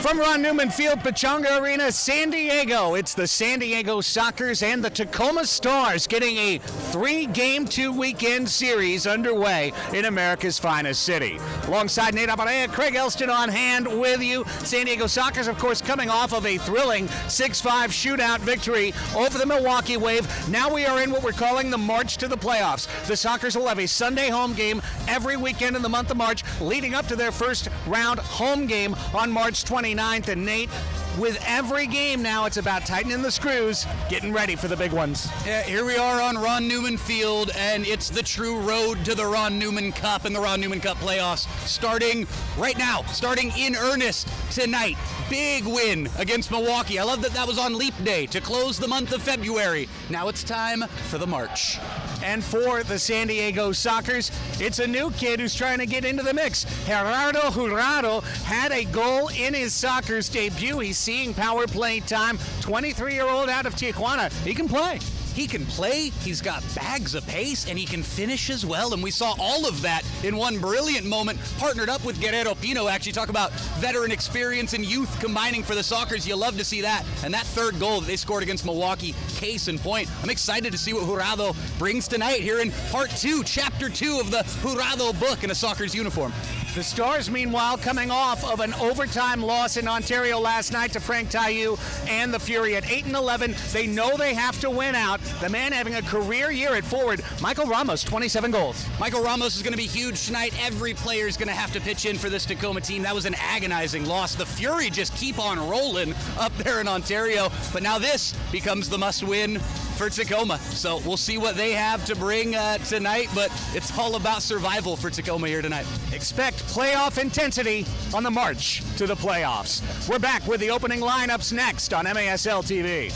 From Ron Newman Field, Pechanga Arena, San Diego, it's the San Diego Sockers and the Tacoma Stars getting a 3-game, 2-weekend series underway in America's finest city. Alongside Nate Abarea, Craig Elston on hand with you. San Diego Sockers, of course, coming off of a thrilling 6-5 shootout victory over the Milwaukee Wave. Now we are in what we're calling the March to the playoffs. The Sockers will have a Sunday home game every weekend in the month of March, leading up to their first round home game on March 29th. And Nate, with every game now, it's about tightening the screws, getting ready for the big ones. Yeah, here we are on Ron Newman Field, and it's the true road to the Ron Newman Cup and the Ron Newman Cup playoffs starting right now, starting in earnest tonight. Big win against Milwaukee. I love that that was on Leap Day to close the month of February. Now it's time for the March. And for the San Diego Sockers, it's a new kid who's trying to get into the mix. Gerardo Torrado had a goal in his Sockers debut. He's seeing power play time. 23-year-old out of Tijuana. He can play. He can play, he's got bags of pace, and he can finish as well. And we saw all of that in one brilliant moment, partnered up with Guerrero Pino. Actually, talk about veteran experience and youth combining for the Sockers. You love to see that. And that third goal that they scored against Milwaukee, case in point. I'm excited to see what Torrado brings tonight here in part 2, chapter 2 of the Torrado book in a Sockers uniform. The Stars, meanwhile, coming off of an overtime loss in Ontario last night to Frank Taillou and the Fury at 8-11. They know they have to win out. The man having a career year at forward, Michael Ramos, 27 goals. Michael Ramos is going to be huge tonight. Every player is going to have to pitch in for this Tacoma team. That was an agonizing loss. The Fury just keep on rolling up there in Ontario. But now this becomes the must-win for Tacoma. So we'll see what they have to bring tonight, but it's all about survival for Tacoma here tonight. Expect playoff intensity on the march to the playoffs. We're back with the opening lineups next on MASL TV.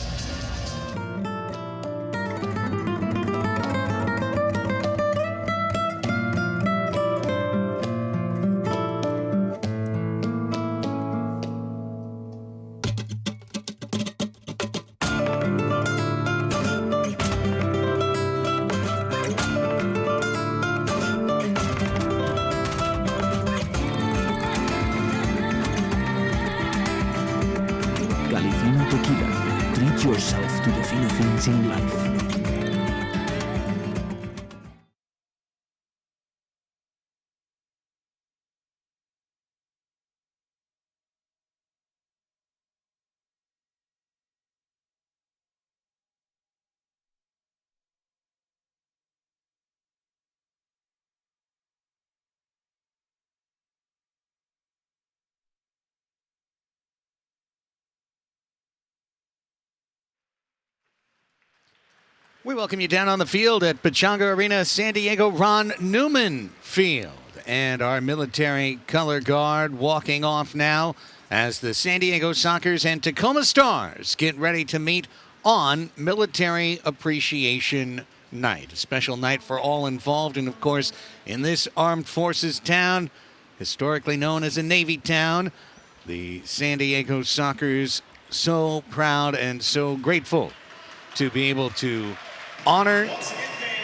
Treat yourself to the finer things in life. We welcome you down on the field at Pechanga Arena, San Diego, Ron Newman Field. And our military color guard walking off now as the San Diego Sockers and Tacoma Stars get ready to meet on Military Appreciation Night. A special night for all involved. And, of course, in this armed forces town, historically known as a Navy town, the San Diego Sockers so proud and so grateful to be able to honor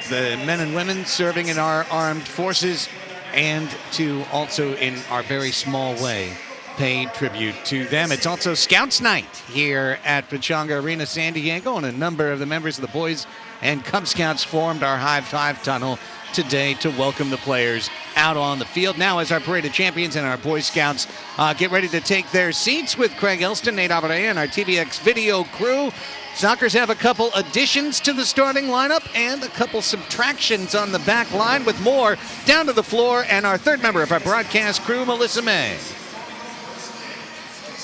the men and women serving in our armed forces and to also, in our very small way, pay tribute to them. It's also Scouts Night here at Pechanga Arena, San Diego, and a number of the members of the Boys and Cub Scouts formed our High Five Tunnel today to welcome the players out on the field. Now, as our Parade of Champions and our Boy Scouts get ready to take their seats with Craig Elston, Nate Abarea, and our TVX video crew, Sockers have a couple additions to the starting lineup and a couple subtractions on the back line, with more down to the floor and our third member of our broadcast crew, Melissa May.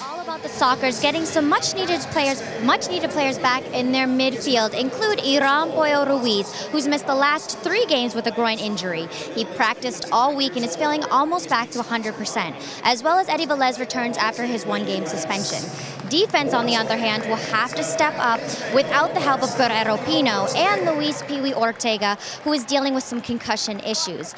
All about the Sockers getting some much needed players back in their midfield, include Iram Pollo Ruiz, who's missed the last 3 games with a groin injury. He practiced all week and is feeling almost back to 100%, as well as Eddie Velez returns after his 1-game suspension. Defense, on the other hand, will have to step up without the help of Guerrero Pino and Luis Pee-wee Ortega, who is dealing with some concussion issues.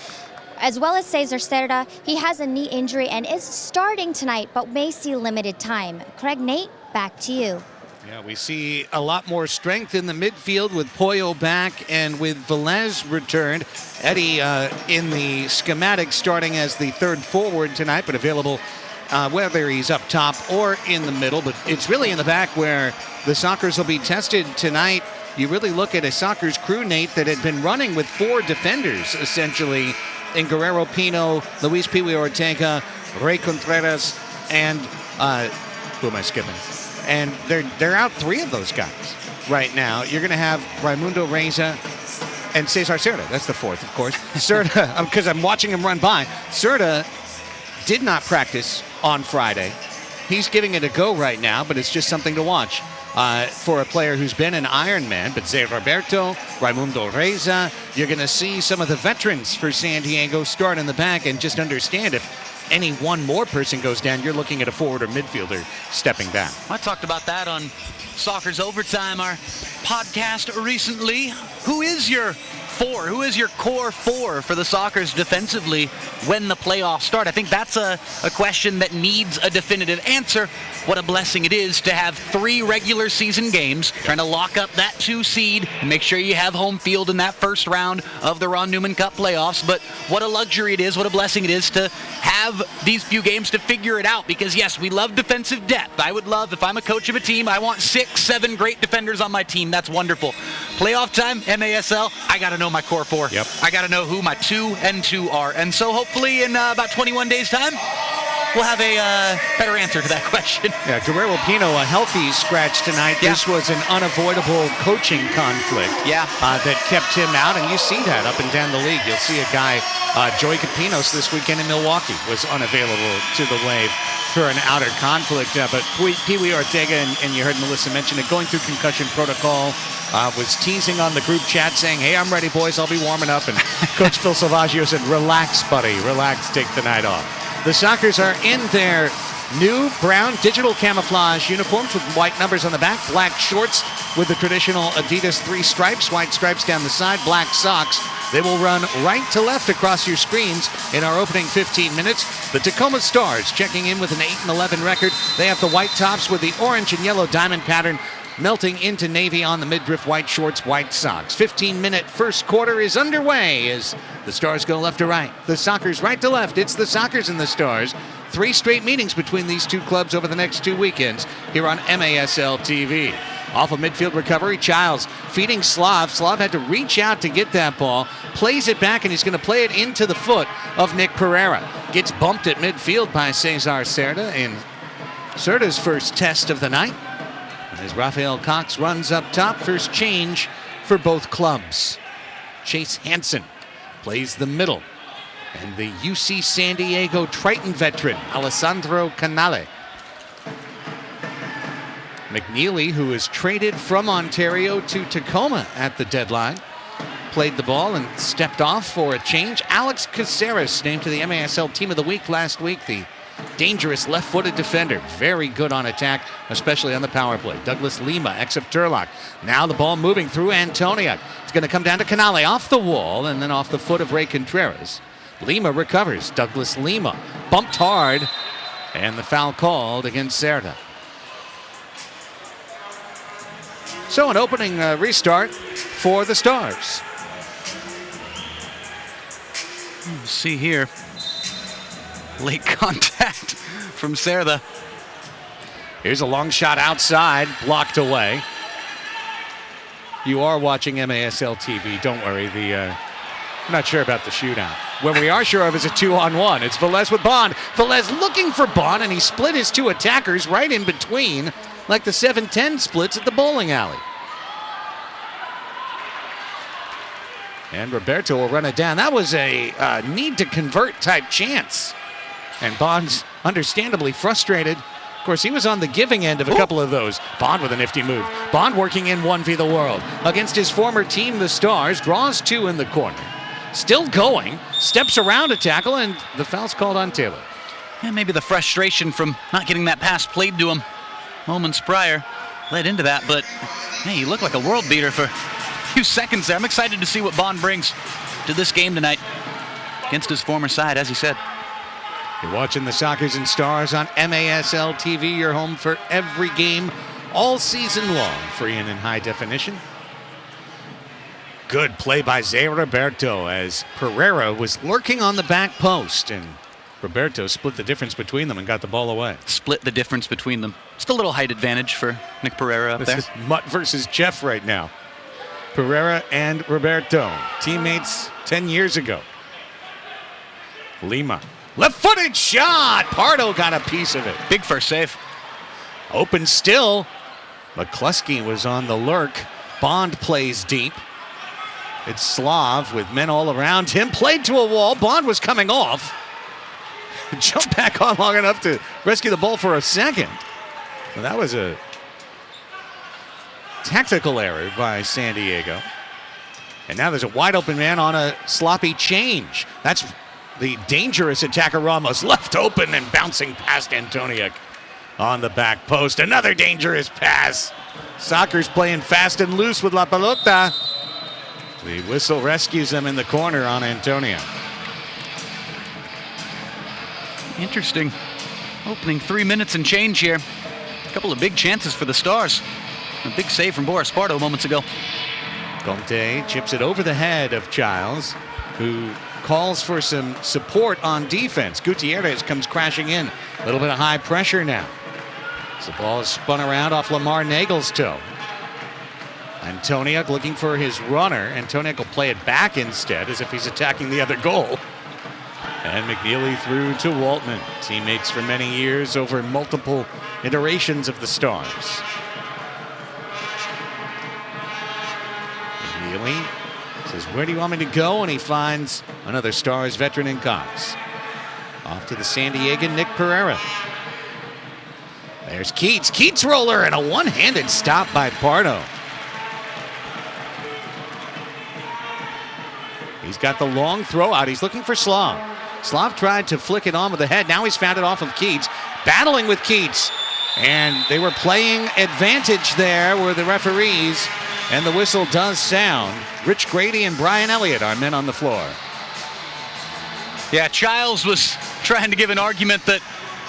As well as Cesar Cerda, he has a knee injury and is starting tonight, but may see limited time. Craig, Nate, back to you. Yeah, we see a lot more strength in the midfield with Pollo back and with Velez returned. Eddie in the schematic starting as the third forward tonight, but available whether he's up top or in the middle, but it's really in the back where the Sockers will be tested tonight. You really look at a Sockers crew, Nate, that had been running with 4 defenders, essentially, in Guerrero Pino, Luis Pee-wee Ortega, Ray Contreras, and who am I skipping? And they're out 3 of those guys right now. You're going to have Raimundo Reza and Cesar Cerda. That's the 4th, of course. Cerda, because I'm watching him run by. Cerda did not practice on Friday. He's giving it a go right now, but it's just something to watch for a player who's been an Ironman. But Zé Roberto, Raimundo Reza, you're going to see some of the veterans for San Diego start in the back, and just understand if any one more person goes down, you're looking at a forward or midfielder stepping back. I talked about that on Soccer's Overtime, our podcast recently. Who is your 4? Who is your core 4 for the Sockers defensively when the playoffs start? I think that's a question that needs a definitive answer. What a blessing it is to have 3 regular season games, trying to lock up that 2 seed and make sure you have home field in that first round of the Ron Newman Cup playoffs. But what a luxury it is, what a blessing it is to have these few games to figure it out. Because yes, we love defensive depth. I would love, if I'm a coach of a team, I want 6, 7 great defenders on my team. That's wonderful. Playoff time, MASL, I got to know my core 4. Yep. I got to know who my 2 and 2 are. And so hopefully in about 21 days' time, we'll have a better answer to that question. Yeah, Guerrero Pino, a healthy scratch tonight. Yeah. This was an unavoidable coaching conflict that kept him out, and you see that up and down the league. You'll see a guy, Joey Capinos, this weekend in Milwaukee, was unavailable to the Wave for an outer conflict. But Pee-wee Ortega, and you heard Melissa mention it, going through concussion protocol, was teasing on the group chat saying, hey, I'm ready, boys, I'll be warming up. And Coach Phil Salvaggio said, relax, buddy, relax, take the night off. The Sockers are in their new brown digital camouflage uniforms with white numbers on the back, black shorts with the traditional Adidas 3 stripes, white stripes down the side, black socks. They will run right to left across your screens in our opening 15 minutes. The Tacoma Stars checking in with an 8-11 record. They have the white tops with the orange and yellow diamond pattern melting into navy on the midriff, white shorts, white socks. 15-minute first quarter is underway as the Stars go left to right. The Sockers right to left. It's the Sockers and the Stars. 3 straight meetings between these 2 clubs over the next 2 weekends here on MASL TV. Off a midfield recovery, Childs feeding Slav. Slav had to reach out to get that ball, plays it back, and he's going to play it into the foot of Nick Pereira. Gets bumped at midfield by Cesar Cerda in Cerda's first test of the night. As Rafael Cox runs up top, first change for both clubs. Chase Hansen plays the middle. And the UC San Diego Triton veteran, Alessandro Canale. McNeely, who was traded from Ontario to Tacoma at the deadline, played the ball and stepped off for a change. Alex Caceres, named to the MASL Team of the Week last week, the dangerous left-footed defender. Very good on attack, especially on the power play. Douglas Lima, ex of Turlock. Now the ball moving through Antonia. It's going to come down to Canale, off the wall, and then off the foot of Ray Contreras. Lima recovers. Douglas Lima bumped hard, and the foul called against Cerda. So an opening restart for the Stars. Let's see here. Late contact from Cerda. Here's a long shot outside, blocked away. You are watching MASL TV. Don't worry. I'm not sure about the shootout. What we are sure of is a 2-on-1. It's Velez with Bond. Velez looking for Bond, and he split his 2 attackers right in between, like the 7-10 splits at the bowling alley. And Roberto will run it down. That was a need to convert type chance. And Bond's understandably frustrated. Of course, he was on the giving end of a couple of those. Bond with a nifty move. Bond working in 1v the world. Against his former team, the Stars, draws 2 in the corner. Still going, steps around a tackle, and the foul's called on Taylor. And maybe the frustration from not getting that pass played to him moments prior led into that, but hey, he looked like a world beater for a few seconds there. I'm excited to see what Bond brings to this game tonight against his former side, as he said. You're watching the Sockers and Stars on MASL TV, your home for every game all season long, free and in high definition. Good play by Zé Roberto as Pereira was lurking on the back post, and Roberto split the difference between them and got the ball away. Split the difference between them. Just a little height advantage for Nick Pereira up there. This is Mutt versus Jeff right now. Pereira and Roberto, teammates 10 years ago. Lima, left-footed shot. Pardo got a piece of it. Big first save. Open still. McCluskey was on the lurk. Bond plays deep. It's Slav with men all around him. Played to a wall. Bond was coming off. Jumped back on long enough to rescue the ball for a second. Well, that was a tactical error by San Diego. And now there's a wide open man on a sloppy change. That's the dangerous attacker Ramos, left open and bouncing past Antoniuk on the back post. Another dangerous pass. Soccer's playing fast and loose with La Pelota. The whistle rescues them in the corner on Antoniuk. Interesting. Opening 3 minutes and change here. A couple of big chances for the Stars. A big save from Boris Pardo moments ago. Conte chips it over the head of Childs, who calls for some support on defense. Gutierrez comes crashing in. A little bit of high pressure now. As the ball is spun around off Lamar Nagel's toe. Antoniuk looking for his runner. Antoniuk will play it back instead as if he's attacking the other goal. And McNeely through to Waltman. Teammates for many years over multiple iterations of the Stars. McNeely says, where do you want me to go? And he finds another Stars veteran in Cox. Off to the San Diegan, Nick Pereira. There's Keats. Keats roller and a one-handed stop by Pardo. He's got the long throw out. He's looking for Slav. Slav tried to flick it on with the head. Now he's found it off of Keats. Battling with Keats. And they were playing advantage there were the referees. And the whistle does sound. Rich Grady and Brian Elliott are men on the floor. Yeah, Childs was trying to give an argument that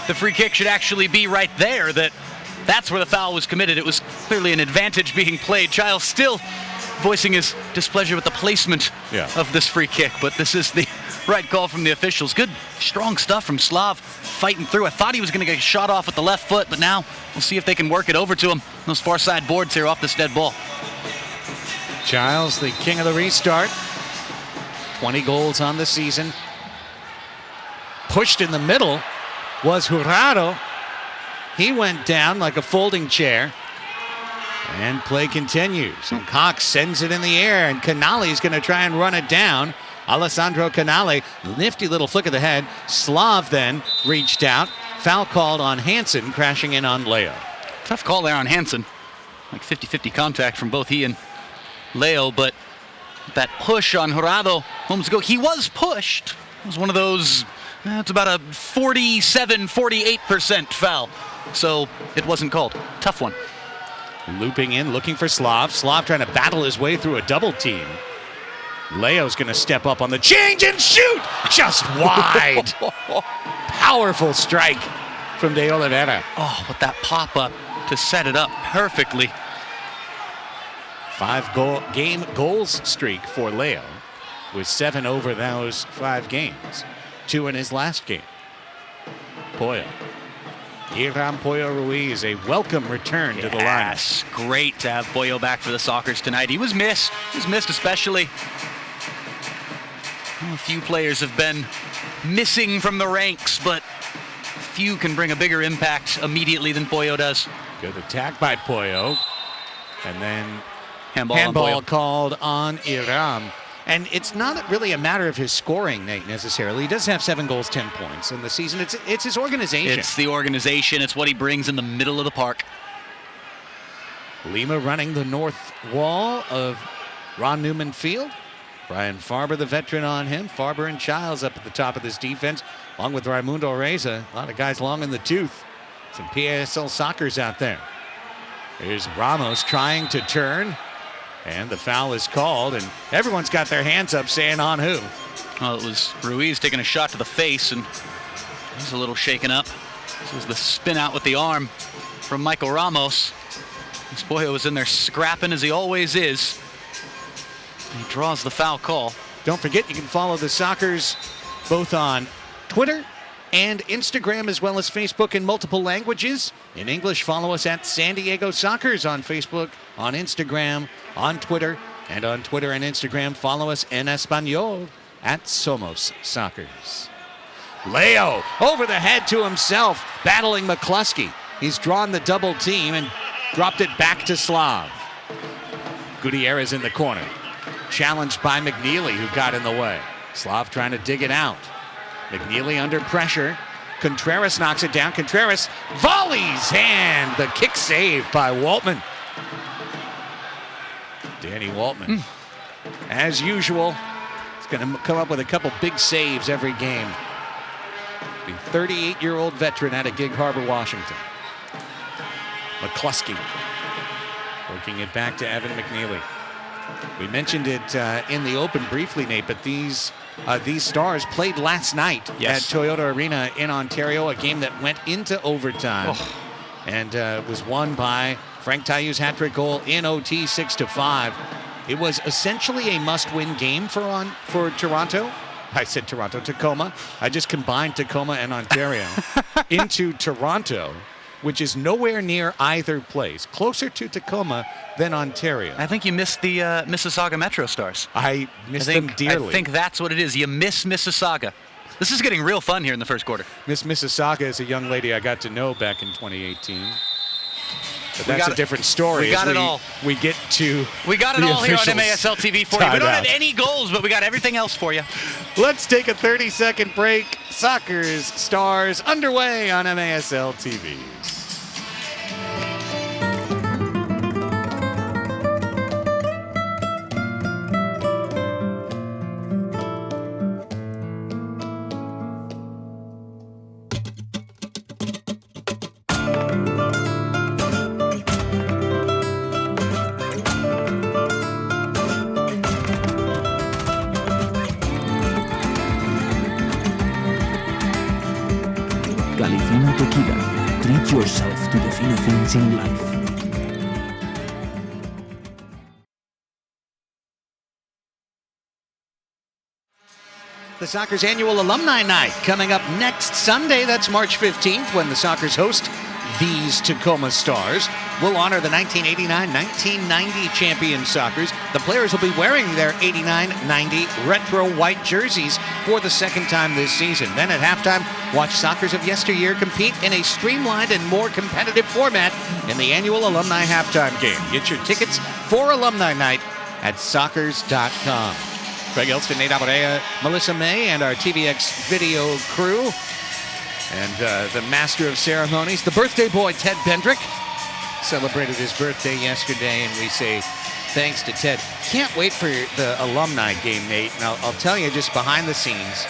the free kick should actually be right there, that's where the foul was committed. It was clearly an advantage being played. Childs still voicing his displeasure with the placement of this free kick, but this is the right call from the officials. Good, strong stuff from Slav, fighting through. I thought he was going to get shot off with the left foot, but now we'll see if they can work it over to him. Those far side boards here off this dead ball. Childs, the king of the restart. 20 goals on the season. Pushed in the middle was Torrado. He went down like a folding chair. And play continues. And Cox sends it in the air, and Canale's going to try and run it down. Alessandro Canale, nifty little flick of the head. Slav then reached out. Foul called on Hansen, crashing in on Leo. Tough call there on Hansen. Like 50-50 contact from both he and Leo, but that push on Torrado moments ago, he was pushed. It was one of those, it's about a 47-48% foul. So it wasn't called. Tough one. Looping in, looking for Slav. Slav trying to battle his way through a double team. Leo's going to step up on the change and shoot! Just wide. Powerful strike from De Oliveira. Oh, with that pop-up to set it up perfectly. 5-game goals streak for Leo, with 7 over those 5 games. 2 in his last game. Pollo. Iram Pollo Ruiz, a welcome return to the line. Yes, great to have Pollo back for the Sockers tonight. He was missed. He was missed especially. A few players have been missing from the ranks, but few can bring a bigger impact immediately than Pollo does. Good attack by Pollo. And then handball called on Iram. And it's not really a matter of his scoring, Nate, necessarily. He does have 7 goals, 10 points in the season. It's his organization. It's the organization. It's what he brings in the middle of the park. Lima running the north wall of Ron Newman Field. Brian Farber, the veteran, on him. Farber and Childs up at the top of this defense, along with Raimundo Reza. A lot of guys long in the tooth. Some PSL Sockers out there. Here's Ramos trying to turn. And the foul is called, and everyone's got their hands up saying on who. Well, it was Ruiz taking a shot to the face, and he's a little shaken up. This is the spin out with the arm from Michael Ramos. This Pollo was in there scrapping as he always is. And he draws the foul call. Don't forget, you can follow the Sockers both on Twitter and Instagram, as well as Facebook in multiple languages. In English, follow us at San Diego Soccers on Facebook, on Instagram, on Twitter, and on Twitter and Instagram, follow us en Espanol at Somos Soccers. Leo over the head to himself, battling McCluskey. He's drawn the double team and dropped it back to Slav. Gutierrez in the corner. Challenged by McNeely, who got in the way. Slav trying to dig it out. McNeely under pressure. Contreras knocks it down. Contreras volleys and the kick saved by Waltman. Danny Waltman, as usual, is going to come up with a couple big saves every game. The 38-year-old veteran out of Gig Harbor, Washington. McCluskey working it back to Evan McNeely. We mentioned it in the open briefly, Nate, but these Stars played last night at Toyota Arena in Ontario, a game that went into overtime and was won by Frank Tayu's hat-trick goal in OT 6-5. It was essentially a must-win game for Toronto. I said Toronto, Tacoma. I just combined Tacoma and Ontario into Toronto, which is nowhere near either place. Closer to Tacoma than Ontario. I think you missed the Mississauga Metro Stars. I missed them dearly. I think that's what it is. You miss Mississauga. This is getting real fun here in the first quarter. Miss Mississauga is a young lady I got to know back in 2018. But that's a different story. We got it all. We get to We got it all here on MASL TV for you. We don't have any goals, but we got everything else for you. Let's take a 30-second break. Soccers Stars underway on MASL TV. Galifino Tequila. Treat yourself to the finer things in life. The Soccers annual Alumni Night coming up next Sunday. That's March 15th when the Soccers host these Tacoma Stars. We'll honor the 1989-1990 champion Soccers. The players will be wearing their 89-90 retro white jerseys for the second time this season. Then at halftime, watch Soccers of yesteryear compete in a streamlined and more competitive format in the annual Alumni halftime game. Get your tickets for Alumni Night at soccers.com. Craig Elston, Nate Abatea, Melissa May, and our TVX video crew. And the master of ceremonies, the birthday boy, Ted Bendrick, celebrated his birthday yesterday, and we say thanks to Ted. Can't wait for the alumni game, Nate. And I'll tell you, just behind the scenes,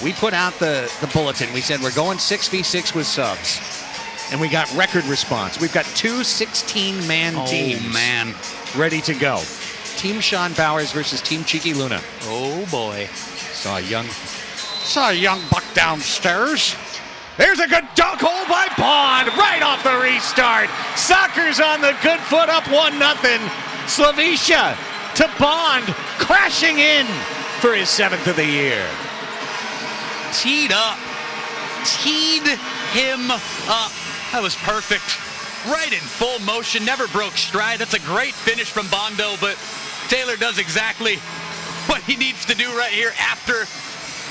we put out the bulletin. We said we're going 6v6 with subs, and we got record response. We've got two 16-man teams ready to go. Team Sean Bowers versus Team Cheeky Luna. Oh, boy. Saw a young buck downstairs. There's a good dunk hole by Bond right off the restart. Soccers on the good foot up 1-0. Slavicia to Bond, crashing in for his 7th of the year. Teed him up. That was perfect. Right in full motion, never broke stride. That's a great finish from Bondo, but Taylor does exactly what he needs to do right here after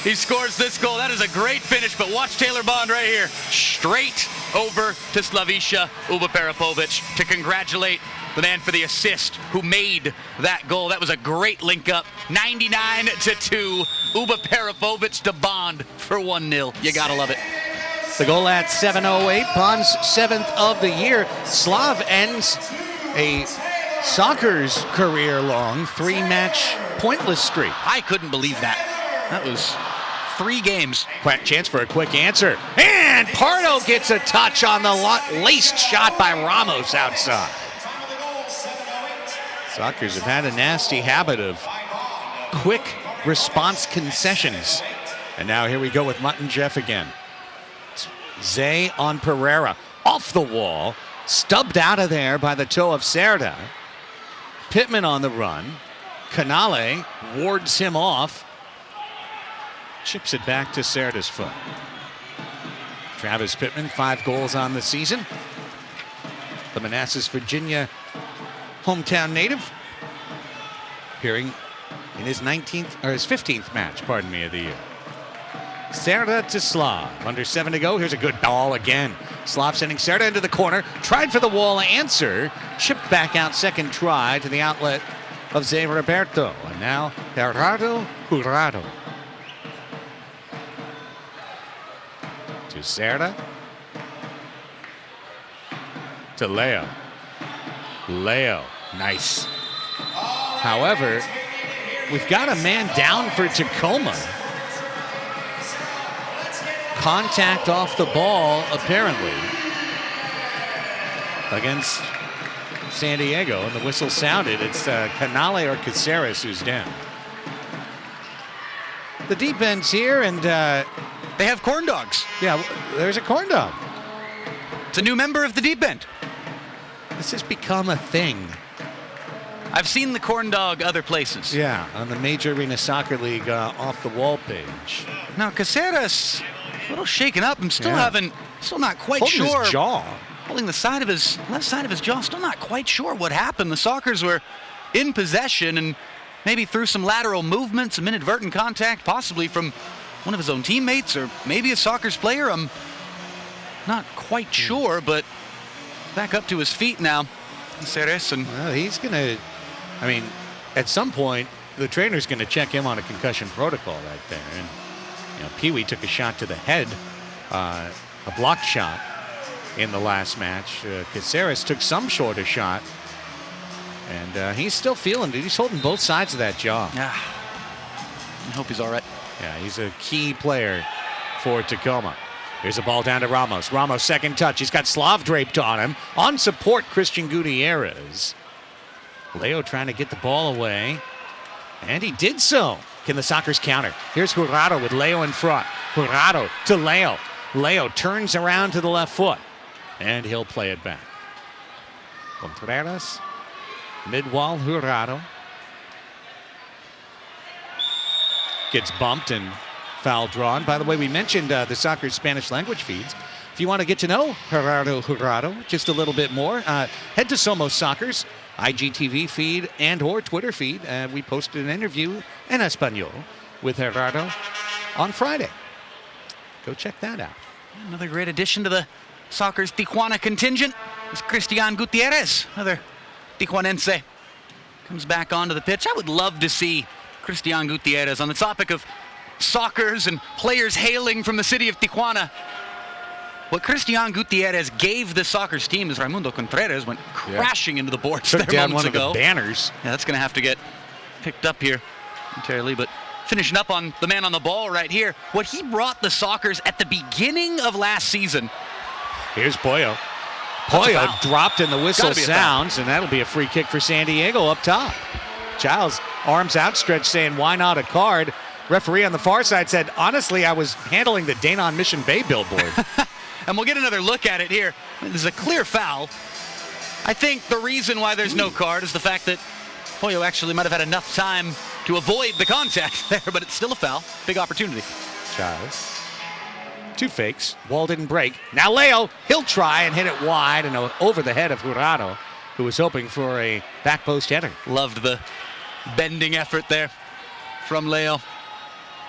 he scores this goal. That is a great finish, but watch Taylor Bond right here. Straight over to Slavicia Uba Peripovic to congratulate the man for the assist who made that goal. That was a great link up. 99-2. Uba Peripovic to Bond for 1-0. You gotta love it. The goal at 7:08, Bond's 7th of the year. Slav ends a Soccers career-long 3-match pointless streak. I couldn't believe that. That was 3 games. Chance for a quick answer. And Pardo gets a touch on the laced shot by Ramos outside. Soccers have had a nasty habit of quick response concessions. And now here we go with Mutt and Jeff again. Zay on Pereira, off the wall, stubbed out of there by the toe of Cerda. Pittman on the run. Canale wards him off. Chips it back to Cerda's foot. Travis Pittman, 5 goals on the season. The Manassas, Virginia hometown native, appearing in his 15th match, pardon me, of the year. Cerda to Slav. Under 7 to go. Here's a good ball again. Slav sending Cerda into the corner. Tried for the wall answer. Chipped back out second try to the outlet of Zé Roberto. And now Torrado. To Cerda. To Leo. Nice. However, we've got a man down for Tacoma. Contact off the ball, apparently, against San Diego, and the whistle sounded. It's Canale or Caceres who's down. The deep end's here, and They have corn dogs. yeah, there's a corn dog. It's a new member of the deep end. This has become a thing. I've seen the corn dog other places. Yeah, on the Major Arena Soccer League off the wall page. Now, Caceres, a little shaken up. I'm still still not quite Holding sure. his jaw. Holding the side of his left side of his jaw. Still not quite sure what happened. The Sockers were in possession, and maybe through some lateral movement, some inadvertent contact, possibly from one of his own teammates or maybe a Sockers player. I'm not quite sure, but back up to his feet now. Caceres, and Well, he's going to, I mean, at some point, the trainer's going to check him on a concussion protocol right there. And, you know, Pee Wee took a shot to the head, a blocked shot in the last match. Caceres took some shorter shot, and he's still feeling it. He's holding both sides of that jaw. I hope he's all right. Yeah, he's a key player for Tacoma. Here's a ball down to Ramos. Ramos, second touch. He's got Slav draped on him. On support, Christian Gutierrez. Leo trying to get the ball away, and he did so. Can the Sockers counter? Here's Torrado with Leo in front. Torrado to Leo. Leo turns around to the left foot, and he'll play it back. Contreras, mid-wall, Torrado. Gets bumped and foul drawn. By the way, we mentioned the Soccer's Spanish language feeds. If you want to get to know Torrado just a little bit more, head to Somos Soccer's IGTV feed and or Twitter feed. We posted an interview in Espanol with Torrado on Friday. Go check that out. Another great addition to the Soccer's Tijuana contingent is Christian Gutierrez, another Tijuanense. Comes back onto the pitch. I would love to see Christian Gutierrez on the topic of Sockers and players hailing from the city of Tijuana. What Christian Gutierrez gave the Sockers team as Raimundo Contreras went crashing into the boards Took there down moments one ago. of the banners. Yeah, that's going to have to get picked up here entirely, but finishing up on the man on the ball right here. What he brought the Sockers at the beginning of last season. Here's Pollo. That's a Pollo foul. dropped and the whistle Gotta be a foul. sounds, and that'll be a free kick for San Diego up top. Giles, arms outstretched, saying, why not a card? Referee on the far side said, honestly, I was handling the Danon Mission Bay billboard. And we'll get another look at it here. This is a clear foul. I think the reason why there's no card is the fact that Pollo actually might have had enough time to avoid the contact there, but it's still a foul. Big opportunity. Giles. 2 fakes. Wall didn't break. Now Leo, he'll try and hit it wide and over the head of Torrado, who was hoping for a back post header. Loved the bending effort there from Leo.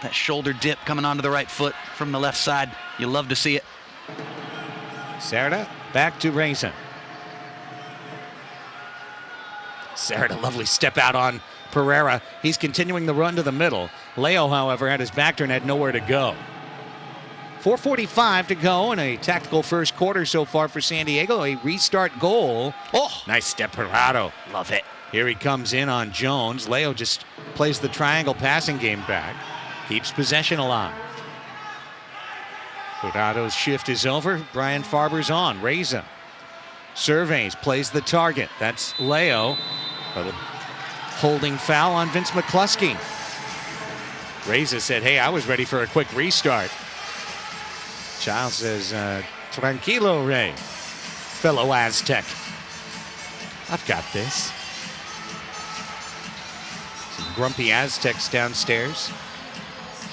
That shoulder dip coming onto the right foot from the left side. You love to see it. Cerda back to Reza. Cerda, lovely step out on Pereira. He's continuing the run to the middle. Leo, however, had his back turned, had nowhere to go. 4:45 to go in a tactical first quarter so far for San Diego. A restart goal. Oh, Nice step, Torrado. love it. Here he comes in on Jones. Leo just plays the triangle passing game back. Keeps possession alive. Torrado's shift is over. Brian Farber's on. Reza surveys, plays the target. That's Leo. A holding foul on Vince McCluskey. Reza said, hey, I was ready for a quick restart. Giles says, tranquilo, Ray, fellow Aztec. I've got this. Some grumpy Aztecs downstairs.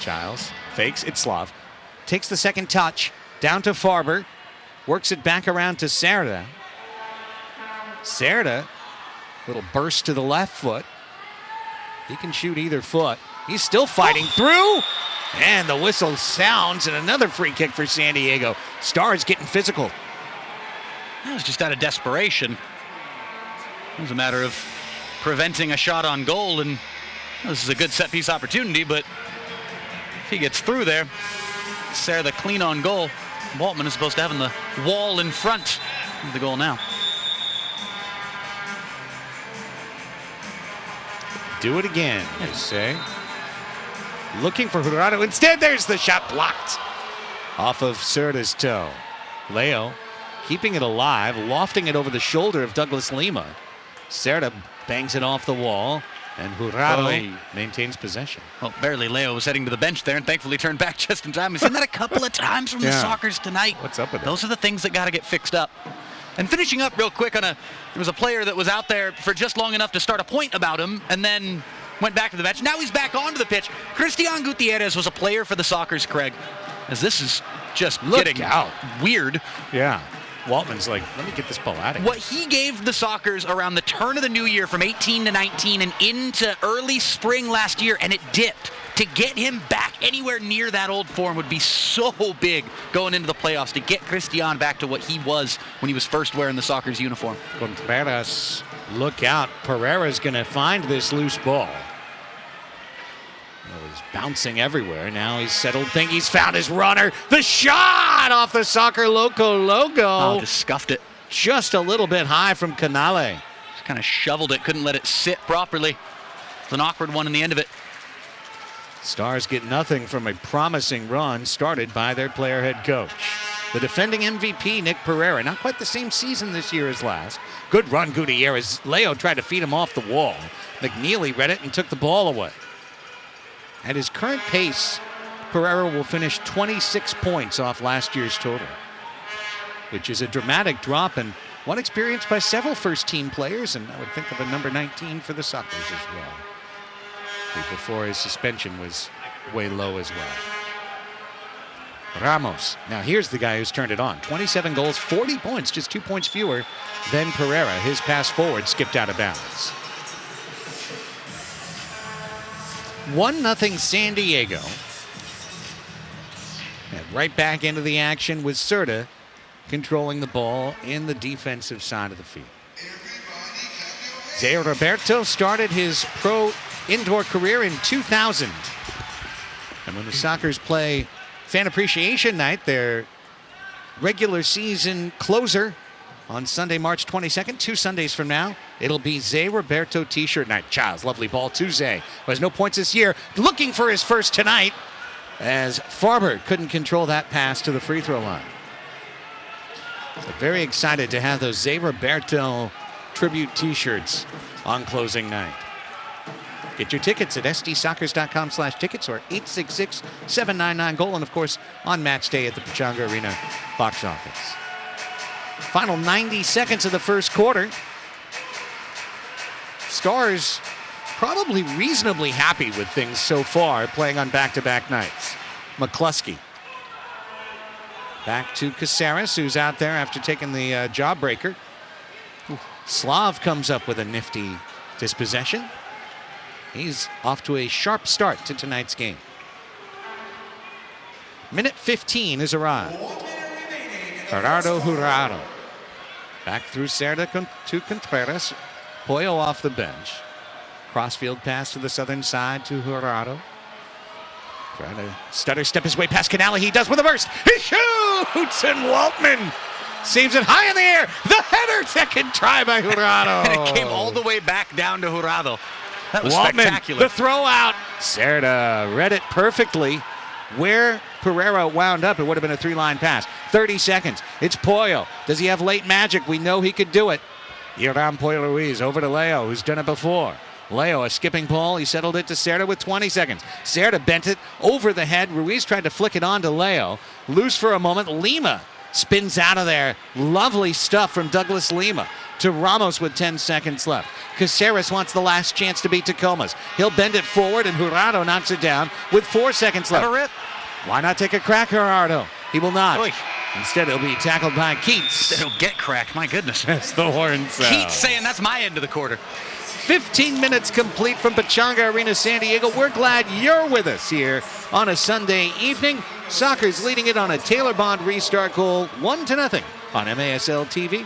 Giles fakes. It's Slav. Takes the second touch. Down to Farber. Works it back around to Cerda. Cerda, little burst to the left foot. He can shoot either foot. He's still fighting through. And the whistle sounds, and another free kick for San Diego. Stars getting physical. That was just out of desperation. It was a matter of preventing a shot on goal, and this is a good set-piece opportunity, but if he gets through there, Cerda clean on goal. Waltman is supposed to have the wall in front of the goal now. Do it again, they say. Looking for Torrado. Instead, there's the shot blocked off of Cerda's toe. Leo keeping it alive, lofting it over the shoulder of Douglas Lima. Cerda bangs it off the wall, and Torrado maintains possession. Well, barely. Leo was heading to the bench there and thankfully turned back just in time. We've seen that a couple of times from the Sockers tonight. What's up with that? Those are the things that got to get fixed up. And finishing up real quick there was a player that was out there for just long enough to start a point about him and then went back to the bench. Now he's back onto the pitch. Cristian Gutierrez was a player for the Sockers, Craig, as this is just getting weird. Yeah. Waltman's like, let me get this ball out of here. What he gave the Sockers around the turn of the new year from 18 to 19 and into early spring last year, and it dipped. To get him back anywhere near that old form would be so big going into the playoffs, to get Cristian back to what he was when he was first wearing the Sockers uniform. Contreras, look out. Pereira's going to find this loose ball. Well, he's bouncing everywhere. Now he's settled. Think he's found his runner. The shot off the Soccer Loco logo. Oh, just scuffed it. Just a little bit high from Canale. Just kind of shoveled it. Couldn't let it sit properly. It's an awkward one in the end of it. Stars get nothing from a promising run started by their player head coach. The defending MVP, Nick Pereira. Not quite the same season this year as last. Good run, Gutierrez. Leo tried to feed him off the wall. McNeely read it and took the ball away. At his current pace, Pereira will finish 26 points off last year's total, which is a dramatic drop and one experienced by several first-team players, and I would think of a number 19 for the Sockers as well, who before his suspension was way low as well. Ramos. Now here's the guy who's turned it on. 27 goals, 40 points, just 2 points fewer than Pereira. His pass forward skipped out of bounds. 1-0 San Diego. And right back into the action with Cerda controlling the ball in the defensive side of the field. Zé Roberto started his pro indoor career in 2000. And when the Sockers play Fan Appreciation Night, their regular season closer on Sunday, March 22nd, 2 Sundays from now, it'll be Zé Roberto t-shirt night. Child's lovely ball to Zé, who has no points this year, looking for his first tonight, as Farber couldn't control that pass to the free throw line. So very excited to have those Zé Roberto tribute t-shirts on closing night. Get your tickets at sdsoccers.com/tickets or 866-799-GOAL, and of course on match day at the Pechanga Arena box office. Final 90 seconds of the first quarter. Stars probably reasonably happy with things so far, playing on back-to-back nights. McCluskey. Back to Caceres, who's out there after taking the jawbreaker. Slav comes up with a nifty dispossession. He's off to a sharp start to tonight's game. Minute 15 has arrived. Torrado. Back through Cerda to Contreras. Pollo off the bench. Crossfield pass to the southern side to Torrado. Trying to stutter step his way past Canale. He does with a burst. He shoots, and Waltman saves it high in the air. The header, second try by Torrado. And it came all the way back down to Torrado. That was Waltman, spectacular. The throw out. Cerda read it perfectly. Where Pereira wound up, it would have been a 3-line pass. 30 seconds. It's Pollo. Does he have late magic? We know he could do it. Iran Pollo Ruiz over to Leo, who's done it before. Leo, a skipping ball. He settled it to Cerda with 20 seconds. Cerda bent it over the head. Ruiz tried to flick it on to Leo. Loose for a moment. Lima spins out of there. Lovely stuff from Douglas Lima to Ramos with 10 seconds left. Caceres wants the last chance to beat Tacoma's. He'll bend it forward, and Torrado knocks it down with 4 seconds left. Why not take a crack, Torrado? He will not. Oy. Instead, he'll be tackled by Keats. It'll get cracked, my goodness. That's the horn sound. Keats saying that's my end of the quarter. 15 minutes complete from Pechanga Arena, San Diego. We're glad you're with us here on a Sunday evening. Sockers leading it on a Taylor Bond restart goal, 1-0 on MASL TV.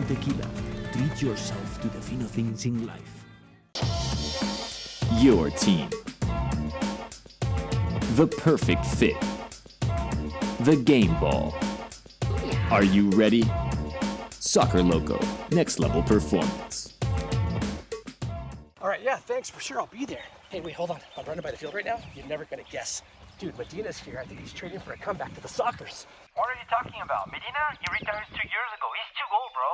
Tequila. Treat yourself to the fino things in life. Your team. The perfect fit. The game ball. Are you ready? Soccer Loco. Next level performance. All right, yeah, thanks, for sure, I'll be there. Hey, wait, hold on. I'm running by the field right now. You're never gonna guess. Dude, Medina's here. I think he's trading for a comeback to the Sockers. What are you talking about? Medina? He retired 2 years ago. He's too old, bro.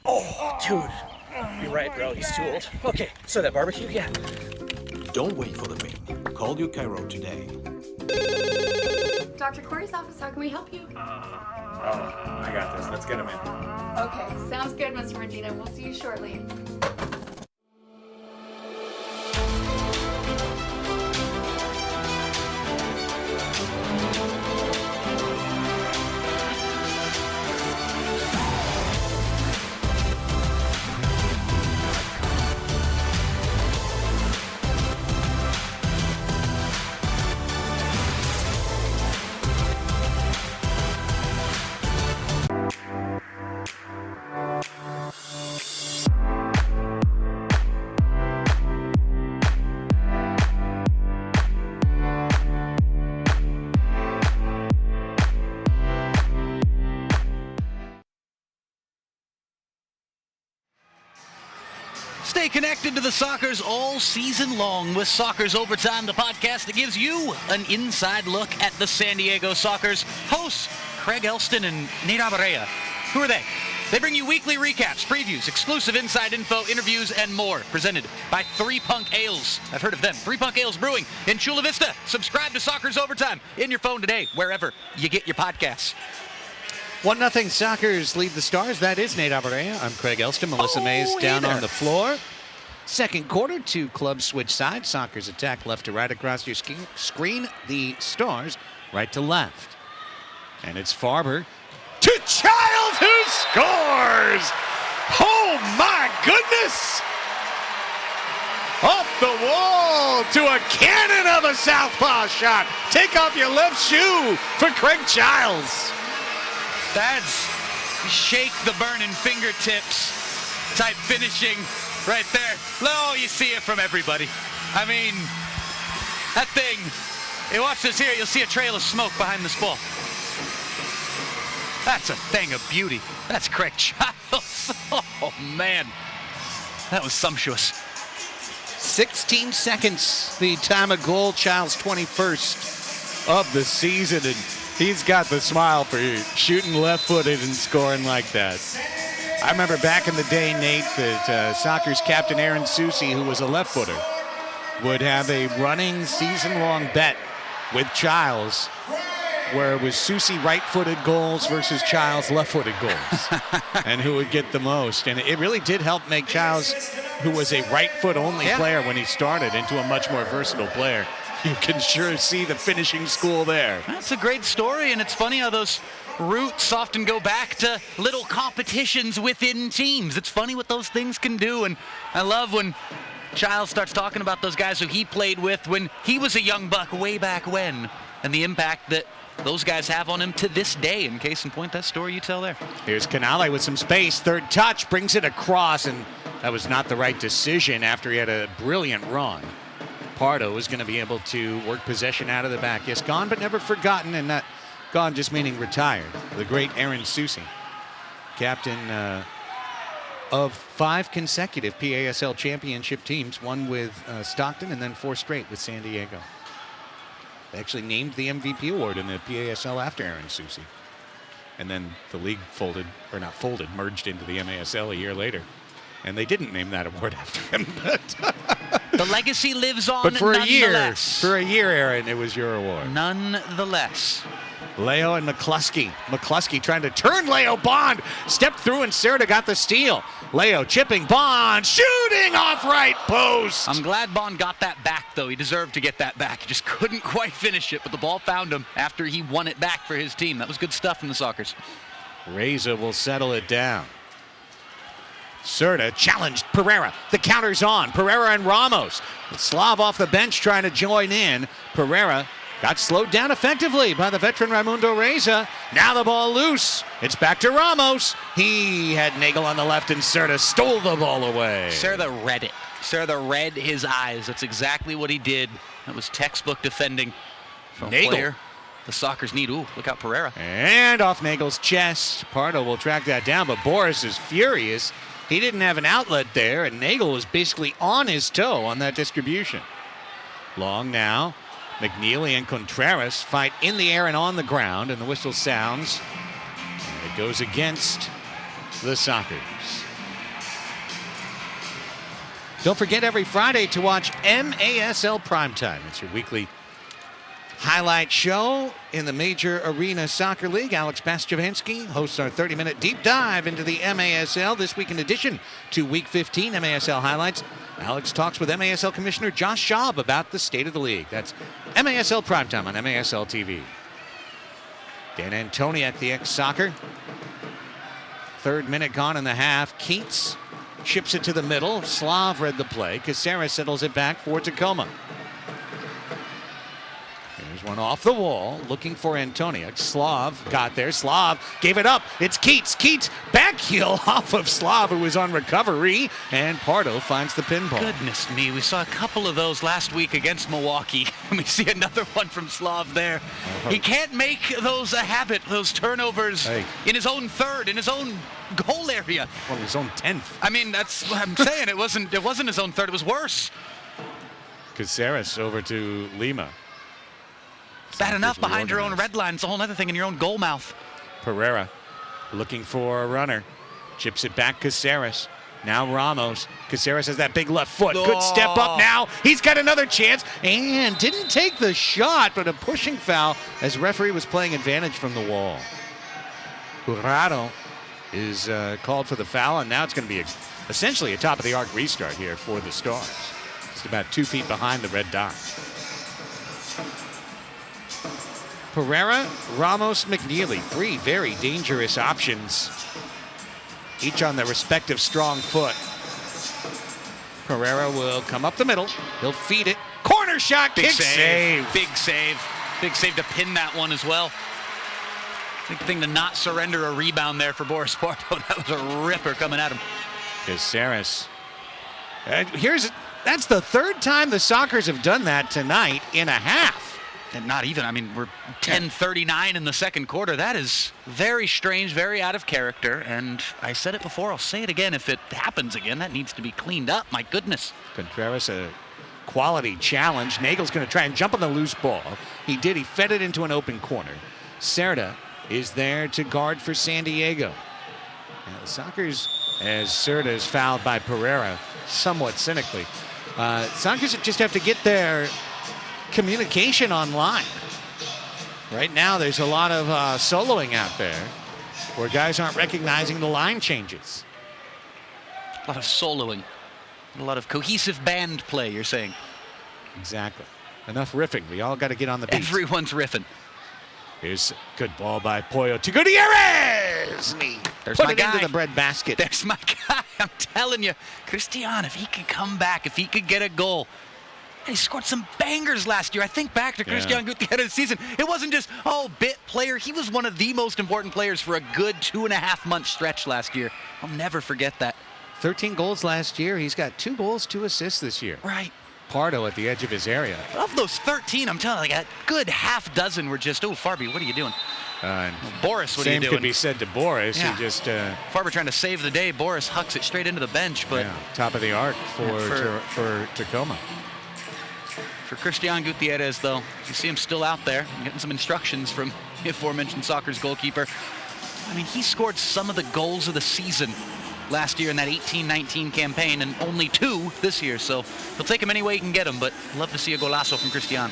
Oh, dude. You're right, bro. He's too old. Okay, so that barbecue, yeah. Don't wait for the ring. Call your Cairo today. Dr. Corey's office, how can we help you? I got this. Let's get him in. Okay, sounds good, Mr. Medina. We'll see you shortly. Stay connected to the Sockers all season long with Sockers Overtime, the podcast that gives you an inside look at the San Diego Sockers. Hosts Craig Elston and Nate Abarea. Who are they? They bring you weekly recaps, previews, exclusive inside info, interviews, and more. Presented by Three Punk Ales. I've heard of them. Three Punk Ales Brewing in Chula Vista. Subscribe to Sockers Overtime in your phone today, wherever you get your podcasts. 1-0 Sockers lead the Stars. That is Nate Abarea. I'm Craig Elston. Melissa Mays down on the floor. Second quarter, two clubs switch sides. Sockers attack left to right across your screen. The Stars right to left. And it's Farber to Childs, who scores! Oh my goodness! Off the wall to a cannon of a southpaw shot. Take off your left shoe for Craig Childs. That's shake the burning fingertips type finishing right there. Oh, you see it from everybody. I mean, that thing, you watch this here, you'll see a trail of smoke behind this ball. That's a thing of beauty. That's Craig Childs. Oh, man. That was sumptuous. 16 seconds, the time of goal. Childs 21st of the season, and he's got the smile for you, shooting left-footed and scoring like that. I remember back in the day, Nate, that Sockers captain Aaron Susi, who was a left-footer, would have a running season-long bet with Childs where it was Susi right-footed goals versus Childs left-footed goals and who would get the most. And it really did help make Childs, who was a right-foot-only player when he started, into a much more versatile player. You can sure see the finishing school there. That's a great story, and it's funny how those roots often go back to little competitions within teams. It's funny what those things can do, and I love when Childs starts talking about those guys who he played with when he was a young buck way back when, and the impact that those guys have on him to this day. In case in point, that story you tell there. Here's Canale with some space. Third touch, brings it across, and that was not the right decision after he had a brilliant run. Pardo is going to be able to work possession out of the back. Yes, gone but never forgotten, and not gone just meaning retired. The great Aaron Susi, captain of 5 consecutive PASL championship teams, one with Stockton and then 4 straight with San Diego. They actually named the MVP award in the PASL after Aaron Susi. And then the league merged into the MASL a year later. And they didn't name that award after him. But the legacy lives on. But for a year, Aaron, it was your award. Nonetheless. Leo and McCluskey. McCluskey trying to turn Leo. Bond stepped through and Serta got the steal. Leo chipping. Bond shooting off right post. I'm glad Bond got that back, though. He deserved to get that back. He just couldn't quite finish it, but the ball found him after he won it back for his team. That was good stuff from the Sockers. Reza will settle it down. Serta challenged Pereira. The counter's on. Pereira and Ramos. Slav off the bench trying to join in. Pereira got slowed down effectively by the veteran Raimundo Reza. Now the ball loose. It's back to Ramos. He had Nagel on the left and Serta stole the ball away. Serta read it. Serta read his eyes. That's exactly what he did. That was textbook defending from a player the Sockers need. Ooh, look out Pereira. And off Nagel's chest. Pardo will track that down, but Boris is furious. He didn't have an outlet there, and Nagel was basically on his toe on that distribution. Long now. McNeely and Contreras fight in the air and on the ground, and the whistle sounds. And it goes against the Sockers. Don't forget every Friday to watch MASL Primetime. It's your weekly highlight show in the Major Arena Soccer League. Alex Bastiansky hosts our 30-minute deep dive into the MASL this week in addition to Week 15 MASL highlights. Alex talks with MASL Commissioner Josh Schaub about the state of the league. That's MASL Primetime on MASL TV. Dan Antoniak, the ex-Soccer. 3rd minute gone in the half. Keats chips it to the middle. Slav read the play. Caceres settles it back for Tacoma. Here's one off the wall, looking for Antoniak. Slav got there. Slav gave it up. It's Keats. Keats back heel off of Slav, who was on recovery, and Pardo finds the pinball. Goodness me, we saw a couple of those last week against Milwaukee. We see another one from Slav there. He can't make those a habit, those turnovers in his own third, in his own goal area. Well, his own 10th. I mean, that's what I'm saying. It wasn't his own third. It was worse. Caceres over to Lima. Bad enough behind your own red line. It's a whole other thing in your own goal mouth. Pereira looking for a runner. Chips it back Caceres. Now Ramos. Caceres has that big left foot. Good step up now. He's got another chance and didn't take the shot, but a pushing foul as referee was playing advantage from the wall. Torrado is called for the foul, and now it's going to be essentially a top-of-the-arc restart here for the Stars. Just about 2 feet behind the red dot. Pereira, Ramos, McNeely, 3 very dangerous options, each on their respective strong foot. Pereira will come up the middle. He'll feed it. Corner shot, big kick save. Big save. Big save to pin that one as well. Big thing to not surrender a rebound there for Boris Pardo. That was a ripper coming at him. Caceres. That's the 3rd time the Sockers have done that tonight in a half. And not even, I mean, we're 10:39 in the second quarter. That is very strange, very out of character. And I said it before, I'll say it again. If it happens again, that needs to be cleaned up. My goodness. Contreras, a quality challenge. Nagel's going to try and jump on the loose ball. He did. He fed it into an open corner. Serta is there to guard for San Diego. Now the Sockers, as Serta is fouled by Pereira, somewhat cynically. Sockers just have to get their communication online. Right now there's a lot of soloing out there where guys aren't recognizing the line changes. A lot of soloing. A lot of cohesive band play, you're saying. Exactly. Enough riffing. We all got to get on the beat. Everyone's riffing. Here's a good ball by Pollo to Gutierrez. There's Put my it guy. into the bread basket. There's my guy. I'm telling you. Christian, if he could come back, if he could get a goal. He scored some bangers last year. I think back to Christian Gutierrez's season. It wasn't just, bit player. He was one of the most important players for a good 2.5-month stretch last year. I'll never forget that. 13 goals last year. He's got 2 goals, 2 assists this year. Right. Pardo at the edge of his area. Of those 13, I'm telling you, like a good half dozen were just, Farby, what are you doing? Boris, what are you Same doing? could be said to Boris. Yeah. He just Farber trying to save the day. Boris hucks it straight into the bench, but top of the arc for Tacoma. for Cristian Gutierrez, though, you see him still out there, getting some instructions from the aforementioned Soccer's goalkeeper. I mean, he scored some of the goals of the season last year in that 18-19 campaign, and only 2 this year, so he'll take him any way he can get him, but love to see a golazo from Cristian.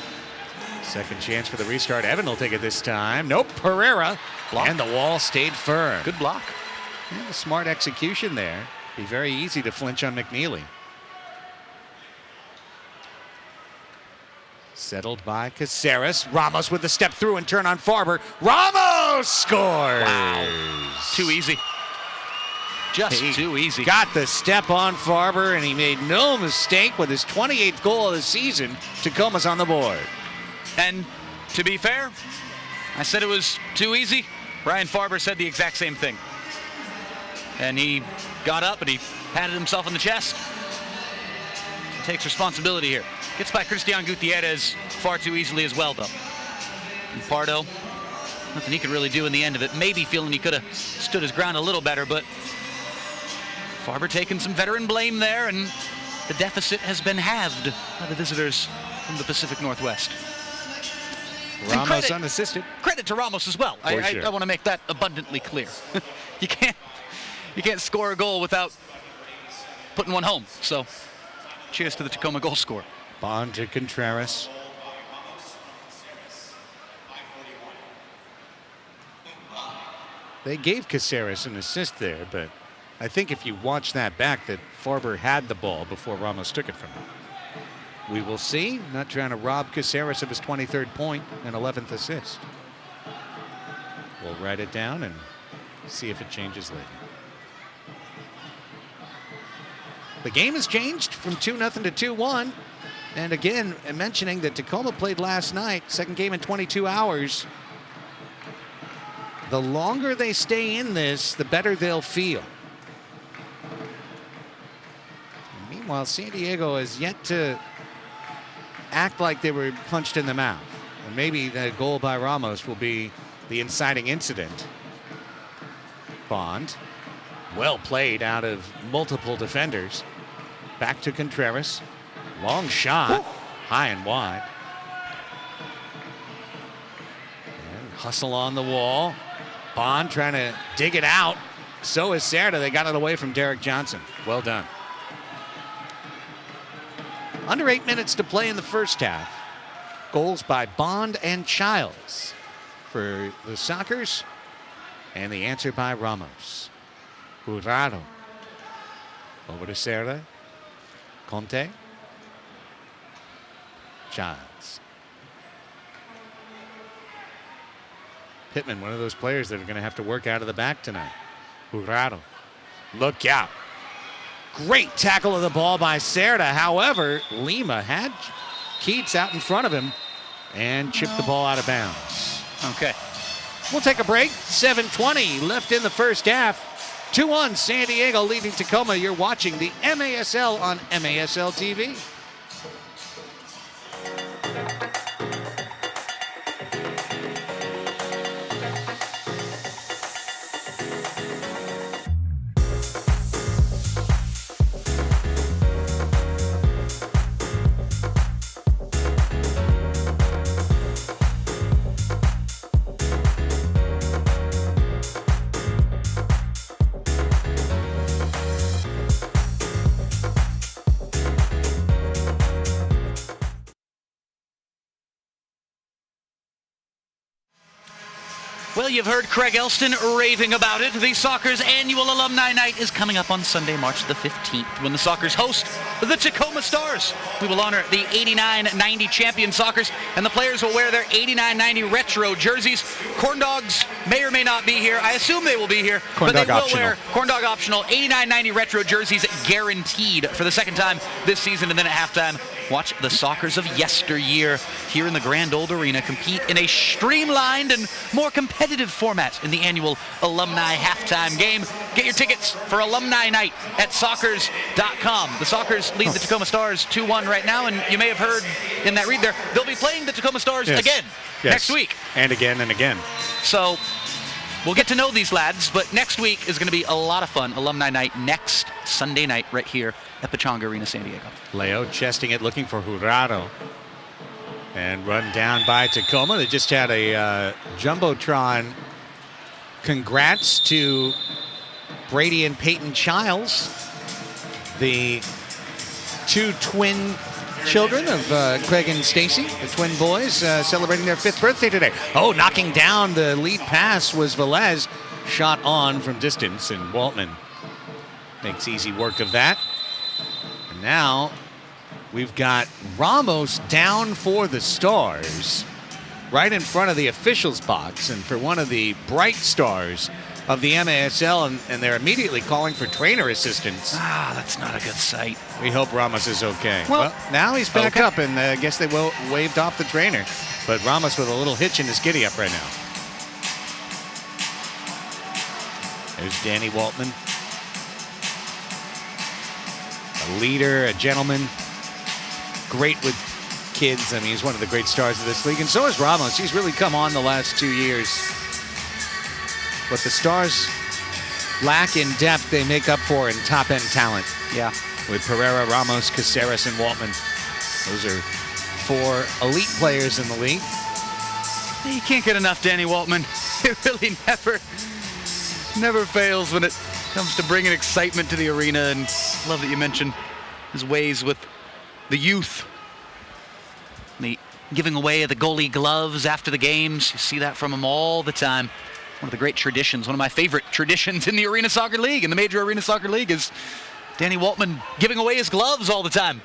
Second chance for the restart. Evan will take it this time. Nope, Pereira. Block. And the wall stayed firm. Good block. Yeah, smart execution there. Be very easy to flinch on McNeely. Settled by Caceres. Ramos with the step through and turn on Farber. Ramos scores! Wow. Too easy. Just too easy. Got the step on Farber, and he made no mistake with his 28th goal of the season. Tacoma's on the board. And to be fair, I said it was too easy. Brian Farber said the exact same thing. And he got up and he patted himself on the chest. Takes responsibility here. Gets by Cristian Gutierrez far too easily as well, though. And Pardo, nothing he could really do in the end of it. Maybe feeling he could have stood his ground a little better, but Farber taking some veteran blame there, and the deficit has been halved by the visitors from the Pacific Northwest. Ramos unassisted. Credit to Ramos as well. I want to make that abundantly clear. You can't score a goal without putting one home. So, cheers to the Tacoma goal scorer. Bond to Contreras. They gave Caceres an assist there, but I think if you watch that back, that Farber had the ball before Ramos took it from him. We will see. Not trying to rob Caceres of his 23rd point and 11th assist. We'll write it down and see if it changes later. The game has changed from 2-0 to 2-1. And again, mentioning that Tacoma played last night, second game in 22 hours. The longer they stay in this, the better they'll feel. Meanwhile, San Diego has yet to act like they were punched in the mouth. And maybe the goal by Ramos will be the inciting incident. Bond, well played out of multiple defenders. Back to Contreras. Long shot, high and wide. And hustle on the wall. Bond trying to dig it out. So is Cerda. They got it away from Derek Johnson. Well done. Under 8 minutes to play in the first half. Goals by Bond and Childs for the Sockers. And the answer by Ramos. Torrado. Over to Cerda. Conte. Childs. Pittman, one of those players that are going to have to work out of the back tonight. Torrado. Look out. Great tackle of the ball by Cerda. However, Lima had Keats out in front of him and chipped the ball out of bounds. Okay. We'll take a break. 7:20 left in the first half. 2-1 San Diego leading Tacoma. You're watching the MASL on MASL TV. Well, you've heard Craig Elston raving about it. The Soccer's annual Alumni Night is coming up on Sunday, March the 15th, when the Soccer's host the Tacoma Stars. We will honor the 89-90 champion Sockers, and the players will wear their 89-90 retro jerseys. Corn Dogs may or may not be here. I assume they will be here, but they will wear Corn Dog optional 89-90 retro jerseys guaranteed for the second time this season, and then at halftime, Watch the Sockers of yesteryear here in the Grand Old Arena compete in a streamlined and more competitive format in the annual Alumni halftime game. Get your tickets for Alumni Night at Sockers.com. The Sockers lead the Tacoma Stars 2-1 right now, and you may have heard in that read there, they'll be playing the Tacoma Stars again next week. And again and again. So we'll get to know these lads, but next week is going to be a lot of fun. Alumni Night next Sunday night right here at Pechanga Arena, San Diego. Leo chesting it, looking for Torrado. And run down by Tacoma. They just had a Jumbotron. Congrats to Brady and Peyton Childs, the two twin children of Craig and Stacy, the twin boys, celebrating their 5th birthday today. Oh, knocking down the lead pass was Velez. Shot on from distance, and Waltman makes easy work of that. And now we've got Ramos down for the Stars, right in front of the officials box, and for one of the bright stars of the MASL, and they're immediately calling for trainer assistance. Ah, that's not a good sight. We hope Ramos is okay. Well, now he's back up, and I guess they waved off the trainer. But Ramos with a little hitch in his giddy up right now. There's Danny Waltman. A leader, a gentleman. Great with kids. I mean, he's one of the great stars of this league. And so is Ramos. He's really come on the last 2 years. What the Stars lack in depth, they make up for in top-end talent. Yeah. With Pereira, Ramos, Caceres, and Waltman. Those are 4 elite players in the league. You can't get enough Danny Waltman. It really never fails when it comes to bringing excitement to the arena. And love that you mentioned his ways with the youth. The giving away the goalie gloves after the games. You see that from him all the time. One of the great traditions, one of my favorite traditions in the Arena Soccer League, in the Major Arena Soccer League, is Danny Waltman giving away his gloves all the time,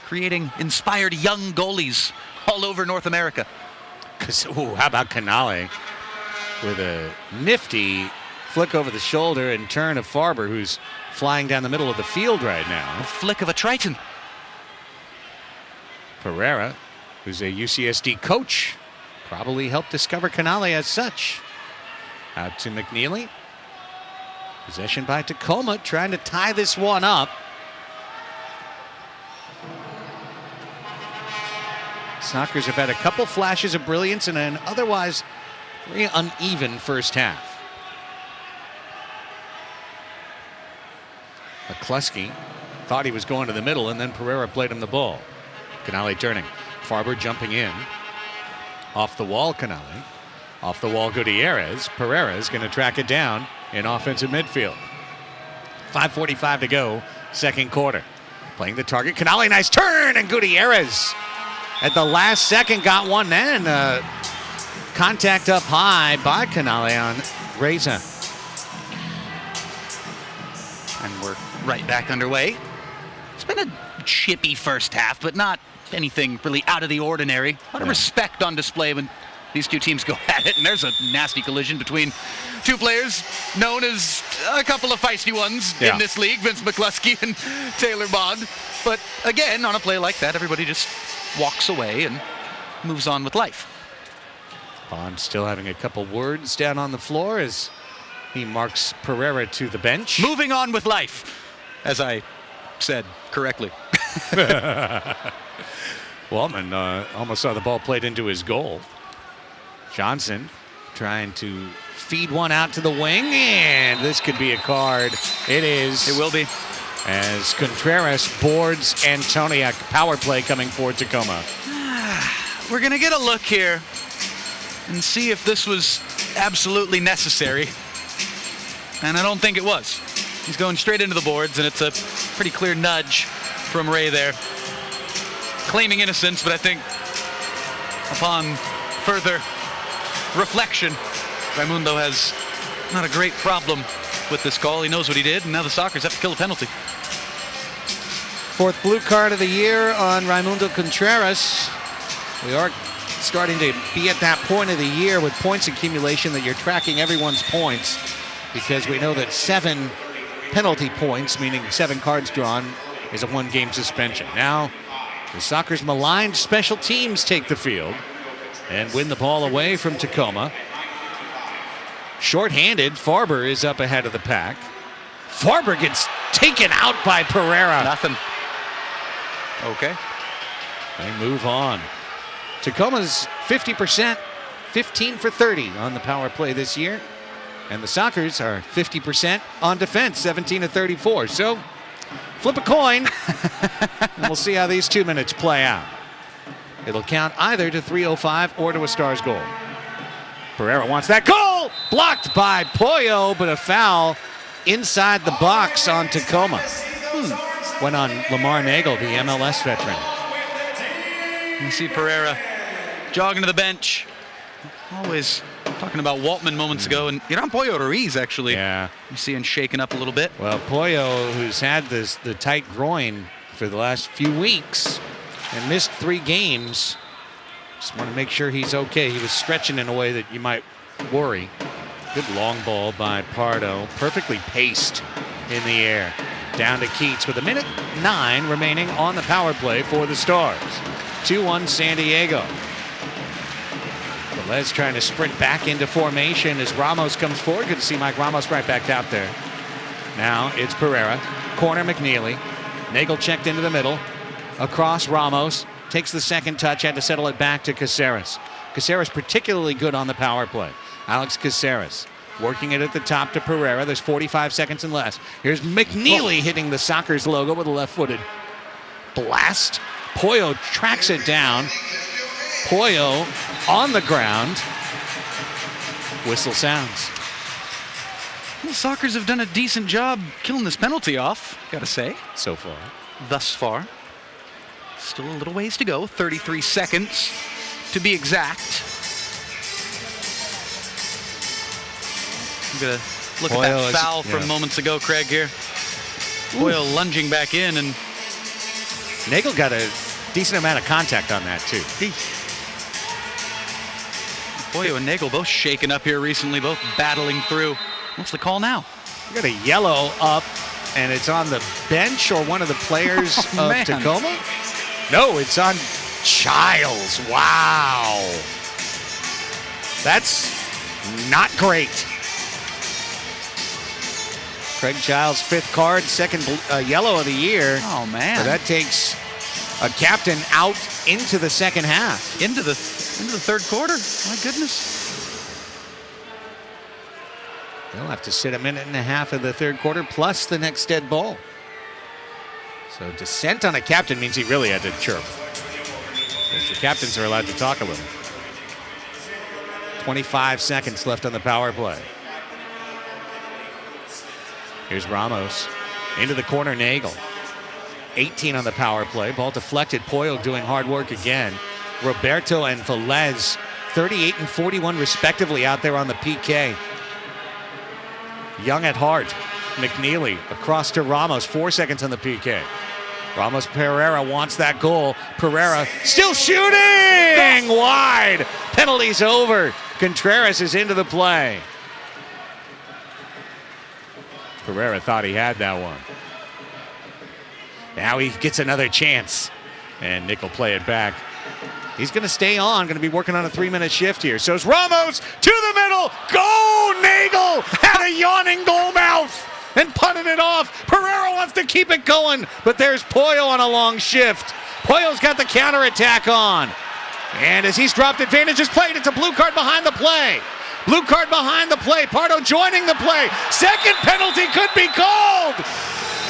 creating inspired young goalies all over North America. How about Canale with a nifty flick over the shoulder and turn of Farber, who's flying down the middle of the field right now. A flick of a Triton. Pereira, who's a UCSD coach, probably helped discover Canale as such. Out to McNeely. Possession by Tacoma, trying to tie this one up. Sockers have had a couple flashes of brilliance in an otherwise very uneven first half. McCluskey thought he was going to the middle, and then Pereira played him the ball. Canale turning. Farber jumping in. Off the wall, Canale. Off the wall, Gutierrez. Pereira is going to track it down in offensive midfield. 5:45 to go, second quarter. Playing the target. Canale, nice turn, and Gutierrez at the last second got one in. Contact up high by Canale on Reza. And we're right back underway. It's been a chippy first half, but not anything really out of the ordinary. A lot of respect on display when these two teams go at it, and there's a nasty collision between two players known as a couple of feisty ones in this league, Vince McCluskey and Taylor Bond. But again, on a play like that, everybody just walks away and moves on with life. Bond still having a couple words down on the floor as he marks Pereira to the bench. Moving on with life, as I said correctly. Waltman almost saw the ball played into his goal. Johnson trying to feed one out to the wing, and this could be a card. It is. It will be. As Contreras boards Antoniak. Power play coming for Tacoma. We're going to get a look here and see if this was absolutely necessary. And I don't think it was. He's going straight into the boards, and it's a pretty clear nudge from Ray there. Claiming innocence, but I think upon further reflection, Raimundo has not a great problem with this call. He knows what he did, and now the Sockers have to kill a penalty. 4th blue card of the year on Raimundo Contreras. We are starting to be at that point of the year with points accumulation that you're tracking everyone's points, because we know that 7 penalty points, meaning 7 cards drawn, is a 1-game suspension. Now The Sockers' maligned special teams take the field and win the ball away from Tacoma. Short-handed, Farber is up ahead of the pack. Farber gets taken out by Pereira. Nothing. Okay. They move on. Tacoma's 50%, 15 for 30 on the power play this year. And the Sockers are 50% on defense, 17 to 34. So flip a coin, and we'll see how these 2 minutes play out. It'll count either to 3:05 or to a Stars goal. Pereira wants that goal! Blocked by Pollo, but a foul inside the box on Tacoma. Went on Lamar Nagel, the MLS veteran. You see Pereira jogging to the bench. Always talking about Waltman moments ago, and Pollo Ruiz actually. Yeah. You see him shaking up a little bit. Well, Pollo, who's had the tight groin for the last few weeks and missed 3 games, just want to make sure he's okay. He was stretching in a way that you might worry. Good long ball by Pardo, perfectly paced in the air. Down to Keats with 1:09 remaining on the power play for the Stars. 2-1 San Diego. Velez trying to sprint back into formation as Ramos comes forward. Good to see Mike Ramos right back out there. Now it's Pereira. Corner McNeely. Nagel checked into the middle. Across Ramos. Takes the second touch. Had to settle it back to Caceres. Caceres particularly good on the power play. Alex Caceres working it at the top to Pereira. There's 45 seconds and less. Here's McNeely hitting the Sockers logo with a left-footed blast. Pollo tracks it down. Pollo on the ground. Whistle sounds. The Sockers have done a decent job killing this penalty off, gotta say. So far. Thus far. Still a little ways to go. 33 seconds to be exact. I'm gonna look at that foul from moments ago, Craig, here. Pollo lunging back in, and Nagel got a decent amount of contact on that, too. Pollo and Nagel both shaken up here recently, both battling through. What's the call now? We got a yellow up, and it's on the bench or one of the players of Tacoma? No, it's on Childs. Wow. That's not great. Craig Childs, 5th card, 2nd yellow of the year. Oh, man. So that takes a captain out into the second half. Into the 3rd quarter. My goodness. They'll have to sit 1.5 minutes of the 3rd quarter plus the next dead ball. So dissent on a captain means he really had to chirp. Because the captains are allowed to talk a little. 25 seconds left on the power play. Here's Ramos. Into the corner, Nagel. 18 on the power play. Ball deflected. Pollo doing hard work again. Roberto and Velez, 38 and 41 respectively out there on the PK. Young at heart. McNeely across to Ramos. 4 seconds on the PK. Ramos Pereira wants that goal. Pereira still shooting! Wide. Penalty's over. Contreras is into the play. Pereira thought he had that one. Now he gets another chance. And Nick will play it back. He's going to stay on. Going to be working on a 3-minute shift here. So it's Ramos to the middle. Go! Nagel had a yawning goal mouth and punted it off. Pereira wants to keep it going. But there's Pollo on a long shift. Pollo's got the counterattack on. And as he's dropped advantage is played. It's a blue card behind the play. Blue card behind the play. Pardo joining the play. Second penalty could be called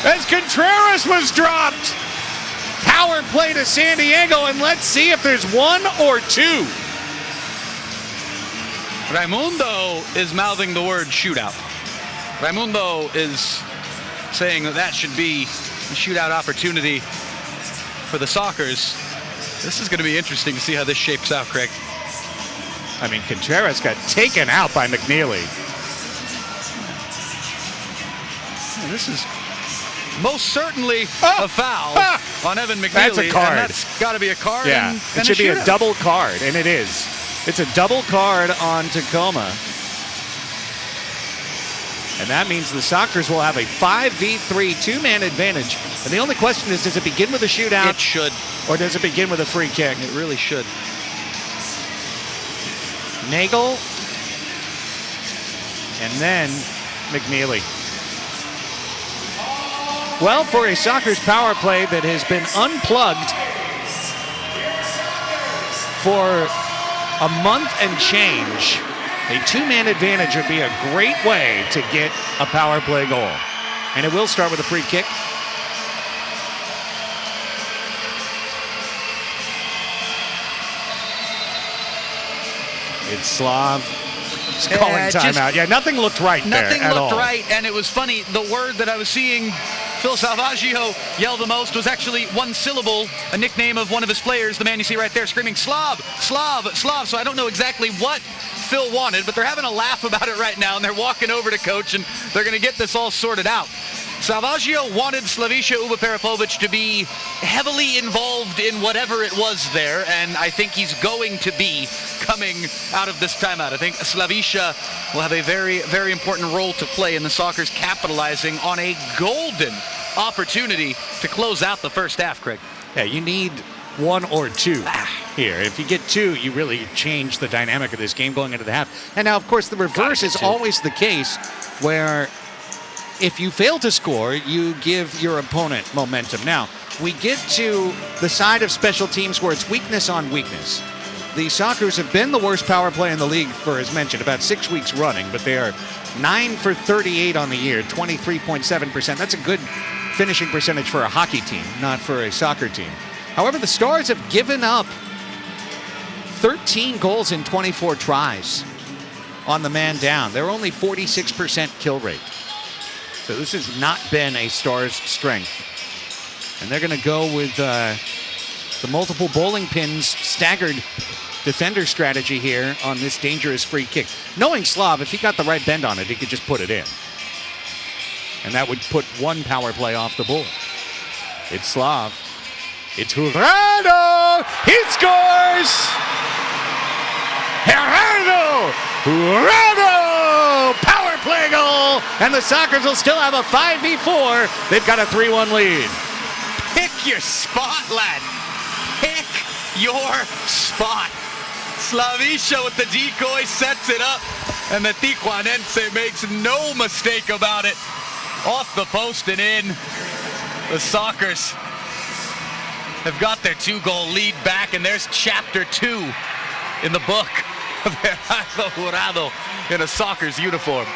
as Contreras was dropped. Power play to San Diego, and let's see if there's 1 or 2. Raimundo is mouthing the word shootout. Raimundo is saying that should be a shootout opportunity for the Sockers. This is going to be interesting to see how this shapes out, Craig. I mean, Contreras got taken out by McNeely. This is most certainly a foul on Evan McNeely. That's a card. And that's got to be a card. Yeah, it should be a double card, and it is. It's a double card on Tacoma. And that means the Sockers will have a 5v3 two-man advantage. And the only question is, does it begin with a shootout? It should. Or does it begin with a free kick? It really should. Nagel. And then McNeely. Well, for a Sockers power play that has been unplugged for a month and change, a two-man advantage would be a great way to get a power play goal. And it will start with a free kick. It's Slav. It's calling timeout. Yeah, nothing looked right there Nothing at looked all. right, and it was funny. The word that I was seeing Phil Salvaggio yell the most was actually one syllable, a nickname of one of his players, the man you see right there screaming, Slav, Slav, Slav. So I don't know exactly what Phil wanted, but they're having a laugh about it right now, and they're walking over to coach, and they're going to get this all sorted out. Salvaggio wanted Slaviša Uba-Peripović to be heavily involved in whatever it was there, and I think he's going to be coming out of this timeout. I think Slaviša will have a very, very important role to play in the Sockers capitalizing on a golden opportunity to close out the first half, Craig. Yeah, you need one or two here. If you get two, you really change the dynamic of this game going into the half. And now, of course, the reverse is always the case, where if you fail to score, you give your opponent momentum. Now, we get to the side of special teams where it's weakness on weakness. The Sockers have been the worst power play in the league for, as mentioned, about 6 weeks running, but they are 9 for 38 on the year, 23.7%. That's a good finishing percentage for a hockey team, not for a soccer team. However, the Stars have given up 13 goals in 24 tries on the man down. They're only 46% kill rate. So this has not been a Stars' strength. And they're going to go with the multiple bowling pins staggered defender strategy here on this dangerous free kick. Knowing Slav, if he got the right bend on it, he could just put it in. And that would put one power play off the board. It's Slav. It's Torrado. He scores! Torrado! Torrado! Power play goal! And the Sockers will still have a 5v4. They've got a 3-1 lead. Pick your spot, lad. Pick your spot. Slaviša with the decoy sets it up, and the Tijuanense makes no mistake about it. Off the post and in. The Sockers have got their 2-goal lead back, and there's chapter 2 in the book of Torrado in a Sockers uniform.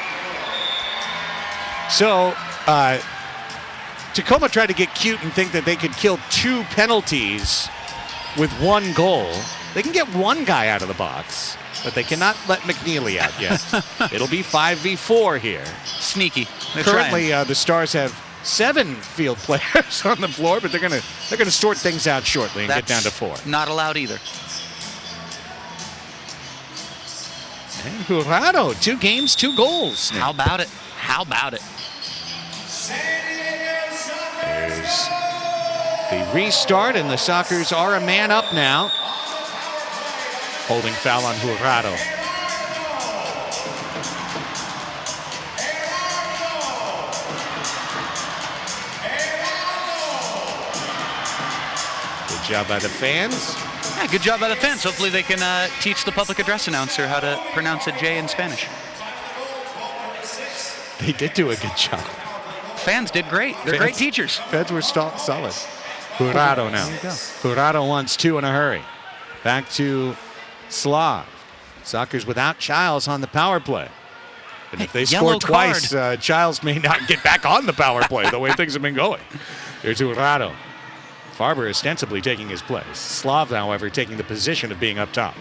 So, Tacoma tried to get cute and think that they could kill 2 penalties with 1 goal. They can get 1 guy out of the box, but they cannot let McNeely out yet. It'll be 5v4 here. Sneaky. They're Currently, trying. the Stars have 7 field players on the floor, but they're gonna sort things out shortly and get down to 4. Not allowed either. And Torrado, 2 games, 2 goals. How about it? How about it? There's the restart, and the Sockers are a man up now. Holding foul on Torrado. Good job by the fans. Yeah, good job by the fans. Hopefully they can teach the public address announcer how to pronounce a J in Spanish. They did do a good job. Fans did great. They're great teachers. Fans were solid. Torrado now. There you go. Torrado wants 2 in a hurry. Back to Slav. Sockers without Childs on the power play. And if they score twice, Childs may not get back on the power play the way things have been going. There's Torrado. Farber ostensibly taking his place. Slav, however, taking the position of being up top.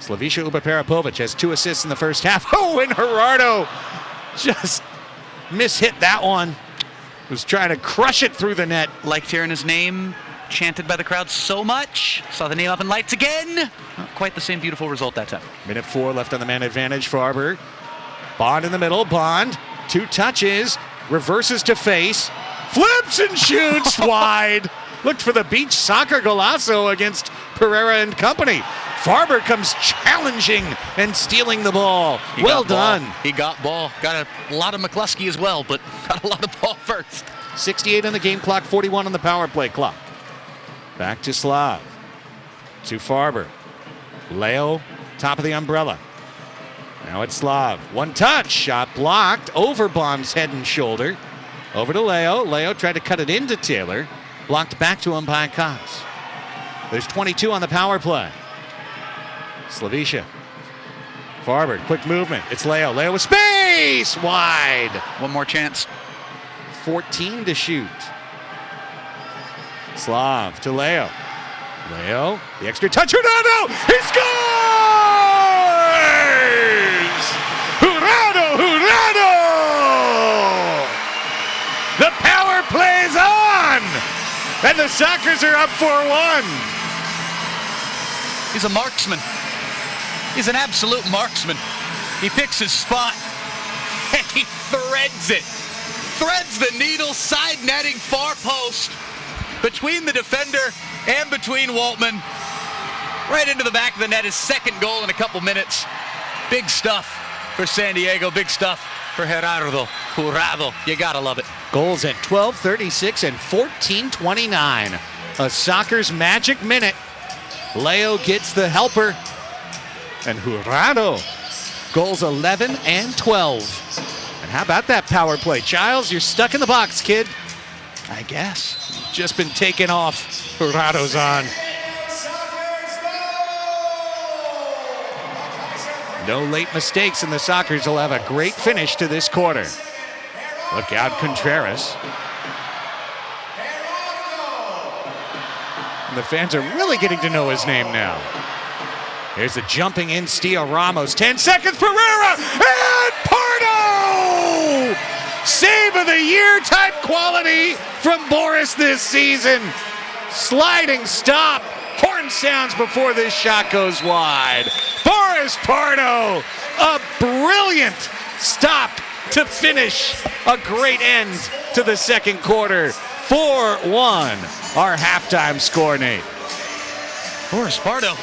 Slaviša Uba-Peripović has 2 assists in the first half. Oh, and Gerardo just mishit that one. Was trying to crush it through the net. Liked hearing his name chanted by the crowd so much. Saw the name up in lights again. Not quite the same beautiful result that time. Minute 4 left on the man advantage. Farber. Bond in the middle. Bond. 2 touches. Reverses to face. Flips and shoots wide. Looked for the beach soccer golazo against Pereira and company. Farber comes challenging and stealing the ball. Well done. He got ball. Got a lot of McCluskey as well, but got a lot of ball first. 68 on the game clock, 41 on the power play clock. Back to Slav. To Farber. Leo, top of the umbrella. Now it's Slav. One touch. Shot blocked. Over Bomb's head and shoulder. Over to Leo. Leo tried to cut it into Taylor. Blocked back to him by Cox. There's 22 on the power play. Slavicia. Farber, quick movement. It's Leo. Leo with space! Wide. One more chance. 14 to shoot. Slav to Leo. Leo, the extra touch. Torrado! He scores! Torrado! Torrado! The power plays on! And the Sockers are up 4-1. He's a marksman. He's an absolute marksman. He picks his spot and he threads it. Threads the needle, side netting, far post, between the defender and between Waltman. Right into the back of the net, his second goal in a couple minutes. Big stuff for San Diego, big stuff for Gerardo Torrado. You gotta love it. Goals at 12:36 and 14:29. A Sockers magic minute. Leo gets the helper. And Torrado goals 11 and 12. And how about that power play? Giles, you're stuck in the box, kid. I guess. Just been taken off. Torrado's on. No late mistakes, and the Sockers will have a great finish to this quarter. Look out, Contreras. And the fans are really getting to know his name now. Here's the jumping in steal, Ramos. 10 seconds, Pereira, and Pardo! Save of the year type quality from Boris this season. Sliding stop. Horn sounds before this shot goes wide. Boris Pardo, a brilliant stop to finish a great end to the second quarter. 4-1, our halftime score, Nate. Boris Pardo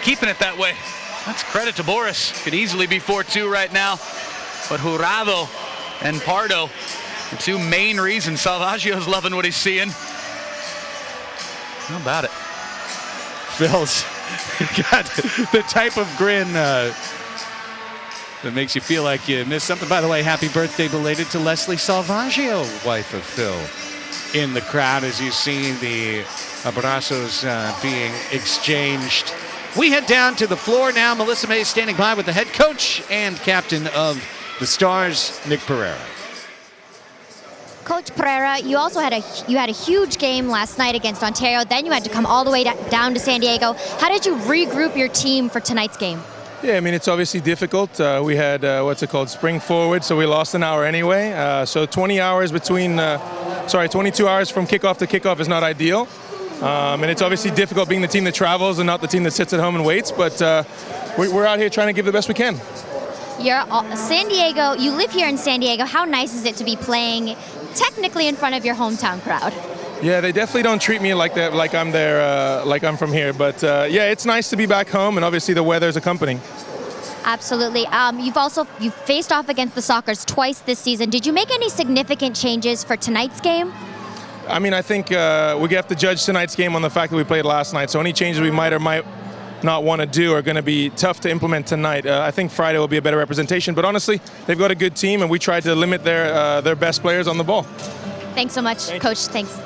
keeping it that way. That's credit to Boris. Could easily be 4-2 right now. But Torrado and Pardo, the two main reasons Salvaggio's loving what he's seeing. How about it? Phil's got the type of grin that makes you feel like you missed something. By the way, happy birthday belated to Leslie Salvaggio, wife of Phil, in the crowd as you see the abrazos being exchanged. We head down to the floor now. Melissa May is standing by with the head coach and captain of the Stars, Nick Pereira. Coach Pereira, you also had a huge game last night against Ontario. Then you had to come all the way down to San Diego. How did you regroup your team for tonight's game? Yeah, I mean, it's obviously difficult. We had, spring forward, so we lost an hour anyway. So 22 hours from kickoff to kickoff is not ideal. And it's obviously difficult being the team that travels and not the team that sits at home and waits. But we're out here trying to give the best we can. You're San Diego. You live here in San Diego. How nice is it to be playing technically in front of your hometown crowd? Yeah, they definitely don't treat me like that, like I'm there, like I'm from here. But yeah, it's nice to be back home, and obviously the weather's accompanying. Absolutely. You've faced off against the Sockers twice this season. Did you make any significant changes for tonight's game? I mean, I think we have to judge tonight's game on the fact that we played last night. So any changes we might or might not want to do are going to be tough to implement tonight. I think Friday will be a better representation. But honestly, they've got a good team, and we tried to limit their best players on the ball. Thanks so much, Coach. Thanks.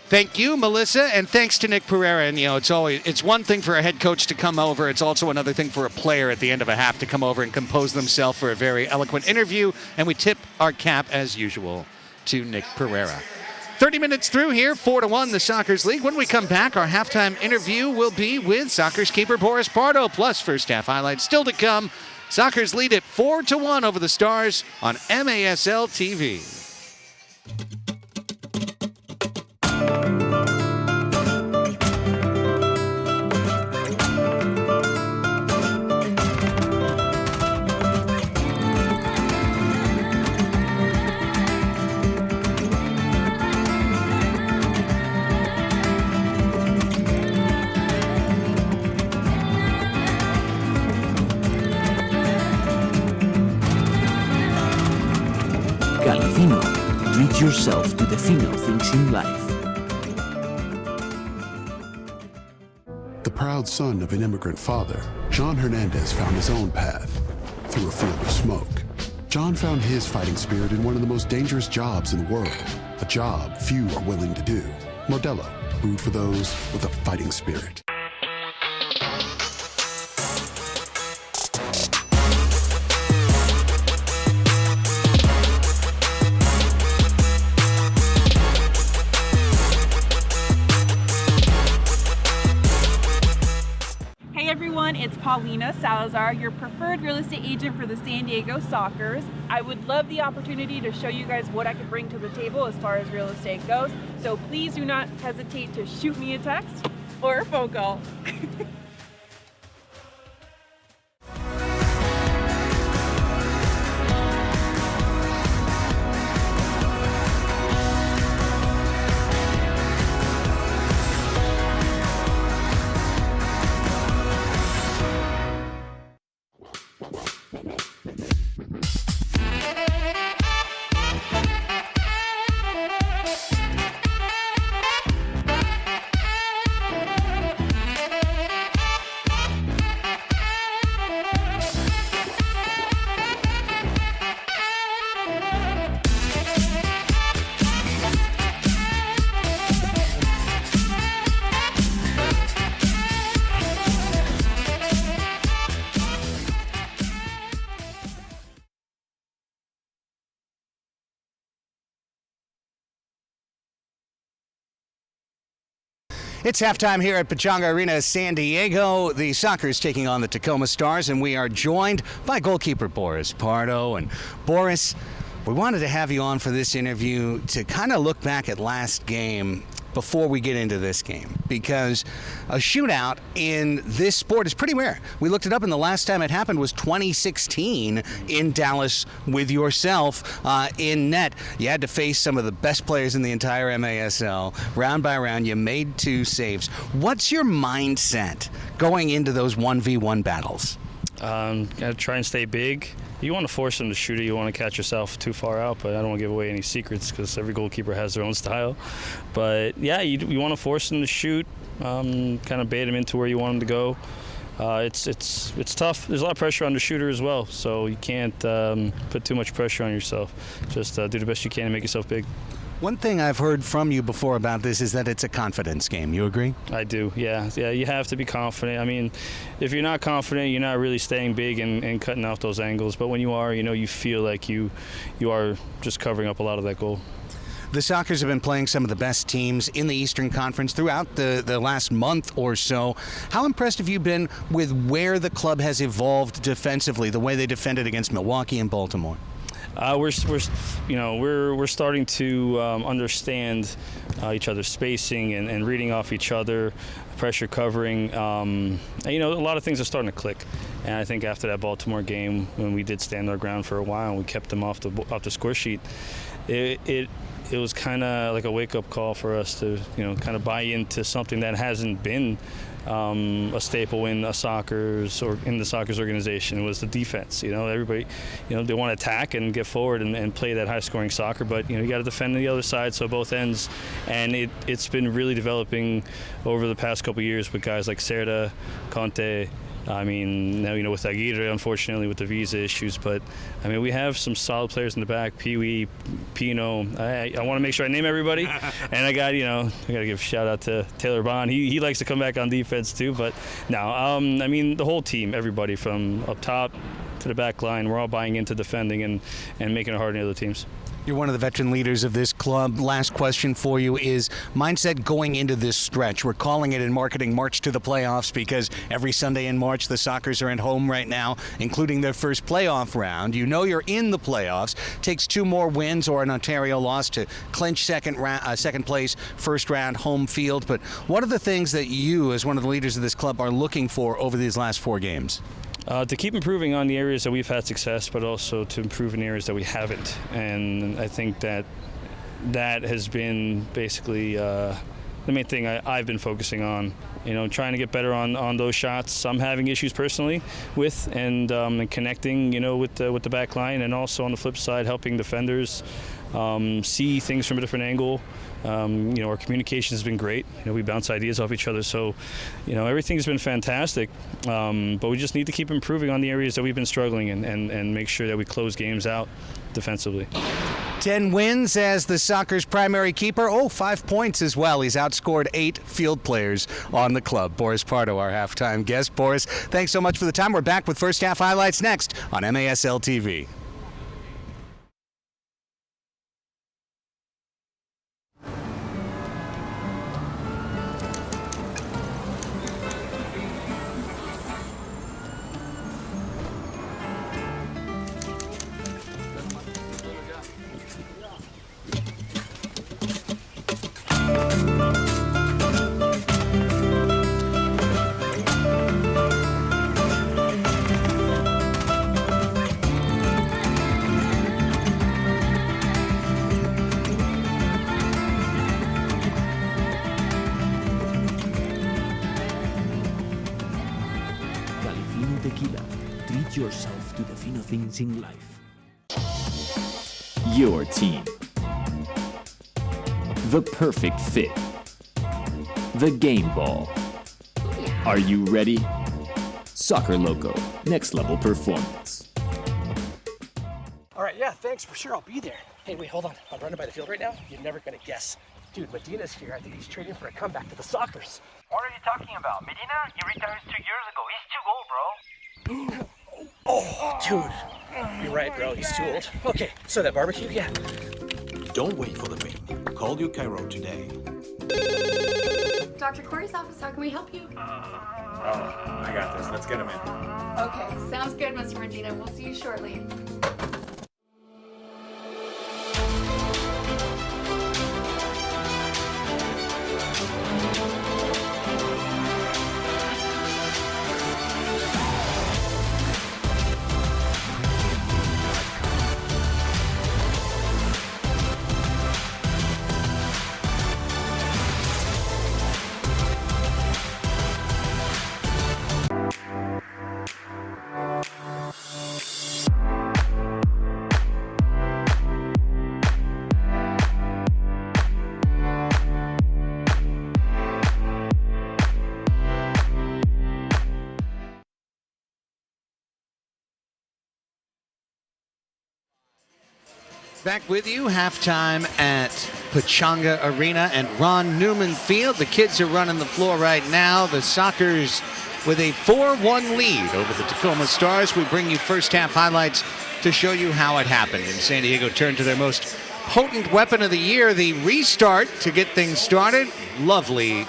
Thank you, Melissa, and thanks to Nick Pereira. And, it's one thing for a head coach to come over. It's also another thing for a player at the end of a half to come over and compose themselves for a very eloquent interview. And we tip our cap, as usual, to Nick Pereira. 30 minutes through here, 4-1, the Sockers lead. When we come back, our halftime interview will be with Sockers keeper Boris Pardo, plus first half highlights still to come. Sockers lead it 4-1 over the Stars on MASL TV. yourself to the female things in life. The proud son of an immigrant father, John Hernandez found his own path through a field of smoke. John found his fighting spirit in one of the most dangerous jobs in the world, a job few are willing to do. Modelo, brewed for those with a fighting spirit. Hey everyone, it's Paulina Salazar, your preferred real estate agent for the San Diego Sockers. I would love the opportunity to show you guys what I could bring to the table as far as real estate goes. So please do not hesitate to shoot me a text or a phone call. It's halftime here at Pechanga Arena, San Diego. The Sockers taking on the Tacoma Stars, and we are joined by goalkeeper Boris Pardo. And Boris, we wanted to have you on for this interview to kind of look back at last game before we get into this game, because a shootout in this sport is pretty rare. We looked it up, and the last time it happened was 2016 in Dallas with yourself in net. You had to face some of the best players in the entire MASL. Round by round, you made 2 saves. What's your mindset going into those 1v1 battles? Gotta try and stay big. You want to force them to shoot it. You want to catch yourself too far out, but I don't want to give away any secrets because every goalkeeper has their own style. But yeah, you want to force them to shoot, kind of bait them into where you want them to go. It's tough. There's a lot of pressure on the shooter as well, so you can't put too much pressure on yourself. Just do the best you can to make yourself big. One thing I've heard from you before about this is that it's a confidence game. You agree? I do, yeah. You have to be confident. I mean, if you're not confident, you're not really staying big and cutting off those angles. But when you are, you feel like you are just covering up a lot of that goal. The Sockers have been playing some of the best teams in the Eastern Conference throughout the last month or so. How impressed have you been with where the club has evolved defensively, the way they defended against Milwaukee and Baltimore? We're starting to understand each other's spacing and reading off each other, pressure covering. A lot of things are starting to click. And I think after that Baltimore game, when we did stand our ground for a while and we kept them off the score sheet, it was kind of like a wake-up call for us to kind of buy into something that hasn't been a staple in the Sockers organization. It was the defense. Everybody, they want to attack and get forward and play that high-scoring soccer, but you got to defend the other side, so both ends. And it's been really developing over the past couple of years with guys like Cerda, Conte. I mean, now, with Aguirre, unfortunately, with the visa issues. But, I mean, we have some solid players in the back. Pee-wee, Pino. I want to make sure I name everybody. And I got to give a shout-out to Taylor Bond. He likes to come back on defense, too. But, no, I mean, the whole team, everybody from up top to the back line, we're all buying into defending and making it hard on the other teams. You're one of the veteran leaders of this club. Last question for you is mindset going into this stretch. We're calling it in marketing March to the playoffs because every Sunday in March the Sockers are at home right now, including their first playoff round. You're in the playoffs. Takes 2 more wins or an Ontario loss to clinch second place, first round home field. But what are the things that you, as one of the leaders of this club, are looking for over these last 4 games? To keep improving on the areas that we've had success, but also to improve in areas that we haven't. And I think that has been basically the main thing I've been focusing on. Trying to get better on those shots. I'm having issues personally with and connecting, with the back line, and also on the flip side, helping defenders see things from a different angle. Our communication has been great. We bounce ideas off each other, so everything's been fantastic. But we just need to keep improving on the areas that we've been struggling and make sure that we close games out defensively. 10 wins as the Sockers' primary keeper. 5 points as well. He's outscored 8 field players on the club. Boris Pardo, our halftime guest. Boris, thanks so much for the time. We're back with first half highlights next on MASL TV. Tequila. Treat yourself to the fino things in life. Your team. The perfect fit. The game ball. Are you ready? Soccer Loco. Next level performance. All right, yeah, thanks, for sure, I'll be there. Hey, wait, hold on. I'm running by the field right now. You're never gonna guess. Dude, Medina's here. I think he's training for a comeback to the Sockers. What are you talking about? Medina? He retired 2 years ago. He's too old, bro. Oh, dude. You're right, bro. He's too old. Okay, so that barbecue, yeah. Don't wait for the main. Call your Cairo today. Dr. Corey's office, how can we help you? I got this. Let's get him in. Okay, sounds good, Mr. Medina. We'll see you shortly. Back with you, halftime at Pechanga Arena and Ron Newman Field. The kids are running the floor right now. The Sockers with a 4-1 lead over the Tacoma Stars. We bring you first half highlights to show you how it happened. And San Diego turned to their most potent weapon of the year, the restart, to get things started. Lovely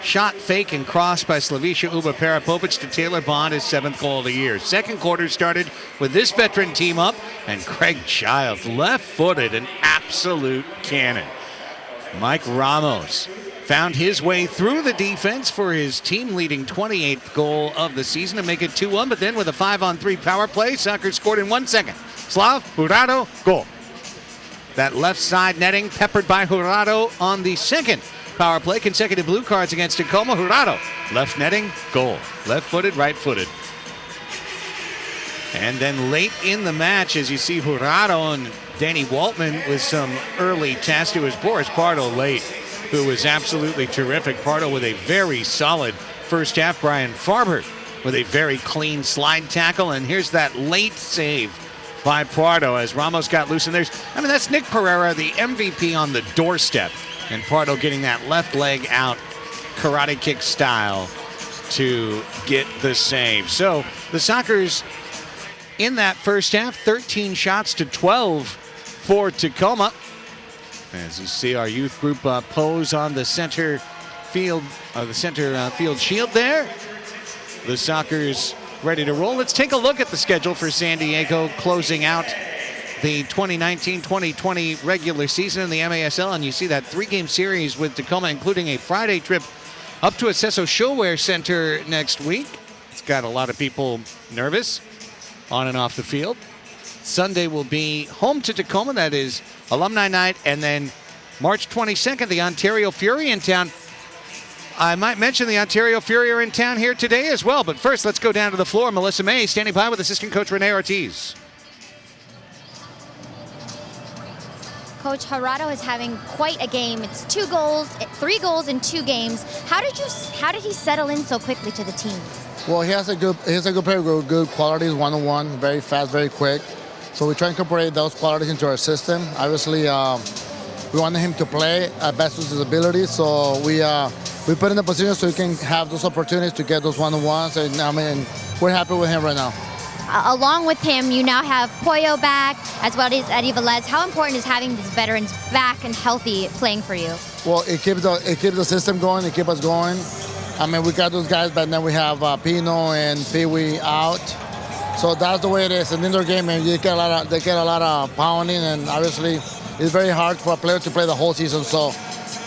shot, fake, and cross by Slaviša Uba-Parapovic to Taylor Bond, his 7th goal of the year. Second quarter started with this veteran team up, and Craig Childs, left-footed, an absolute cannon. Mike Ramos found his way through the defense for his team-leading 28th goal of the season to make it 2-1, but then with a 5-on-3 power play, Sockers scored in 1 second. Slav, Torrado, goal. That left side netting peppered by Torrado on the second power play. Consecutive blue cards against Tacoma. Torrado, left netting, goal. Left-footed, right-footed. And then late in the match, as you see Torrado and Danny Waltman with some early test, it was Boris Pardo late, who was absolutely terrific. Pardo with a very solid first half. Brian Farber with a very clean slide tackle. And here's that late save by Pardo as Ramos got loose. And that's Nick Pereira, the MVP, on the doorstep. And Pardo getting that left leg out, karate kick style, to get the save. So the Sockers in that first half, 13 shots to 12 for Tacoma. As you see our youth group pose on the center field, field shield there. The Sockers ready to roll. Let's take a look at the schedule for San Diego closing out the 2019-2020 regular season in the MASL, and you see that 3-game series with Tacoma, including a Friday trip up to Accesso Showwear Center next week. It's got a lot of people nervous on and off the field. Sunday will be home to Tacoma. That is Alumni Night, and then March 22nd, the Ontario Fury in town. I might mention the Ontario Fury are in town here today as well, but first let's go down to the floor. Melissa May standing by with assistant coach Renee Ortiz. Coach, Torrado is having quite a game. It's 3 goals in 2 games. How did he settle in so quickly to the team? Well, he has a good player with good qualities, one-on-one, very fast, very quick. So we try and incorporate those qualities into our system. Obviously, we wanted him to play at best of his abilities. So we put in the position so he can have those opportunities to get those one-on-ones. And I mean, we're happy with him right now. Along with him, you now have Pollo back, as well as Eddie Velez. How important is having these veterans back and healthy playing for you? Well, it keeps the system going. It keeps us going. I mean, we got those guys, but then we have Pino and Pee-wee out. So that's the way it is. An indoor game, and they get a lot of pounding, and obviously it's very hard for a player to play the whole season. So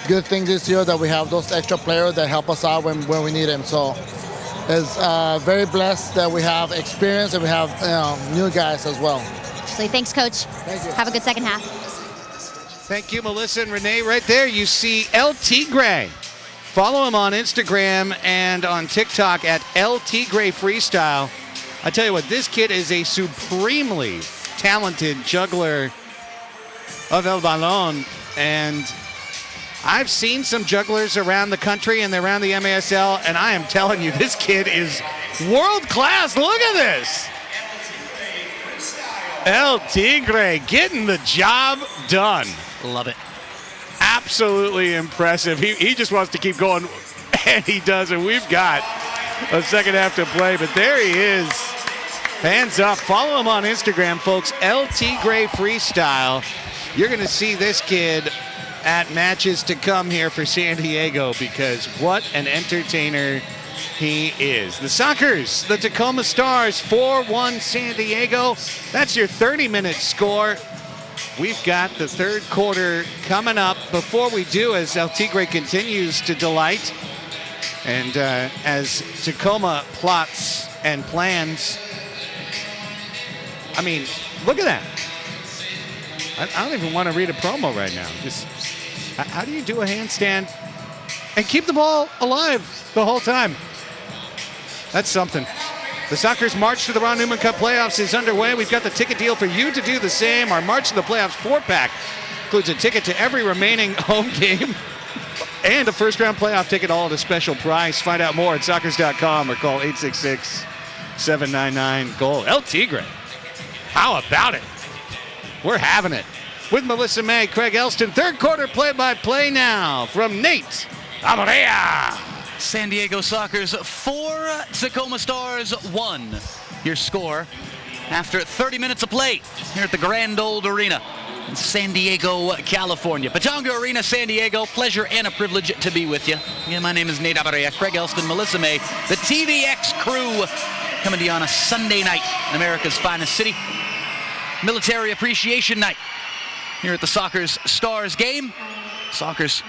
good thing this year that we have those extra players that help us out when we need them. So it's very blessed that we have experience and we have new guys as well. So thanks, Coach. Thank you. Have a good second half. Thank you, Melissa and Renee. Right there, you see El Tigre. Follow him on Instagram and on TikTok at El Tigre Freestyle. I tell you what, this kid is a supremely talented juggler of El Balón. And I've seen some jugglers around the country and around the MASL, and I am telling you, this kid is world class. Look at this. El Tigre getting the job done. Love it. Absolutely impressive. He just wants to keep going, and he does, and we've got a second half to play, but there he is. Hands up. Follow him on Instagram, folks. El Tigre Freestyle. You're going to see this kid at matches to come here for San Diego, because what an entertainer he is. The Sockers, the Tacoma Stars, 4-1 San Diego. That's your 30-minute score. We've got the third quarter coming up. Before we do, as El Tigre continues to delight, and as Tacoma plots and plans, I mean, look at that. I don't even want to read a promo right now. Just how do you do a handstand and keep the ball alive the whole time? That's something. The Sockers' march to the Ron Newman Cup playoffs is underway. We've got the ticket deal for you to do the same. Our March to the Playoffs 4-pack includes a ticket to every remaining home game and a first-round playoff ticket, all at a special price. Find out more at Sockers.com or call 866-799-GOAL. El Tigre, how about it? We're having it. With Melissa May, Craig Elston, third quarter play-by-play now from Nate Amorea. San Diego Sockers 4, Tacoma Stars 1. Your score after 30 minutes of play here at the Grand Old Arena in San Diego, California. Pechanga Arena, San Diego. Pleasure and a privilege to be with you. Again, my name is Nate Abaria, Craig Elston, Melissa May, the TVX crew coming to you on a Sunday night in America's finest city. Military Appreciation Night here at the Sockers Stars game. Sockers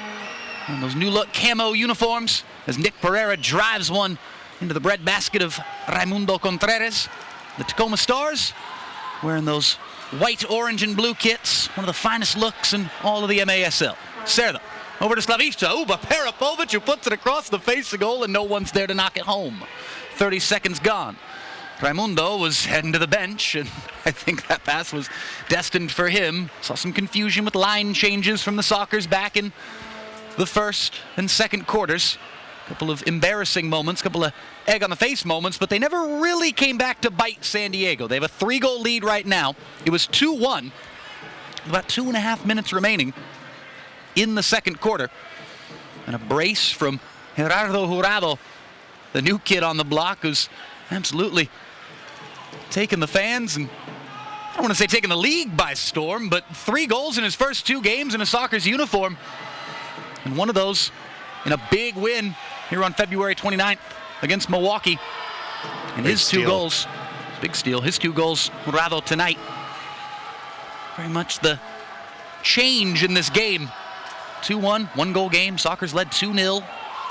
in those new look camo uniforms as Nick Pereira drives one into the breadbasket of Raimundo Contreras. The Tacoma Stars wearing those white, orange, and blue kits. One of the finest looks in all of the MASL. Cerda over to Slavica. Uba Peripovic, who puts it across the face of goal, and no one's there to knock it home. 30 seconds gone. Raimundo was heading to the bench, and I think that pass was destined for him. Saw some confusion with line changes from the Sockers back in the first and second quarters. A couple of embarrassing moments, a couple of egg on the face moments, but they never really came back to bite San Diego. They have a 3-goal lead right now. It was 2-1, about 2.5 minutes remaining in the second quarter. And a brace from Gerardo Jurado, the new kid on the block, who's absolutely taken the fans, and I don't want to say taking the league by storm, but 3 goals in his first 2 games in a Sockers uniform. And one of those in a big win here on February 29th against Milwaukee. And his 2 goals, big steal, his 2 goals, Torrado tonight. Very much the change in this game. 2-1, 1-goal game. Sockers led 2-0.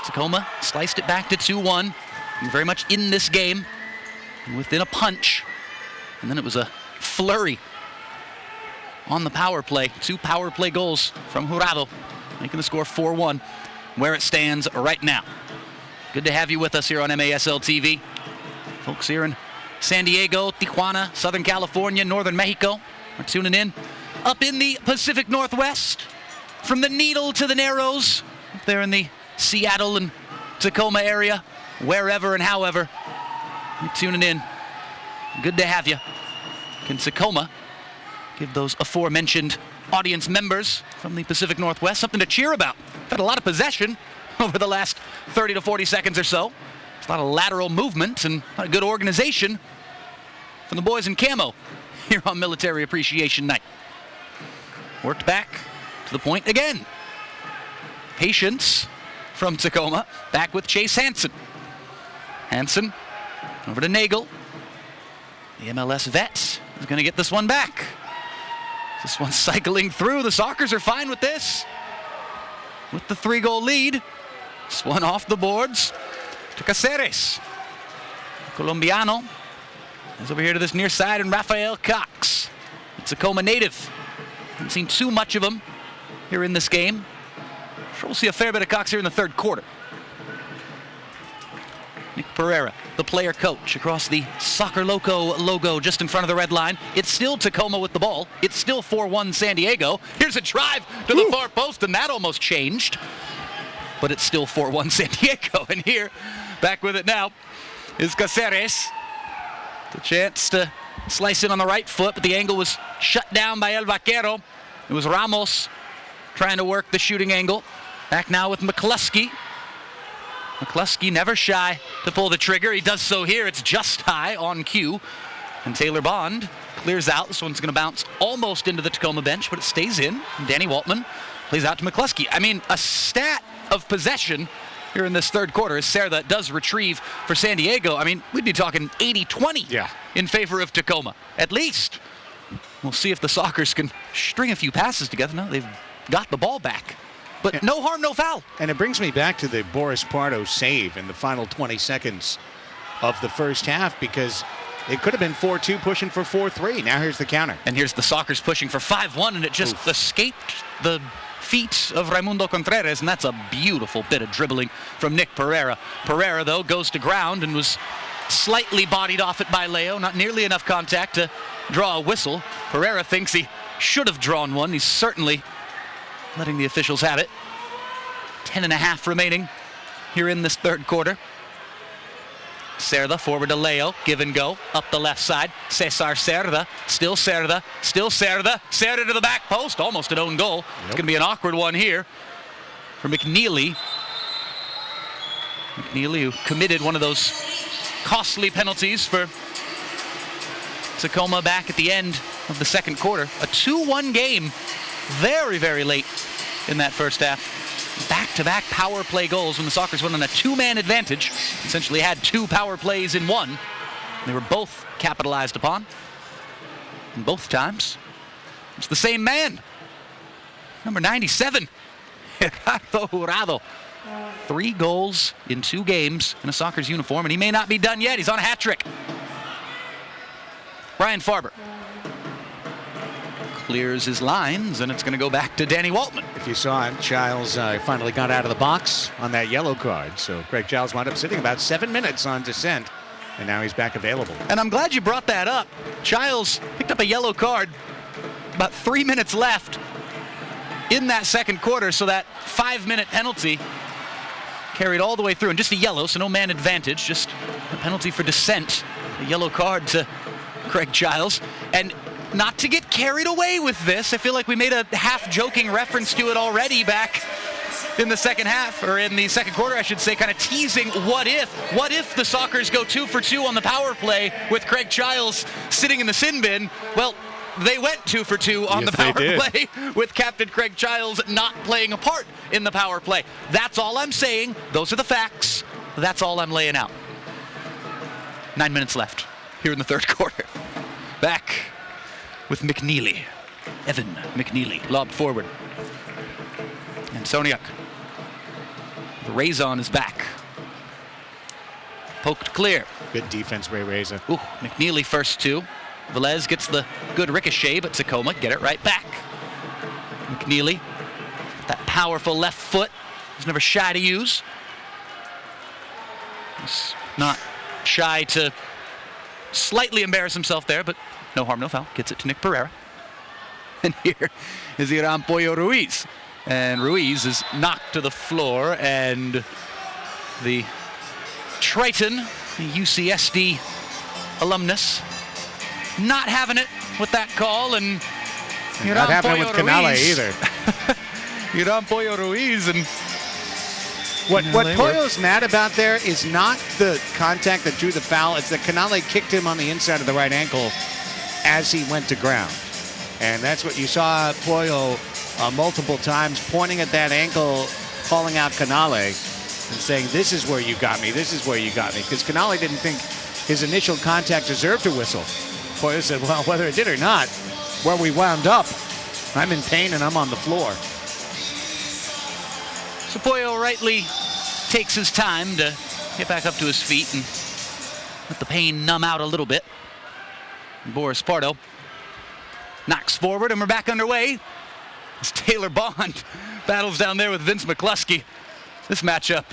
Tacoma sliced it back to 2-1. And very much in this game, and within a punch. And then it was a flurry on the power play. 2 power play goals from Jurado, making the score 4-1, where it stands right now. Good to have you with us here on MASL TV. Folks here in San Diego, Tijuana, Southern California, Northern Mexico are tuning in. up in the Pacific Northwest, from the Needle to the Narrows, up there in the Seattle and Tacoma area, wherever and however you're tuning in. Good to have you. Can Tacoma give those aforementioned audience members from the Pacific Northwest something to cheer about? Had a lot of possession over the last 30 to 40 seconds or so. There's a lot of lateral movement and a lot of good organization from the boys in camo here on Military Appreciation Night. Worked back to the point again. Patience from Tacoma, back with Chase Hansen. Hansen over to Nagel. The MLS vet is going to get this one back. This one's cycling through. The Sockers are fine with this. With the 3-goal lead. This one off the boards to Caceres. Colombiano is over here to this near side, and Rafael Cox, a Tacoma native. Haven't seen too much of him here in this game. Sure, we'll see a fair bit of Cox here in the third quarter. Nick Pereira, the player coach, across the Soccer Loco logo just in front of the red line. It's still Tacoma with the ball. It's still 4-1 San Diego. Here's a drive to the far post, and that almost changed. But it's still 4-1 San Diego. And here, back with it now, is Caceres. The chance to slice in on the right foot, but the angle was shut down by El Vaquero. It was Ramos trying to work the shooting angle. Back now with McCluskey. McCluskey never shy to pull the trigger. He does so here. It's just high on cue. And Taylor Bond clears out. This one's going to bounce almost into the Tacoma bench, but it stays in. And Danny Waltman plays out to McCluskey. I mean, a stat of possession here in this third quarter as Cerda does retrieve for San Diego. I mean, we'd be talking 80-20 in favor of Tacoma, at least. We'll see if the Sockers can string a few passes together. No, they've got the ball back. But no harm, no foul. And it brings me back to the Boris Pardo save in the final 20 seconds of the first half, because it could have been 4-2 pushing for 4-3. Now here's the counter. And here's the Sockers pushing for 5-1, and it just escaped the feet of Raimundo Contreras, and that's a beautiful bit of dribbling from Nick Pereira. Pereira, though, goes to ground and was slightly bodied off it by Leo. Not nearly enough contact to draw a whistle. Pereira thinks he should have drawn one. He's certainly letting the officials have it. 10.5 remaining here in this third quarter. Cerda forward to Leo, give and go, up the left side. Cesar Cerda, still Cerda, still Cerda. Cerda to the back post, almost an own goal. It's going to be an awkward one here for McNeely. McNeely, who committed one of those costly penalties for Tacoma back at the end of the second quarter. A 2-1 game, very, very late in that first half. Back-to-back power play goals when the Sockers went on a 2-man advantage. Essentially had 2 power plays in one. They were both capitalized upon. And both times, it's the same man. Number 97, Torrado. 3 goals in 2 games in a Sockers uniform, and he may not be done yet. He's on a hat trick. Brian Farber clears his lines, and it's going to go back to Danny Waltman. If you saw it, Giles finally got out of the box on that yellow card. So Greg Giles wound up sitting about 7 minutes on dissent, and now he's back available. And I'm glad you brought that up. Giles picked up a yellow card about 3 minutes left in that second quarter, so that 5-minute penalty carried all the way through, and just a yellow, so no man advantage, just a penalty for dissent. A yellow card to Greg Giles. And not to get carried away with this, I feel like we made a half-joking reference to it already back in the second half, or in the second quarter, I should say, kind of teasing what if the Sockers go 2 for 2 on the power play with Craig Giles sitting in the sin bin. Well, they went 2 for 2 on the power play with Captain Craig Giles not playing a part in the power play. That's all I'm saying. Those are the facts. That's all I'm laying out. 9 minutes left here in the third quarter. Back with McNeely. Evan McNeely lobbed forward. And Soniak. The Raison is back. Poked clear. Good defense, Ray Reza. Ooh, McNeely first 2. Velez gets the good ricochet, but Tacoma get it right back. McNeely, that powerful left foot, he's never shy to use. He's not shy to slightly embarrass himself there, but no harm, no foul. Gets it to Nick Pereira. And here is Iran Pollo Ruiz. And Ruiz is knocked to the floor, and the Triton, the UCSD alumnus, not having it with that call, and not having it with Canale either. Iran Pollo Ruiz, and what Pollo's mad about there is not the contact that drew the foul, it's that Canale kicked him on the inside of the right ankle as he went to ground. And that's what you saw Pollo multiple times, pointing at that ankle, calling out Canale and saying, this is where you got me, this is where you got me. Because Canale didn't think his initial contact deserved a whistle. Pollo said, well, whether it did or not, where we wound up, I'm in pain and I'm on the floor. So Pollo rightly takes his time to get back up to his feet and let the pain numb out a little bit. Boris Pardo knocks forward, and we're back underway as Taylor Bond battles down there with Vince McCluskey. This matchup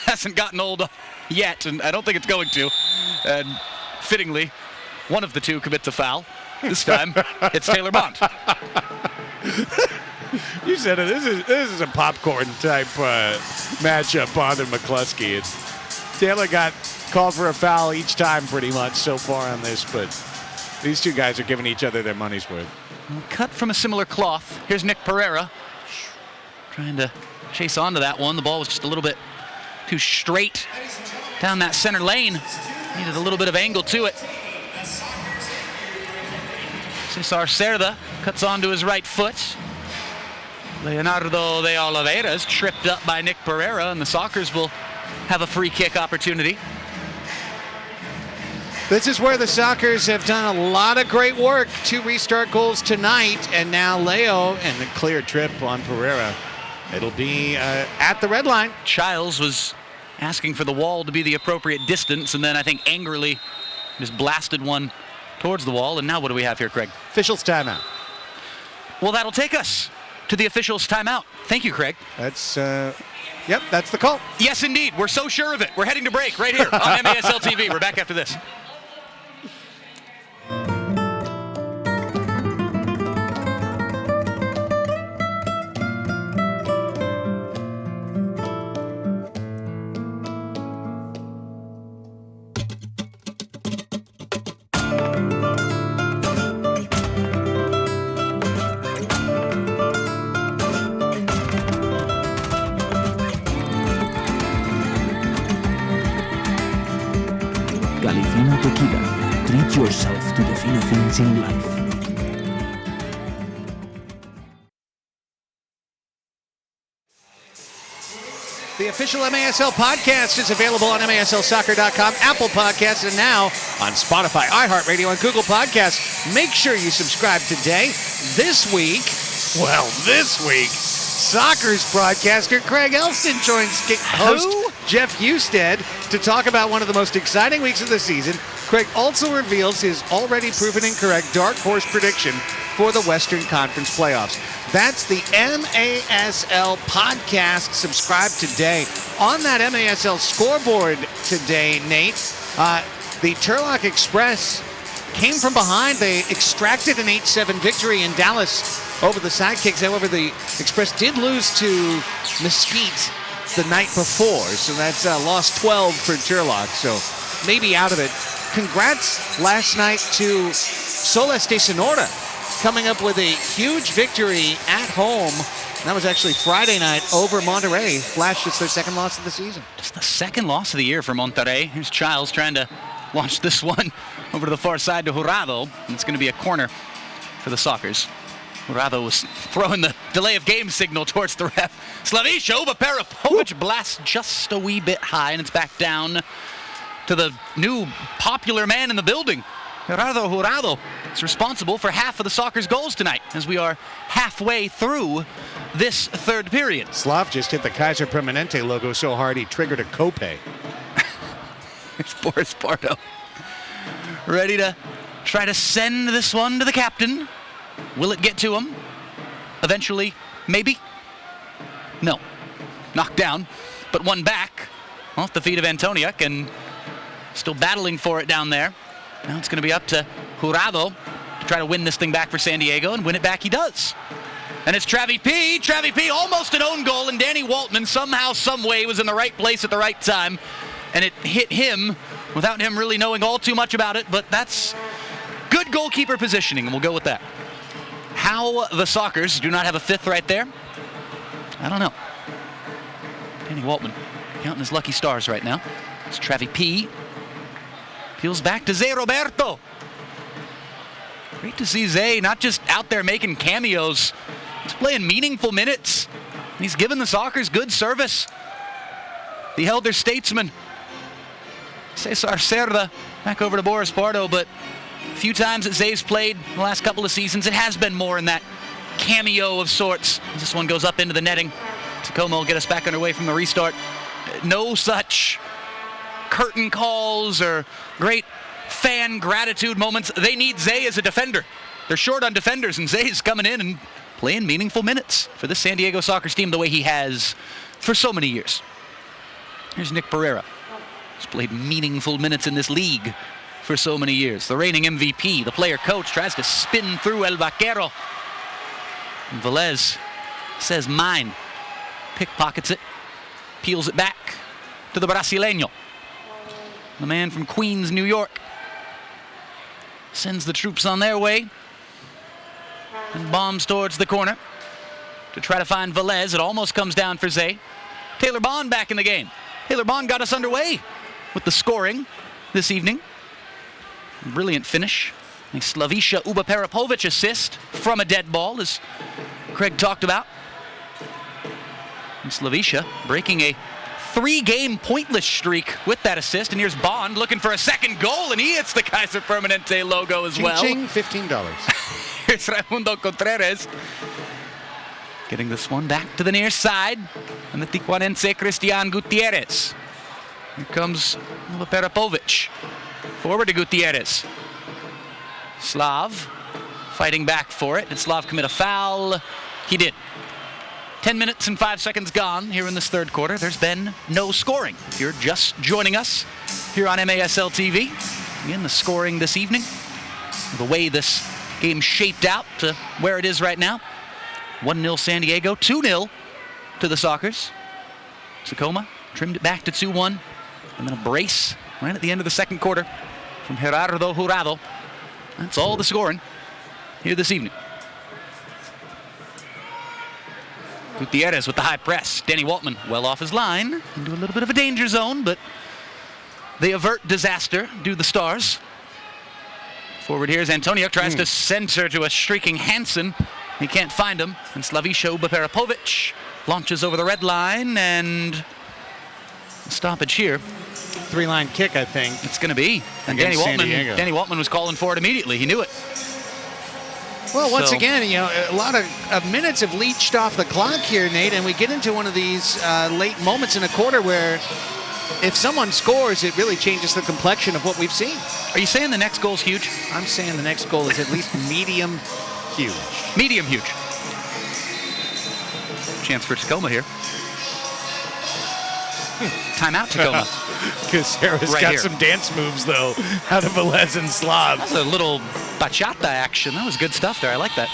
hasn't gotten old yet, and I don't think it's going to. And fittingly, one of the two commits a foul. This time, it's Taylor Bond. You said it. This is a popcorn type matchup, Bond and McCluskey. Taylor got called for a foul each time pretty much so far on this, but these two guys are giving each other their money's worth. Cut from a similar cloth. Here's Nick Pereira trying to chase onto that one. The ball was just a little bit too straight down that center lane. Needed a little bit of angle to it. Cesar Cerda cuts onto his right foot. Leonardo de Oliveira is tripped up by Nick Pereira, and the Sockers will have a free kick opportunity. This is where the Sockers have done a lot of great work. 2 restart goals tonight, and now Leo and the clear trip on Pereira. It'll be at the red line. Childs was asking for the wall to be the appropriate distance, and then I think angrily just blasted one towards the wall. And now what do we have here, Craig? Officials timeout. Well, that'll take us to the officials timeout. Thank you, Craig. That's yep, that's the call. Yes, indeed. We're so sure of it. We're heading to break right here on MASL TV. We're back after this. Galifino Tequila. Treat yourself to the finer things in life. The official MASL podcast is available on MASLsoccer.com, Apple Podcasts, and now on Spotify, iHeartRadio, and Google Podcasts. Make sure you subscribe today. This week, Sockers broadcaster Craig Elston joins host Jeff Husted to talk about one of the most exciting weeks of the season. Craig also reveals his already proven incorrect dark horse prediction for the Western Conference playoffs. That's the MASL podcast. Subscribe today. On that MASL scoreboard today, Nate, the Turlock Express came from behind. They extracted an 8-7 victory in Dallas over the Sidekicks. However, the Express did lose to Mesquite the night before, so that's lost 12 for Turlock, so maybe out of it. Congrats last night to Soles de Sonora, coming up with a huge victory at home. That was actually Friday night over Monterrey. Flash, it's their second loss of the season. Just the second loss of the year for Monterrey. Here's Childs trying to launch this one over to the far side to Torrado, and it's going to be a corner for the Sockers. Torrado was throwing the delay of game signal towards the ref. Slaviša, but Parapovic blasts just a wee bit high, and it's back down to the new popular man in the building. Torrado is responsible for half of the Sockers' goals tonight, as we are halfway through this third period. Slav just hit the Kaiser Permanente logo so hard he triggered a copay. It's Boris Pardo, ready to try to send this one to the captain. Will it get to him? Eventually, maybe? No. Knocked down, but one back off the feet of Antoniuk, and still battling for it down there. Now it's going to be up to Torrado. to try to win this thing back for San Diego, and win it back he does. And it's Travi P. Travi P, almost an own goal, and Danny Waltman somehow, some way was in the right place at the right time, and it hit him without him really knowing all too much about it, but that's good goalkeeper positioning, and we'll go with that. How the Sockers do not have a fifth right there, I don't know. Danny Waltman counting his lucky stars right now. It's Travi P. Peels back to Zé Roberto. Great to see Zé not just out there making cameos. He's playing meaningful minutes. He's given the Sockers good service. The elder statesman, Cesar Cerda, back over to Boris Pardo, but a few times that Zé's played in the last couple of seasons, it has been more in that cameo of sorts. This one goes up into the netting. Tacoma will get us back underway from the restart. No such curtain calls or great fan gratitude moments. They need Zé as a defender. They're short on defenders, and Zé's coming in and playing meaningful minutes for this San Diego Sockers team the way he has for so many years. Here's Nick Pereira. He's played meaningful minutes in this league for so many years. The reigning MVP, the player coach, tries to spin through El Vaquero. And Velez says mine. Pickpockets it, peels it back to the Brasileño. The man from Queens, New York. Sends the troops on their way and bombs towards the corner to try to find Velez. It almost comes down for Zé. Taylor Bond back in the game. Taylor Bond got us underway with the scoring this evening. Brilliant finish. A Slaviša Uba Peripovic assist from a dead ball, as Craig talked about. And Slaviša breaking a 3-game pointless streak with that assist. And here's Bond looking for a second goal, and he hits the Kaiser Permanente logo as well. Ching, $15. Here's Raimundo Contreras getting this one back to the near side. And the Tijuanense Cristian Gutierrez. Here comes Perapovic. Forward to Gutierrez. Slav fighting back for it. Did Slav commit a foul? He did. 10 minutes and 5 seconds gone here in this third quarter. There's been no scoring. If you're just joining us here on MASL TV, again, the scoring this evening, the way this game shaped out to where it is right now. 1-0 San Diego, 2-0 to the Sockers. Tacoma trimmed it back to 2-1, and then a brace right at the end of the second quarter from Gerardo Jurado. That's all the scoring here this evening. Gutierrez with the high press. Danny Waltman well off his line into a little bit of a danger zone, but they avert disaster, do the Stars. Forward here is Antonio, tries to center to a streaking Hansen. He can't find him, and Slaviša Uba Peripovic launches over the red line, and a stoppage here. 3-line kick, I think. It's going to be. And Danny Waltman was calling for it immediately. He knew it. Well, once again, you know, a lot of minutes have leached off the clock here, Nate, and we get into one of these late moments in a quarter where if someone scores, it really changes the complexion of what we've seen. Are you saying the next goal's huge? I'm saying the next goal is at least medium huge. Medium huge. Chance for Tacoma here. Timeout, Tacoma. Caceres got some dance moves, though, out of Velez and Slav. That's a little bachata action. That was good stuff there. I like that.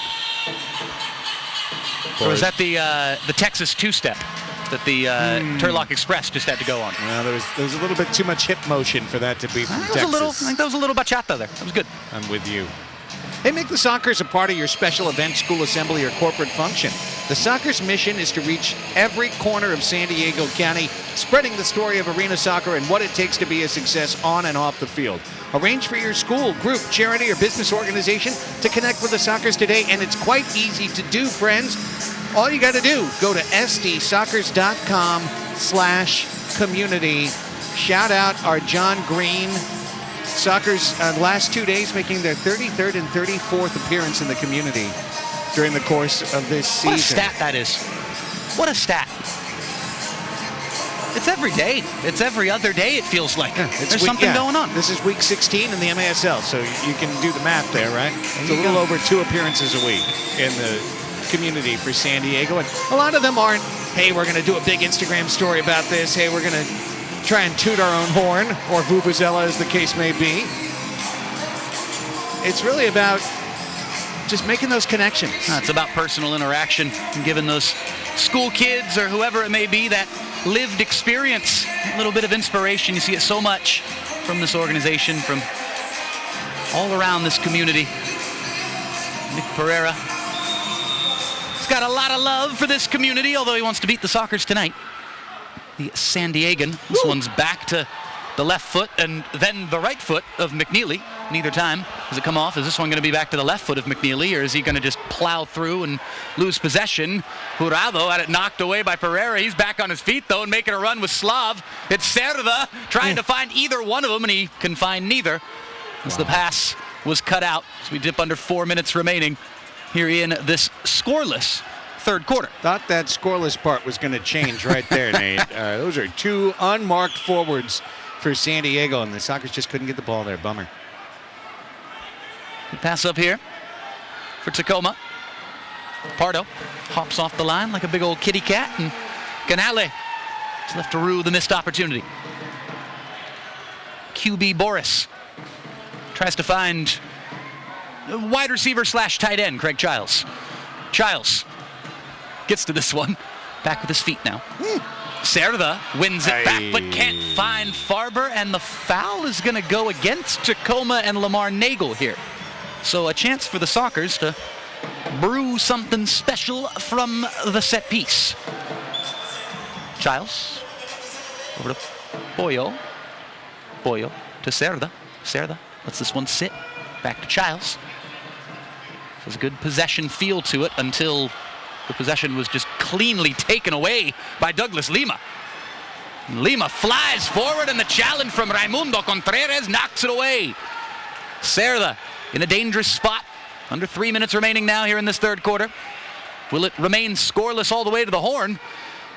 Or was that the Texas two-step that the Turlock Express just had to go on? Well, there was a little bit too much hip motion for that to be from Texas. I think that was a little bachata there. That was good. I'm with you. Hey, make the Sockers a part of your special event, school assembly, or corporate function. The Sockers' mission is to reach every corner of San Diego County, spreading the story of arena soccer and what it takes to be a success on and off the field. Arrange for your school, group, charity, or business organization to connect with the Sockers today, and it's quite easy to do, friends. All you got to do, go to sdsockers.com/community. Shout out our John Green. Sockers last 2 days making their 33rd and 34th appearance in the community during the course of this season. What a stat that is. What a stat. It's every day. It's every other day, it feels like. There's something going on. This is week 16 in the MASL, so you can do the math there, right? It's a little over 2 appearances a week in the community for San Diego. And a lot of them aren't, hey, we're going to do a big Instagram story about this. Hey, we're going to try and toot our own horn, or vuvuzela as the case may be. It's really about just making those connections. It's about personal interaction and giving those school kids or whoever it may be that lived experience, a little bit of inspiration. You see it so much from this organization, from all around this community. Nick Pereira, he's got a lot of love for this community, although he wants to beat the Sockers tonight. The San Diegan. This one's back to the left foot and then the right foot of McNeely. Neither time does it come off. Is this one going to be back to the left foot of McNeely, or is he going to just plow through and lose possession? Torrado had it knocked away by Pereira. He's back on his feet, though, and making a run with Slav. It's Cerda trying to find either one of them, and he can find neither as the pass was cut out. So we dip under 4 minutes remaining here in this scoreless third quarter. Thought that scoreless part was going to change right there, Nate. Those are two unmarked forwards for San Diego, and the Sockers just couldn't get the ball there. Bummer. Good pass up here for Tacoma. Pardo hops off the line like a big old kitty cat, and Canale is left to rue the missed opportunity. QB Boris tries to find wide receiver / tight end Craig Childs. Childs gets to this one. Back with his feet now. Cerda wins it back, but can't find Farber, and the foul is going to go against Tacoma and Lamar Nagel here. So a chance for the Sockers to brew something special from the set piece. Childs over to Boyo. Boyo to Cerda. Cerda lets this one sit. Back to Childs. There's a good possession feel to it until the possession was just cleanly taken away by Douglas Lima. Lima flies forward, and the challenge from Raimundo Contreras knocks it away. Cerda in a dangerous spot. Under 3 minutes remaining now here in this third quarter. Will it remain scoreless all the way to the horn?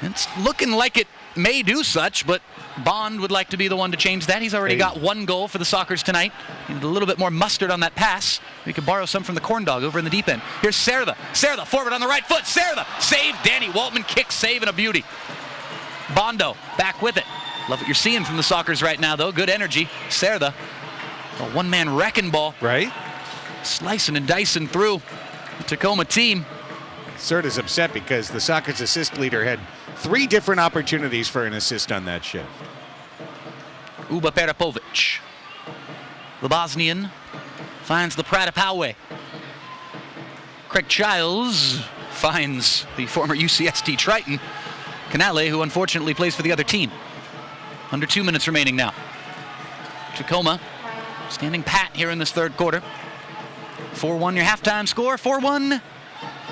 It's looking like it may do such, but Bond would like to be the one to change that. He's already got one goal for the Sockers tonight. Needed a little bit more mustard on that pass. We could borrow some from the corn dog over in the deep end. Here's Cerda. Cerda forward on the right foot. Cerda save. Danny Waltman kick save and a beauty. Bondo back with it. Love what you're seeing from the Sockers right now, though. Good energy. Cerda, a one-man wrecking ball. Right. Slicing and dicing through the Tacoma team. Cerda's upset because the Sockers assist leader had 3 different opportunities for an assist on that shift. Uba Perapovic. The Bosnian finds the Pratapawe. Craig Childs finds the former UCST Triton, Canale, who unfortunately plays for the other team. Under 2 minutes remaining now. Tacoma standing pat here in this third quarter. 4-1 your halftime score, 4-1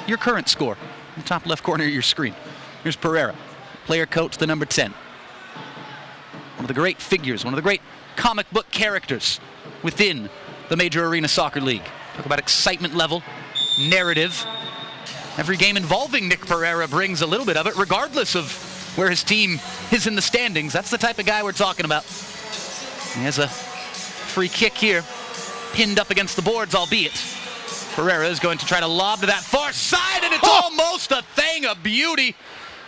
your current score. In the top left corner of your screen. Here's Pereira, player coach, the number 10. One of the great figures, one of the great comic book characters within the Major Arena Soccer League. Talk about excitement level, narrative. Every game involving Nick Pereira brings a little bit of it, regardless of where his team is in the standings. That's the type of guy we're talking about. He has a free kick here, pinned up against the boards, albeit. Pereira is going to try to lob to that far side, and it's almost a thing of beauty.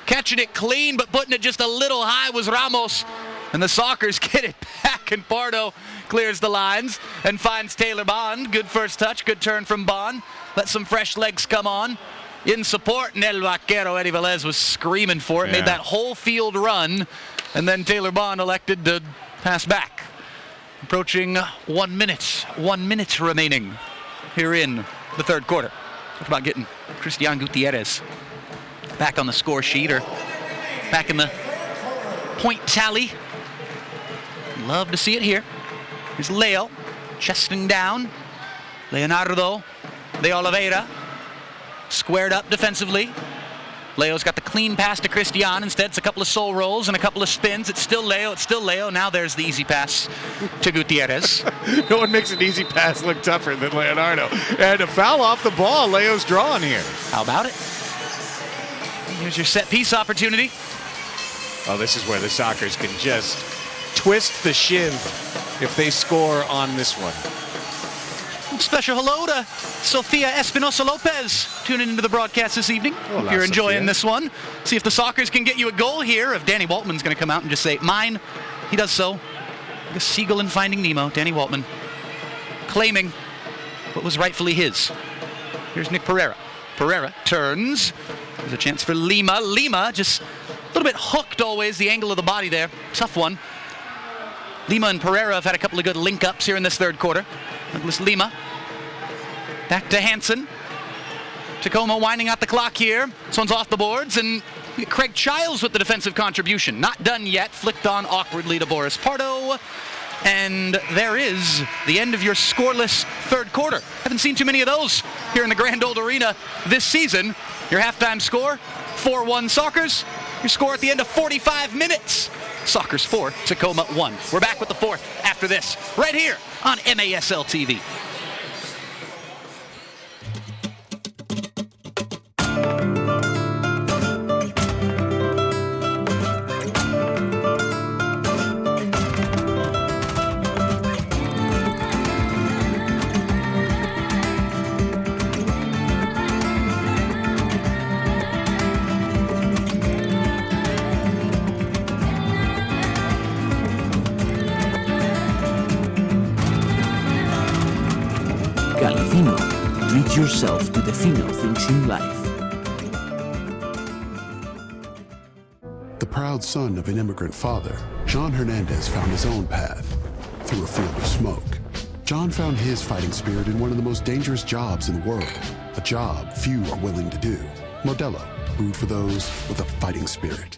Catching it clean, but putting it just a little high was Ramos. And the Sockers get it back, and Pardo clears the lines and finds Taylor Bond. Good first touch, good turn from Bond. Let some fresh legs come on. In support, and El Vaquero Eddie Velez was screaming for it. Made that whole field run, and then Taylor Bond elected to pass back. Approaching 1 minute. 1 minute remaining here in the third quarter. Talk about getting Christian Gutierrez back on the score sheet, or back in the point tally. Love to see it here. Here's Leo chesting down. Leonardo de Oliveira squared up defensively. Leo's got the clean pass to Christian. Instead, it's a couple of soul rolls and a couple of spins. It's still Leo. It's still Leo. Now there's the easy pass to Gutierrez. No one makes an easy pass look tougher than Leonardo. And a foul off the ball. Leo's drawing here. How about it? Here's your set piece opportunity. Oh, this is where the Sockers can just twist the shiv if they score on this one. Special hello to Sofia Espinosa Lopez tuning into the broadcast this evening. Hope you're enjoying this one. See if the Sockers can get you a goal here. If Danny Waltman's going to come out and just say, mine, he does so. Like a seagull in Finding Nemo, Danny Waltman claiming what was rightfully his. Here's Nick Pereira. Pereira turns. There's a chance for Lima. Lima just a little bit hooked always, the angle of the body there. Tough one. Lima and Pereira have had a couple of good link-ups here in this third quarter. Douglas Lima. Back to Hansen. Tacoma winding out the clock here. This one's off the boards, and Craig Childs with the defensive contribution. Not done yet. Flicked on awkwardly to Boris Pardo. And there is the end of your scoreless third quarter. Haven't seen too many of those here in the Grand Old Arena this season. Your halftime score, 4-1 Sockers. Your score at the end of 45 minutes. Sockers 4, Tacoma 1. We're back with the fourth after this, right here on MASL TV. Treat yourself to the fino things in life. The proud son of an immigrant father, John Hernandez found his own path through a field of smoke. John found his fighting spirit in one of the most dangerous jobs in the world, a job few are willing to do. Modelo, brewed for those with a fighting spirit.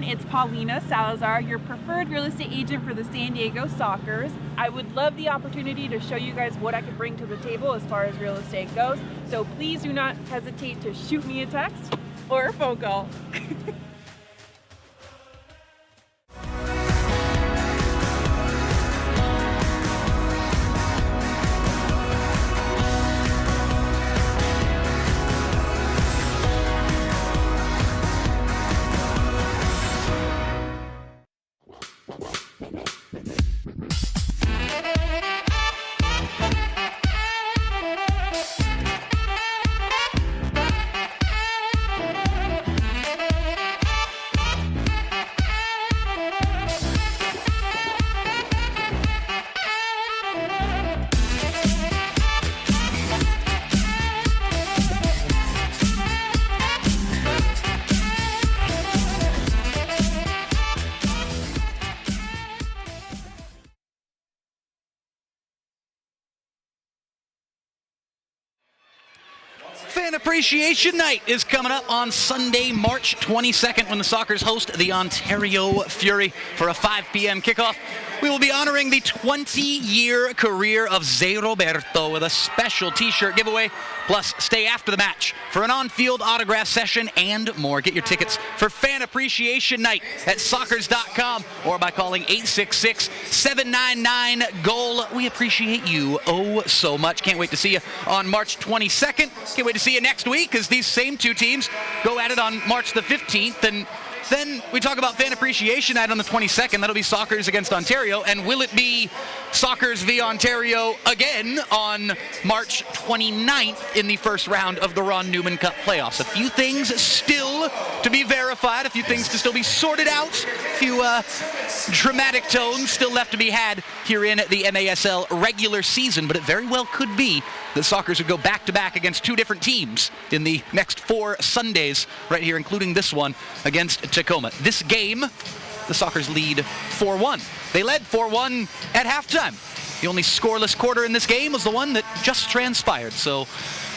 It's Paulina Salazar, your preferred real estate agent for the San Diego Sockers. I would love the opportunity to show you guys what I could bring to the table as far as real estate goes. So please do not hesitate to shoot me a text or a phone call. Fan Appreciation Night is coming up on Sunday, March 22nd, when the Sockers host the Ontario Fury for a 5 p.m. kickoff. We will be honoring the 20-year career of Zé Roberto with a special t-shirt giveaway, plus stay after the match for an on-field autograph session and more. Get your tickets for Fan Appreciation Night at Sockers.com or by calling 866-799-GOAL. We appreciate you oh so much. Can't wait to see you on March 22nd. Can't wait to see you next week as these same two teams go at it on March the 15th. And then we talk about Fan Appreciation Night on the 22nd. That'll be Sockers against Ontario. And will it be Sockers v. Ontario again on March 29th in the first round of the Ron Newman Cup playoffs? A few things still to be verified, a few things to still be sorted out, a few dramatic tones still left to be had here in the MASL regular season. But it very well could be that Sockers would go back-to-back against two different teams in the next 4 Sundays right here, including this one against Tacoma. This game, the Sockers lead 4-1. They led 4-1 at halftime. The only scoreless quarter in this game was the one that just transpired. So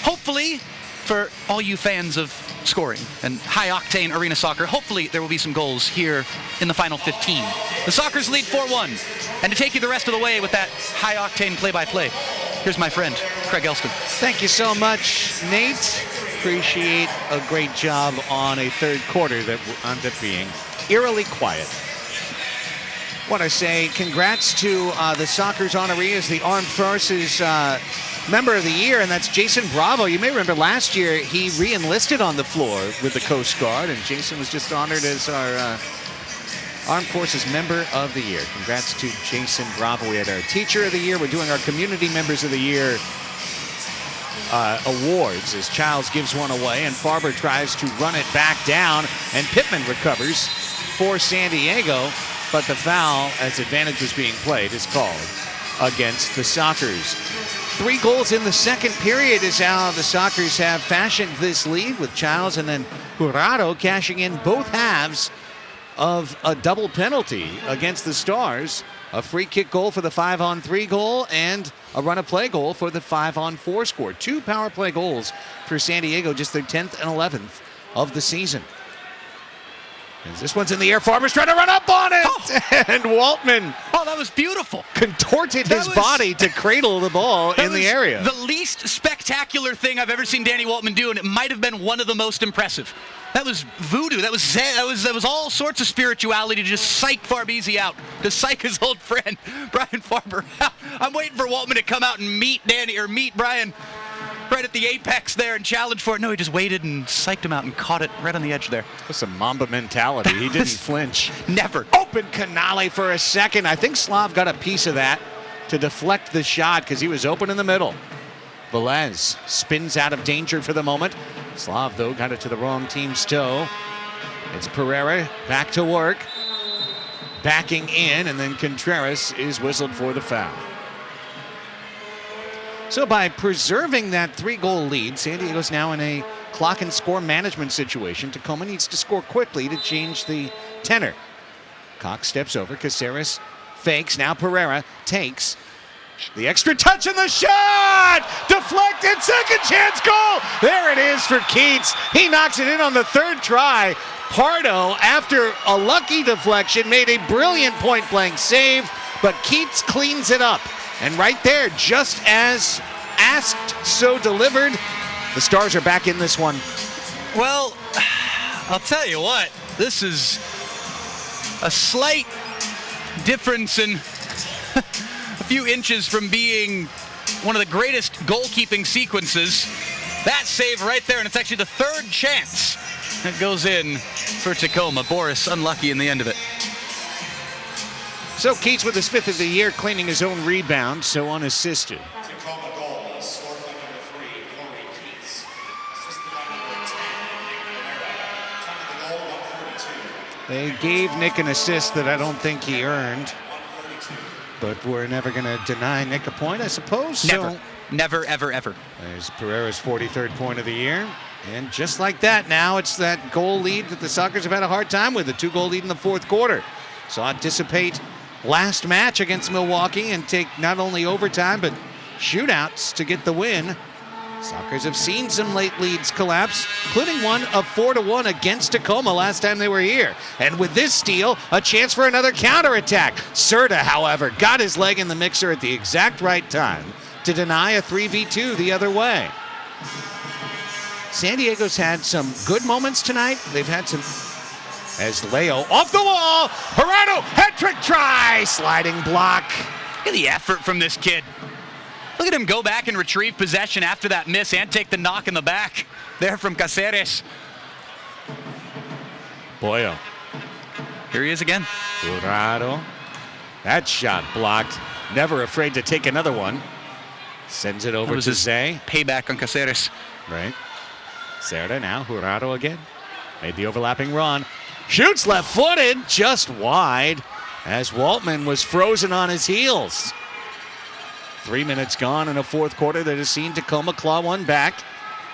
hopefully, for all you fans of scoring and high-octane arena soccer, hopefully there will be some goals here in the final 15. The Sockers lead 4-1. And to take you the rest of the way with that high-octane play-by-play, here's my friend, Craig Elston. Thank you so much, Nate. Appreciate a great job on a third quarter that ended up being eerily quiet. Want to say congrats to the Sockers honoree as the Armed Forces Member of the Year, and that's Jason Bravo. You may remember last year he re-enlisted on the floor with the Coast Guard, and Jason was just honored as our Armed Forces Member of the Year. Congrats to Jason Bravo. We had our Teacher of the Year. We're doing our Community Members of the Year awards as Childs gives one away and Farber tries to run it back down, and Pittman recovers for San Diego, but the foul, as advantage was being played, is called against the Sockers. 3 goals in the second period is how the Sockers have fashioned this lead, with Childs and then Torrado cashing in both halves of a double penalty against the Stars. A free kick goal for the 5-on-3 goal and a run-of-play goal for the 5-on-4 score. 2 power play goals for San Diego, just their 10th and 11th of the season. As this one's in the air, Farmer's trying to run up on it, and Waltman. Oh, that was beautiful. Contorted his body to cradle the ball in the area. The least spectacular thing I've ever seen Danny Waltman do, and it might have been one of the most impressive. That was voodoo. That was all sorts of spirituality to just psych Farbese out, to psych his old friend Brian Farber out. I'm waiting for Waltman to come out and meet Brian right at the apex there and challenge for it. No, he just waited and psyched him out and caught it right on the edge there. That's some Mamba mentality. He didn't flinch. Never. Open Canale for a second. I think Slav got a piece of that to deflect the shot because he was open in the middle. Velez spins out of danger for the moment. Slav, though, got it to the wrong team's toe. It's Pereira back to work. Backing in, and then Contreras is whistled for the foul. So by preserving that 3-goal lead, San Diego's now in a clock and score management situation. Tacoma needs to score quickly to change the tenor. Cox steps over. Caceres fakes. Now Pereira takes the extra touch and the shot! Deflected, second chance goal! There it is for Keats. He knocks it in on the 3rd try. Pardo, after a lucky deflection, made a brilliant point-blank save, but Keats cleans it up. And right there, just as asked, so delivered. The Stars are back in this one. Well, I'll tell you what, this is a slight difference in a few inches from being one of the greatest goalkeeping sequences. That save right there, and it's actually the 3rd chance that goes in for Tacoma. Boris unlucky in the end of it. So Keats with his 5th of the year, claiming his own rebound, so unassisted. Tacoma goal, scored by number 3, Corey Keats. Assisted by number 10, Nick Pereira. Time of the goal, 1:42. They gave Nick an assist that I don't think he earned. But we're never going to deny Nick a point, I suppose. Never. So Never, ever, ever. There's Pereira's 43rd point of the year. And just like that, now it's that goal lead that the Sockers have had a hard time with, a 2-goal lead in the 4th quarter. Saw it dissipate last match against Milwaukee and take not only overtime but shootouts to get the win. Sockers have seen some late leads collapse, including one of 4-1 against Tacoma last time they were here. And with this steal, a chance for another counterattack. Serta, however, got his leg in the mixer at the exact right time to deny a 3v2 the other way. San Diego's had some good moments tonight. They've had some, as Leo off the wall, Torrado, hat-trick try, sliding block. Look at the effort from this kid. Look at him go back and retrieve possession after that miss and take the knock in the back there from Caceres. Boyo. Here he is again. Torrado. That shot blocked. Never afraid to take another one. Sends it over to Zay. Payback on Caceres. Right. Serta now. Torrado again. Made the overlapping run. Shoots left-footed, just wide, as Waltman was frozen on his heels. 3 minutes gone in a 4th quarter that has seen Tacoma claw one back.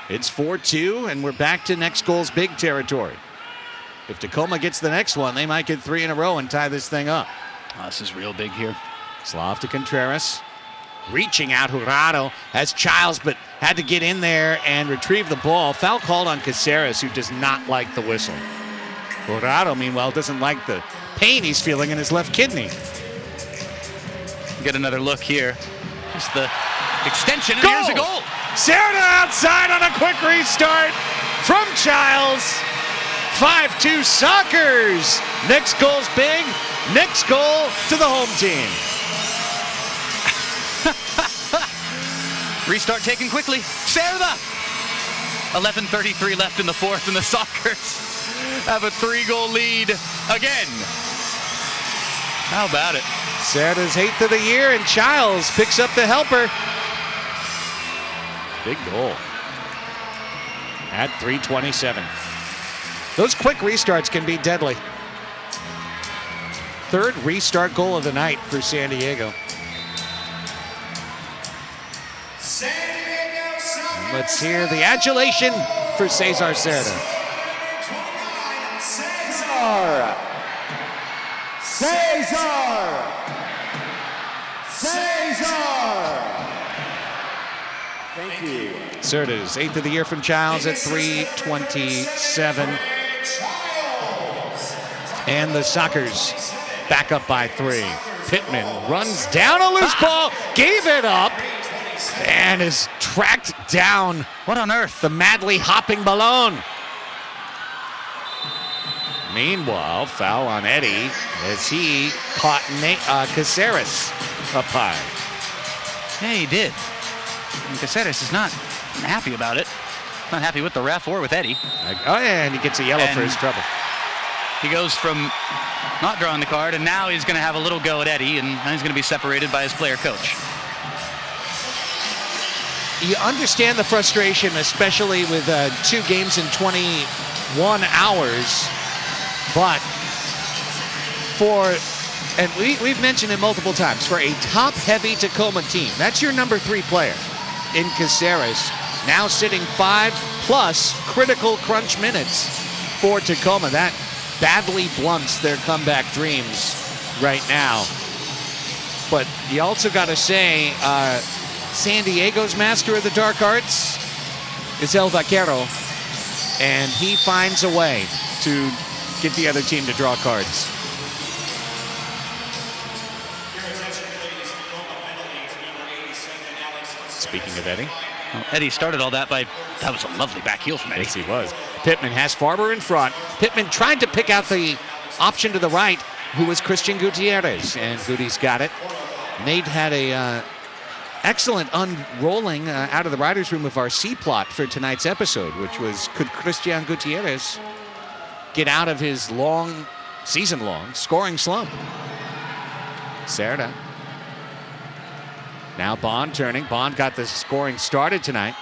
It's 4-2, and we're back to next goal's big territory. If Tacoma gets the next one, they might get 3 in a row and tie this thing up. Oh, this is real big here. Slav to Contreras. Reaching out, Torrado has Childs, but had to get in there and retrieve the ball. Foul called on Caceres, who does not like the whistle. Torrado, meanwhile, doesn't like the pain he's feeling in his left kidney. Get another look here. Just the extension, and here's a goal. Serta outside on a quick restart from Childs. 5-2 Sockers. Next goal's big. Next goal to the home team. Restart taken quickly. Serta. 11:33 left in the 4th, and the Sockers have a 3-goal lead again. How about it? Serta's 8th of the year, and Childs picks up the helper. Big goal at 3:27. Those quick restarts can be deadly. Third restart goal of the night for San Diego. Let's hear the adulation for Cesar Cerda. Cesar! Thank you. Cerda's 8th of the year from Childs at 3:27. And the Sockers back up by 3. Pittman runs down a loose ball, gave it up, and is tracked down. What on earth? The madly hopping balloon. Meanwhile, foul on Eddie as he caught Caceres up high. Yeah, he did. And Caceres is not happy about it. Not happy with the ref or with Eddie. Oh, yeah, and he gets a yellow for his trouble. He goes from not drawing the card, and now he's going to have a little go at Eddie, and now he's going to be separated by his player coach. You understand the frustration, especially with 2 games in 21 hours. But and we've mentioned it multiple times, for a top-heavy Tacoma team, that's your number 3 player in Caceres, now sitting 5+ critical crunch minutes for Tacoma. That badly blunts their comeback dreams right now. But you also got to say, San Diego's master of the dark arts is El Vaquero, and he finds a way to get the other team to draw cards. Speaking of Eddie. Well, Eddie started all that by, that was a lovely back heel from Eddie. Yes, he was. Pittman has Farber in front. Pittman tried to pick out the option to the right, who was Christian Gutierrez, and Goody's got it. Nate had a excellent unrolling out of the writer's room of our C plot for tonight's episode, which was, could Christian Gutierrez get out of his season-long scoring slump? Cerda. Now Bond turning. Bond got the scoring started tonight.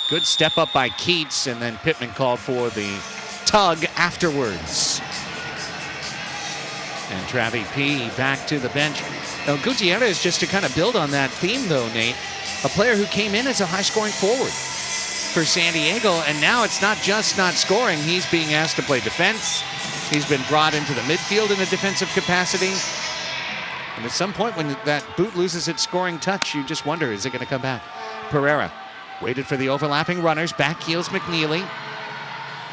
Good step up by Keats, and then Pittman called for the tug afterwards. And Travi P back to the bench. Now Gutierrez, just to kind of build on that theme though, Nate, a player who came in as a high-scoring forward for San Diego, and now it's not just not scoring. He's being asked to play defense. He's been brought into the midfield in a defensive capacity. And at some point when that boot loses its scoring touch, you just wonder, is it going to come back? Pereira waited for the overlapping runners, back heels McNeely.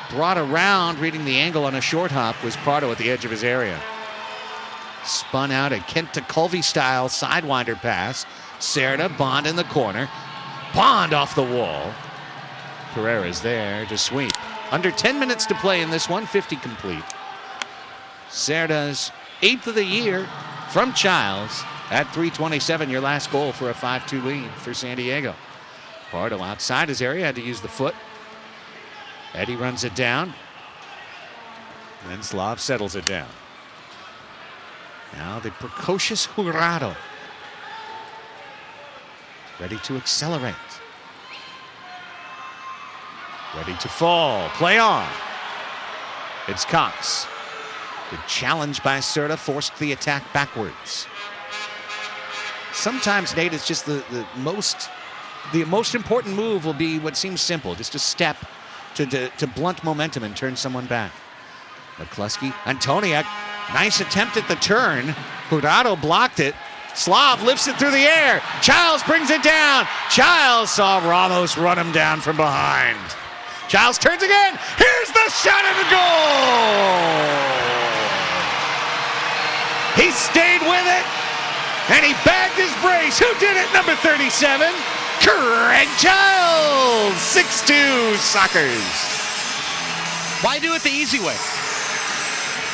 Brought around, reading the angle on a short hop, was Prado at the edge of his area. Spun out a Kent to Colvey style sidewinder pass. Cerda, Bond in the corner. Bond off the wall. Pereira's there to sweep. Under 10 minutes to play in this one, 50 complete. Cerda's 8th of the year from Childs at 3:27, your last goal for a 5-2 lead for San Diego. Pardo outside his area, had to use the foot. Eddie runs it down. And then Slav settles it down. Now the precocious Torrado. Ready to accelerate. Ready to fall. Play on. It's Cox. The challenge by Cerda forced the attack backwards. Sometimes, Nate, it's just the most important move will be what seems simple, just a step to blunt momentum and turn someone back. McCluskey, Antoniak, nice attempt at the turn. Torrado blocked it. Slav lifts it through the air. Childs brings it down. Childs saw Ramos run him down from behind. Childs turns again. Here's the shot and the goal! He stayed with it, and he bagged his brace. Who did it? Number 37, Craig Childs. 6-2 Sockers. Why do it the easy way?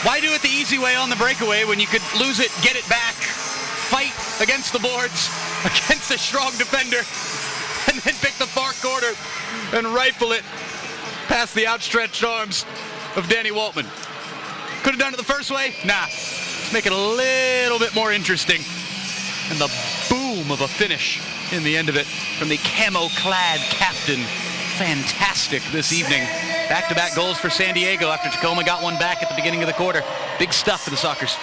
Why do it the easy way on the breakaway when you could lose it, get it back, fight against the boards, against a strong defender, and then pick the far corner and rifle it past the outstretched arms of Danny Waltman? Could have done it the first way? Nah. Let's make it a little bit more interesting. And the boom boom of a finish in the end of it from the camo-clad captain. Fantastic this evening. Back-to-back goals for San Diego after Tacoma got one back at the beginning of the quarter. Big stuff for the Sockers.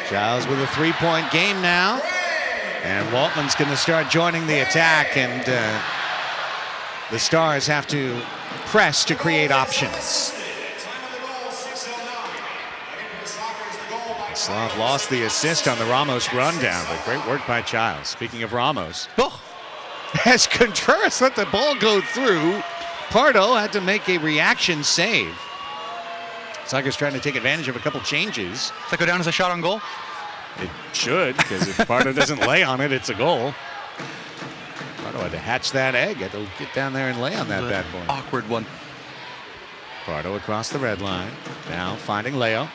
Giles with a 3-point game now. And Waltman's going to start joining the attack, and the Stars have to press to create options. Slav lost the assist on the Ramos rundown, but great work by Giles. Speaking of Ramos, as Contreras let the ball go through, Pardo had to make a reaction save. Sockers trying to take advantage of a couple changes. Does that go down as a shot on goal? It should, because if Pardo doesn't lay on it, it's a goal. Pardo had to hatch that egg. Had to get down there and lay on that bad boy. Awkward one. Pardo across the red line. Now finding Leo.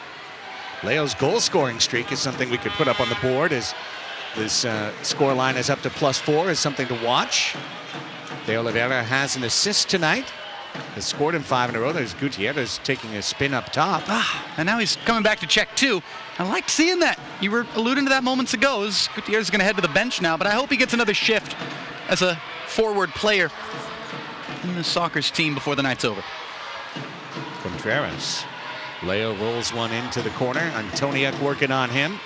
Leo's goal-scoring streak is something we could put up on the board as this score line is up to +4, is something to watch. De Oliveira has an assist tonight. Has scored in 5 in a row. There's Gutierrez taking a spin up top. And now he's coming back to check 2. I liked seeing that. You were alluding to that moments ago. Gutierrez is going to head to the bench now, but I hope he gets another shift as a forward player in the Sockers team before the night's over. Contreras. Leo rolls one into the corner. Antoniuk working on him.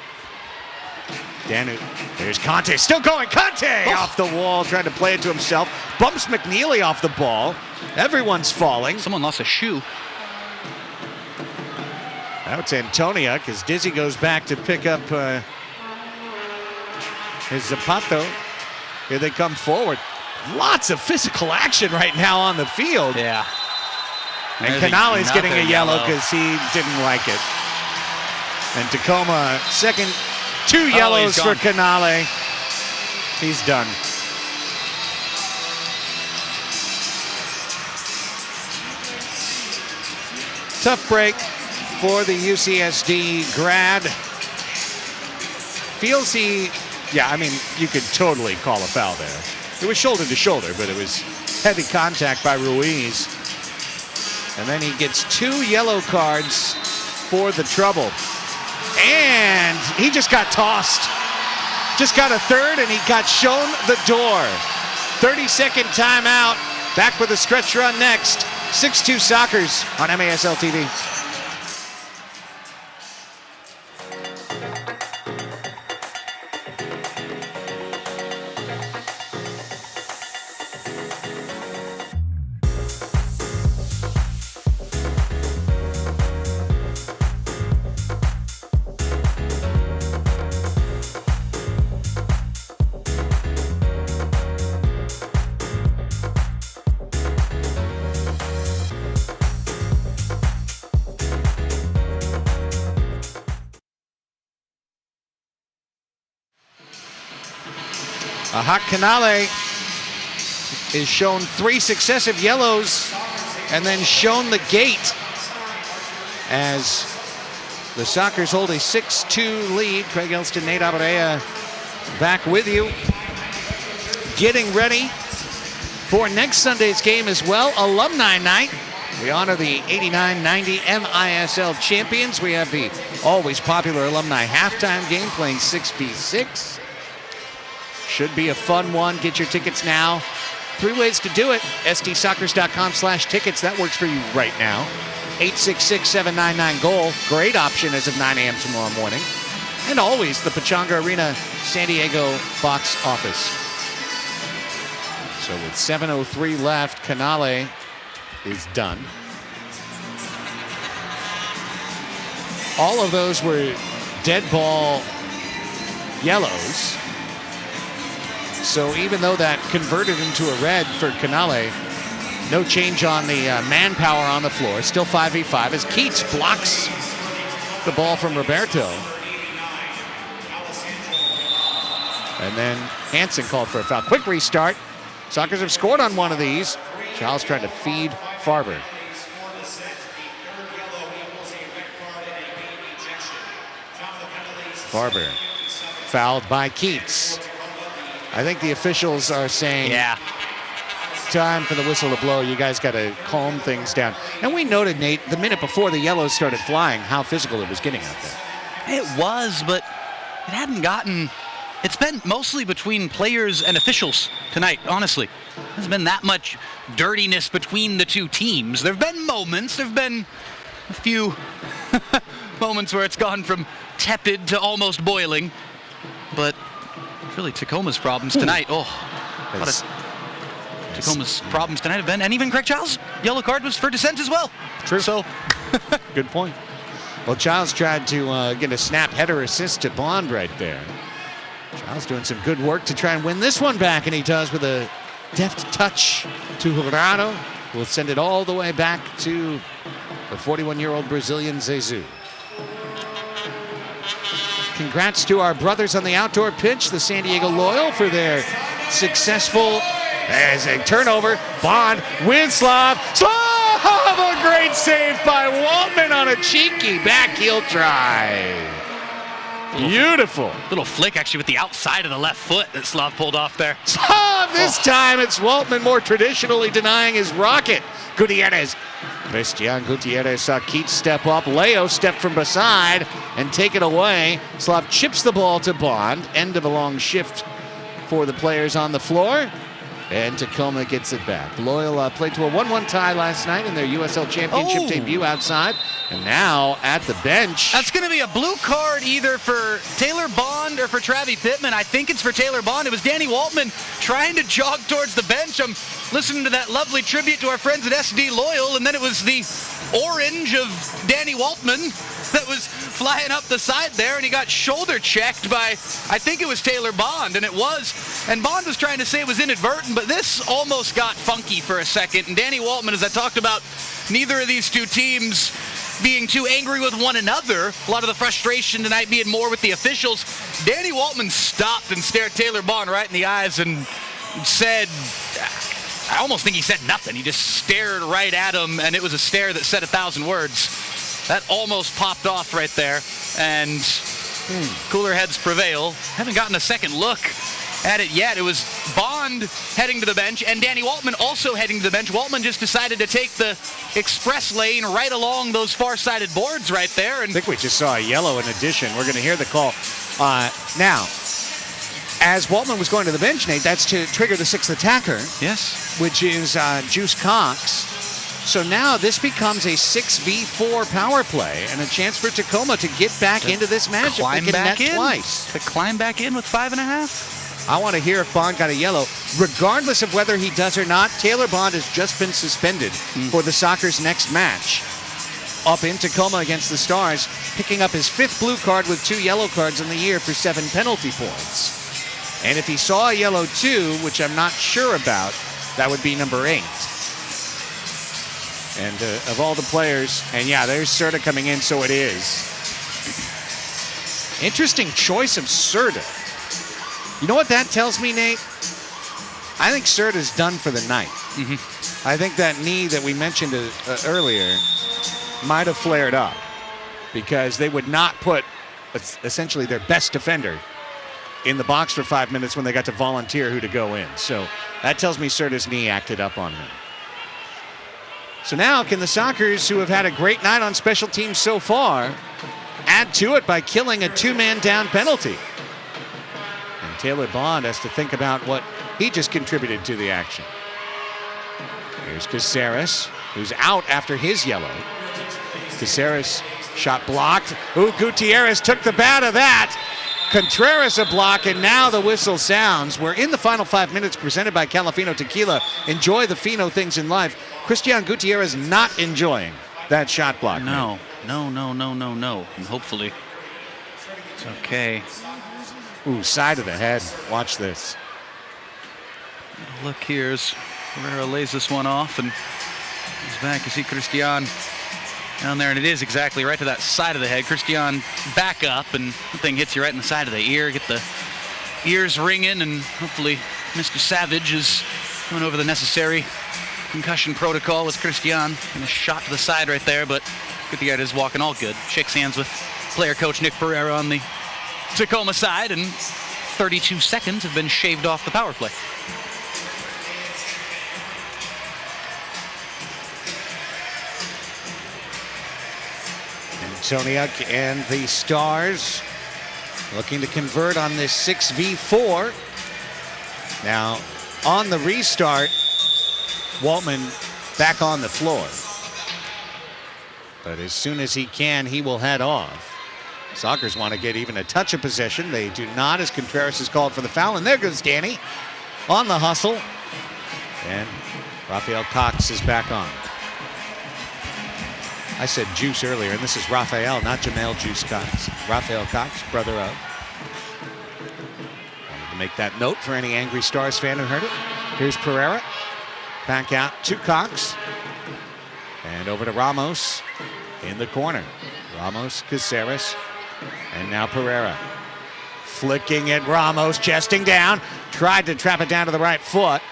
Danu. There's Conte. Still going. Conte off the wall, trying to play it to himself. Bumps McNeely off the ball. Everyone's falling. Someone lost a shoe. Now it's Antoniuk as Dizzy goes back to pick up his Zapato. Here they come forward. Lots of physical action right now on the field. Yeah. And Canale's getting a yellow because he didn't like it. And Tacoma, second, 2 yellows for Canale. He's done. Tough break for the UCSD grad. Feels I mean, you could totally call a foul there. It was shoulder to shoulder, but it was heavy contact by Ruiz. And then he gets 2 yellow cards for the trouble. And he just got tossed. Just got a third, and he got shown the door. 30-second timeout. Back with a stretch run next. 6-2 Sockers on MASL TV. Ahak Canale is shown 3 successive yellows and then shown the gate as the Sockers hold a 6-2 lead. Craig Elston, Nate Abarea back with you. Getting ready for next Sunday's game as well, Alumni Night. We honor the 89-90 MISL champions. We have the always popular Alumni halftime game playing 6v6. Should be a fun one. Get your tickets now. 3 ways to do it. SDSockers.com/tickets. That works for you right now. 866-799-GOAL. Great option as of 9 a.m. tomorrow morning. And always the Pechanga Arena San Diego box office. So with 7:03 left, Canale is done. All of those were dead ball yellows. So even though that converted into a red for Canale, no change on the manpower on the floor. Still 5v5 as Keats blocks the ball from Roberto. And then Hansen called for a foul. Quick restart. Sockers have scored on one of these. Charles trying to feed Farber. Farber fouled by Keats. I think the officials are saying, time for the whistle to blow. You guys got to calm things down. And we noted, Nate, the minute before the yellows started flying, how physical it was getting out there. It was, but it hadn't gotten it's been mostly between players and officials tonight, honestly. There's been that much dirtiness between the two teams. There have been moments, there have been a few moments where it's gone from tepid to almost boiling. But really Tacoma's problems tonight. Oh, what Tacoma's problems tonight have been. And even Craig Childs' yellow card was for dissent as well. True. So, good point. Well, Childs tried to get a snap header assist to Bond right there. Childs doing some good work to try and win this one back, and he does with a deft touch to Torrado. We'll send it all the way back to the 41-year-old Brazilian Zezou. Congrats to our brothers on the outdoor pitch, the San Diego Loyal, for their successful as a turnover. Bond with Slav. Slav! A great save by Waltman on a cheeky back heel try. Beautiful. Little flick actually with the outside of the left foot that Slav pulled off there. Slav! This time it's Waltman more traditionally denying his rocket. Gutierrez. Christian Gutierrez saw Keats step up. Leo stepped from beside and take it away. Slav chips the ball to Bond. End of a long shift for the players on the floor. And Tacoma gets it back. Loyal played to a 1-1 tie last night in their USL Championship debut outside. And now at the bench. That's going to be a blue card either for Taylor Bond or for Travis Pittman. I think it's for Taylor Bond. It was Danny Waltman trying to jog towards the bench. I'm listening to that lovely tribute to our friends at SD Loyal, and then it was the orange of Danny Waltman that was flying up the side there, and he got shoulder checked by, I think it was Taylor Bond, and it was. And Bond was trying to say it was inadvertent, but this almost got funky for a second. And Danny Waltman, as I talked about, neither of these two teams being too angry with one another, a lot of the frustration tonight being more with the officials. Danny Waltman stopped and stared Taylor Bond right in the eyes and said, I almost think he said nothing. He just stared right at him, and it was a stare that said 1,000 words. That almost popped off right there, and cooler heads prevail. Haven't gotten a second look at it yet. It was Bond heading to the bench and Danny Waltman also heading to the bench. Waltman just decided to take the express lane right along those far-sided boards right there. And I think we just saw a yellow in addition. We're going to hear the call. Now, as Waltman was going to the bench, Nate, that's to trigger the sixth attacker. Yes. Which is Juice Cox. So now this becomes a 6v4 power play and a chance for Tacoma to get back into this match. Climb back in. Twice. To climb back in with 5.5. I want to hear if Bond got a yellow. Regardless of whether he does or not, Taylor Bond has just been suspended for the Soccer's next match. Up in Tacoma against the Stars, picking up his 5th blue card with 2 yellow cards in the year for 7 penalty points. And if he saw a yellow too, which I'm not sure about, that would be number 8. And of all the players, and yeah, there's Serta coming in, so it is. Interesting choice of Serta. You know what that tells me, Nate? I think Serta's done for the night. I think that knee that we mentioned earlier might have flared up because they would not put essentially their best defender in the box for 5 minutes when they got to volunteer who to go in. So that tells me Serta's knee acted up on him. So now can the Sockers, who have had a great night on special teams so far, add to it by killing a 2-man down penalty? And Taylor Bond has to think about what he just contributed to the action. Here's Caceres, who's out after his yellow. Caceres shot blocked. Ooh, Gutierrez took the bat of that. Contreras a block, and now the whistle sounds. We're in the final 5 minutes presented by Calafino Tequila. Enjoy the Fino things in life. Christian Gutierrez not enjoying that shot block. No. And hopefully it's okay. Ooh, side of the head. Watch this. Look, here's Herrera lays this one off, and he's back. You see Christian down there, and it is exactly right to that side of the head. Christian back up, and the thing hits you right in the side of the ear. Get the ears ringing, and hopefully Mr. Savage is going over the necessary concussion protocol with Christian. And a shot to the side right there, but Gutierrez is walking all good. Shakes hands with player coach Nick Pereira on the Tacoma side, and 32 seconds have been shaved off the power play. Antoniuk and the Stars looking to convert on this 6v4. Now, on the restart, Waltman back on the floor. But as soon as he can, he will head off. Sockers want to get even a touch of possession. They do not, as Contreras is called for the foul. And there goes Danny on the hustle. And Rafael Cox is back on. I said Juice earlier, and this is Rafael, not Jamel Juice Cox. Rafael Cox, brother of. Wanted to make that note for any angry Stars fan who heard it. Here's Pereira. Back out to Cox. And over to Ramos in the corner. Ramos, Caceres, and now Pereira. Flicking at Ramos, chesting down. Tried to trap it down to the right foot.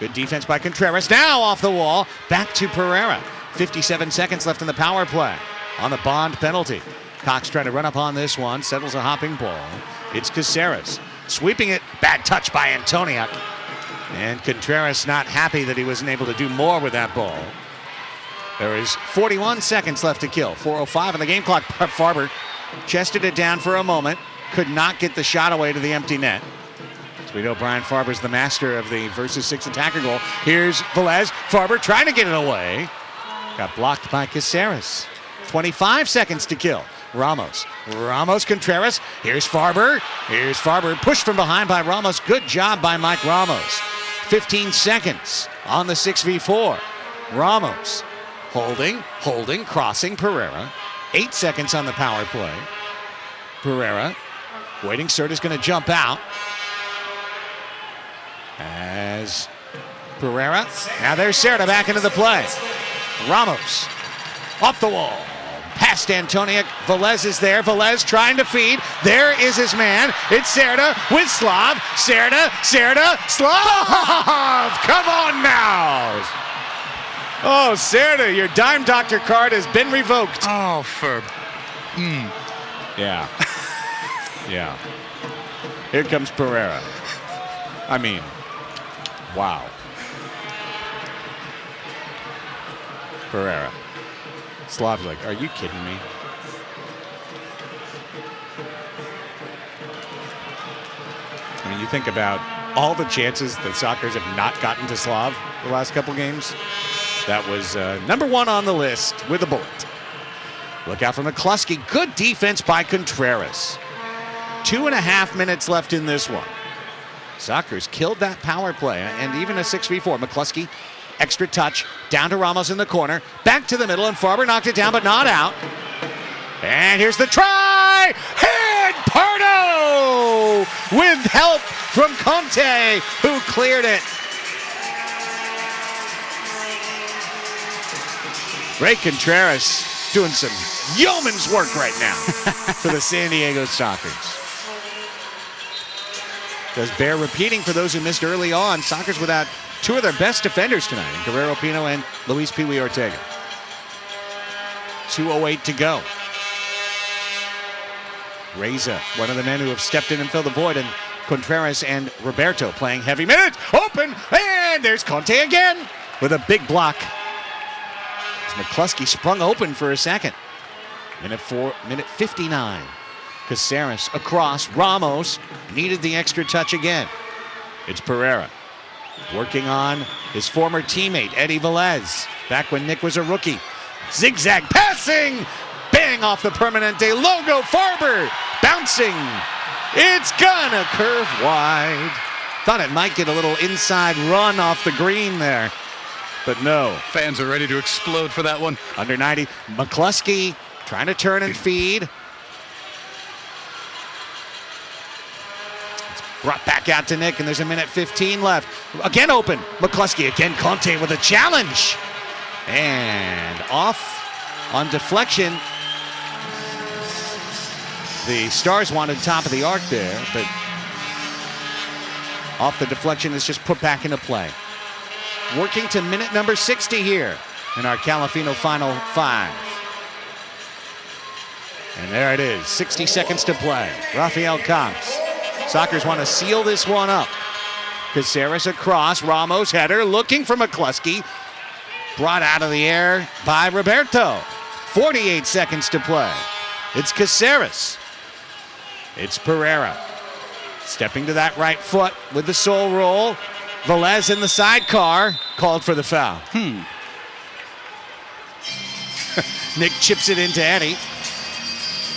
Good defense by Contreras. Now off the wall, back to Pereira. 57 seconds left in the power play on the Bond penalty. Cox trying to run up on this one, settles a hopping ball. It's Caceres. Sweeping it, bad touch by Antoniuk. And Contreras not happy that he wasn't able to do more with that ball. There is 41 seconds left to kill. 4:05 on the game clock. Farber chested it down for a moment. Could not get the shot away to the empty net. As we know, Brian Farber's the master of the versus 6 attacker goal. Here's Velez. Farber trying to get it away. Got blocked by Caceres. 25 seconds to kill. Ramos. Ramos, Contreras. Here's Farber. Here's Farber. Pushed from behind by Ramos. Good job by Mike Ramos. 15 seconds on the 6v4. Ramos. Holding, crossing Pereira. 8 seconds on the power play. Pereira waiting. Serta's going to jump out. As Pereira. Now there's Serta back into the play. Ramos off the wall. Past Antoniuk. Velez is there. Velez trying to feed. There is his man. It's Serta with Slav. Serta, Slav! Come on now! Oh, Serta, your Dime Doctor card has been revoked. Oh, Yeah. Yeah. Here comes Pereira. I mean, wow. Pereira. Slav's like, are you kidding me? I mean, you think about all the chances that Sockers have not gotten to Slav the last couple games. That was number one on the list with a bullet. Look out for McCluskey. Good defense by Contreras. 2.5 minutes left in this one. Sockers killed that power play and even a 6v4. McCluskey, extra touch, down to Ramos in the corner, back to the middle, and Farber knocked it down but not out. And here's the try! And Pardo with help from Conte, who cleared it. Ray Contreras doing some yeoman's work right now for the San Diego Sockers. Does bear repeating for those who missed early on. Sockers without two of their best defenders tonight, Guerrero Pino and Luis Pee Wee Ortega. 2:08 to go. Reza, one of the men who have stepped in and filled the void, and Contreras and Roberto playing heavy minutes. Open, and there's Conte again with a big block. As McCluskey sprung open for a second. Minute 59. Caceres across. Ramos needed the extra touch again. It's Pereira working on his former teammate, Eddie Velez, back when Nick was a rookie. Zigzag passing. Bang off the Permanente logo. Farber bouncing. It's gonna curve wide. Thought it might get a little inside run off the green there, but no. Fans are ready to explode for that one. Under 90. McCluskey trying to turn and feed. It's brought back out to Nick, and there's a minute 15 left. Again open. McCluskey again. Conte with a challenge. And off on deflection. The Stars wanted top of the arc there, but off the deflection is just put back into play. Working to minute number 60 here in our Calafino Final 5. And there it is, 60 seconds to play. Rafael Cox. Sockers want to seal this one up. Caceres across, Ramos header, looking for McCluskey. Brought out of the air by Roberto. 48 seconds to play. It's Caceres. It's Pereira. Stepping to that right foot with the soul roll. Velez in the sidecar, called for the foul. Nick chips it into Eddie.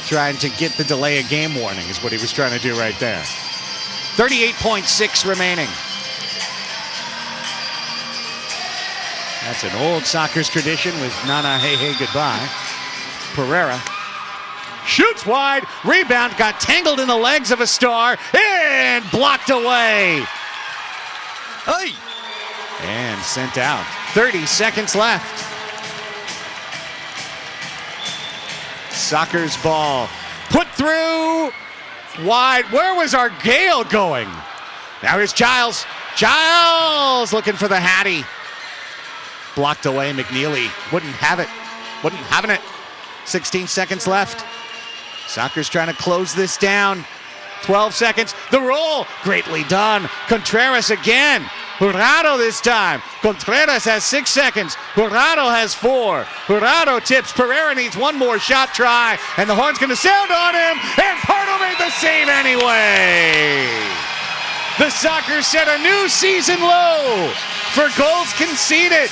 Trying to get the delay of game warning is what he was trying to do right there. 38.6 remaining. That's an old Sockers tradition with Nana Hey Hey Goodbye. Pereira shoots wide, rebound, got tangled in the legs of a star, and blocked away. Hey. And sent out. 30 seconds left. Sockers ball. Put through. Wide. Where was our Gale going? Now here's Giles. Giles looking for the Hattie. Blocked away. McNeely wouldn't have it. Wasn't having it. 16 seconds left. Sockers trying to close this down. 12 seconds. The roll. Greatly done. Contreras again. Torrado this time. Contreras has 6 seconds. Torrado has 4. Torrado tips. Pereira needs one more shot try. And the horn's going to sound on him. And Pardo made the save anyway. The Sockers set a new season low for goals conceded.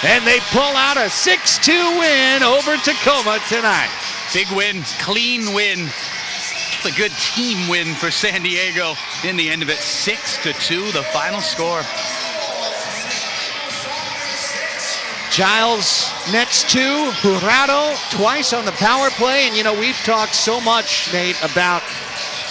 And they pull out a 6-2 win over Tacoma tonight. Big win, clean win. It's a good team win for San Diego. In the end of it, 6-2, the final score. Giles nets 2, Torrado twice on the power play. And, you know, we've talked so much, Nate, about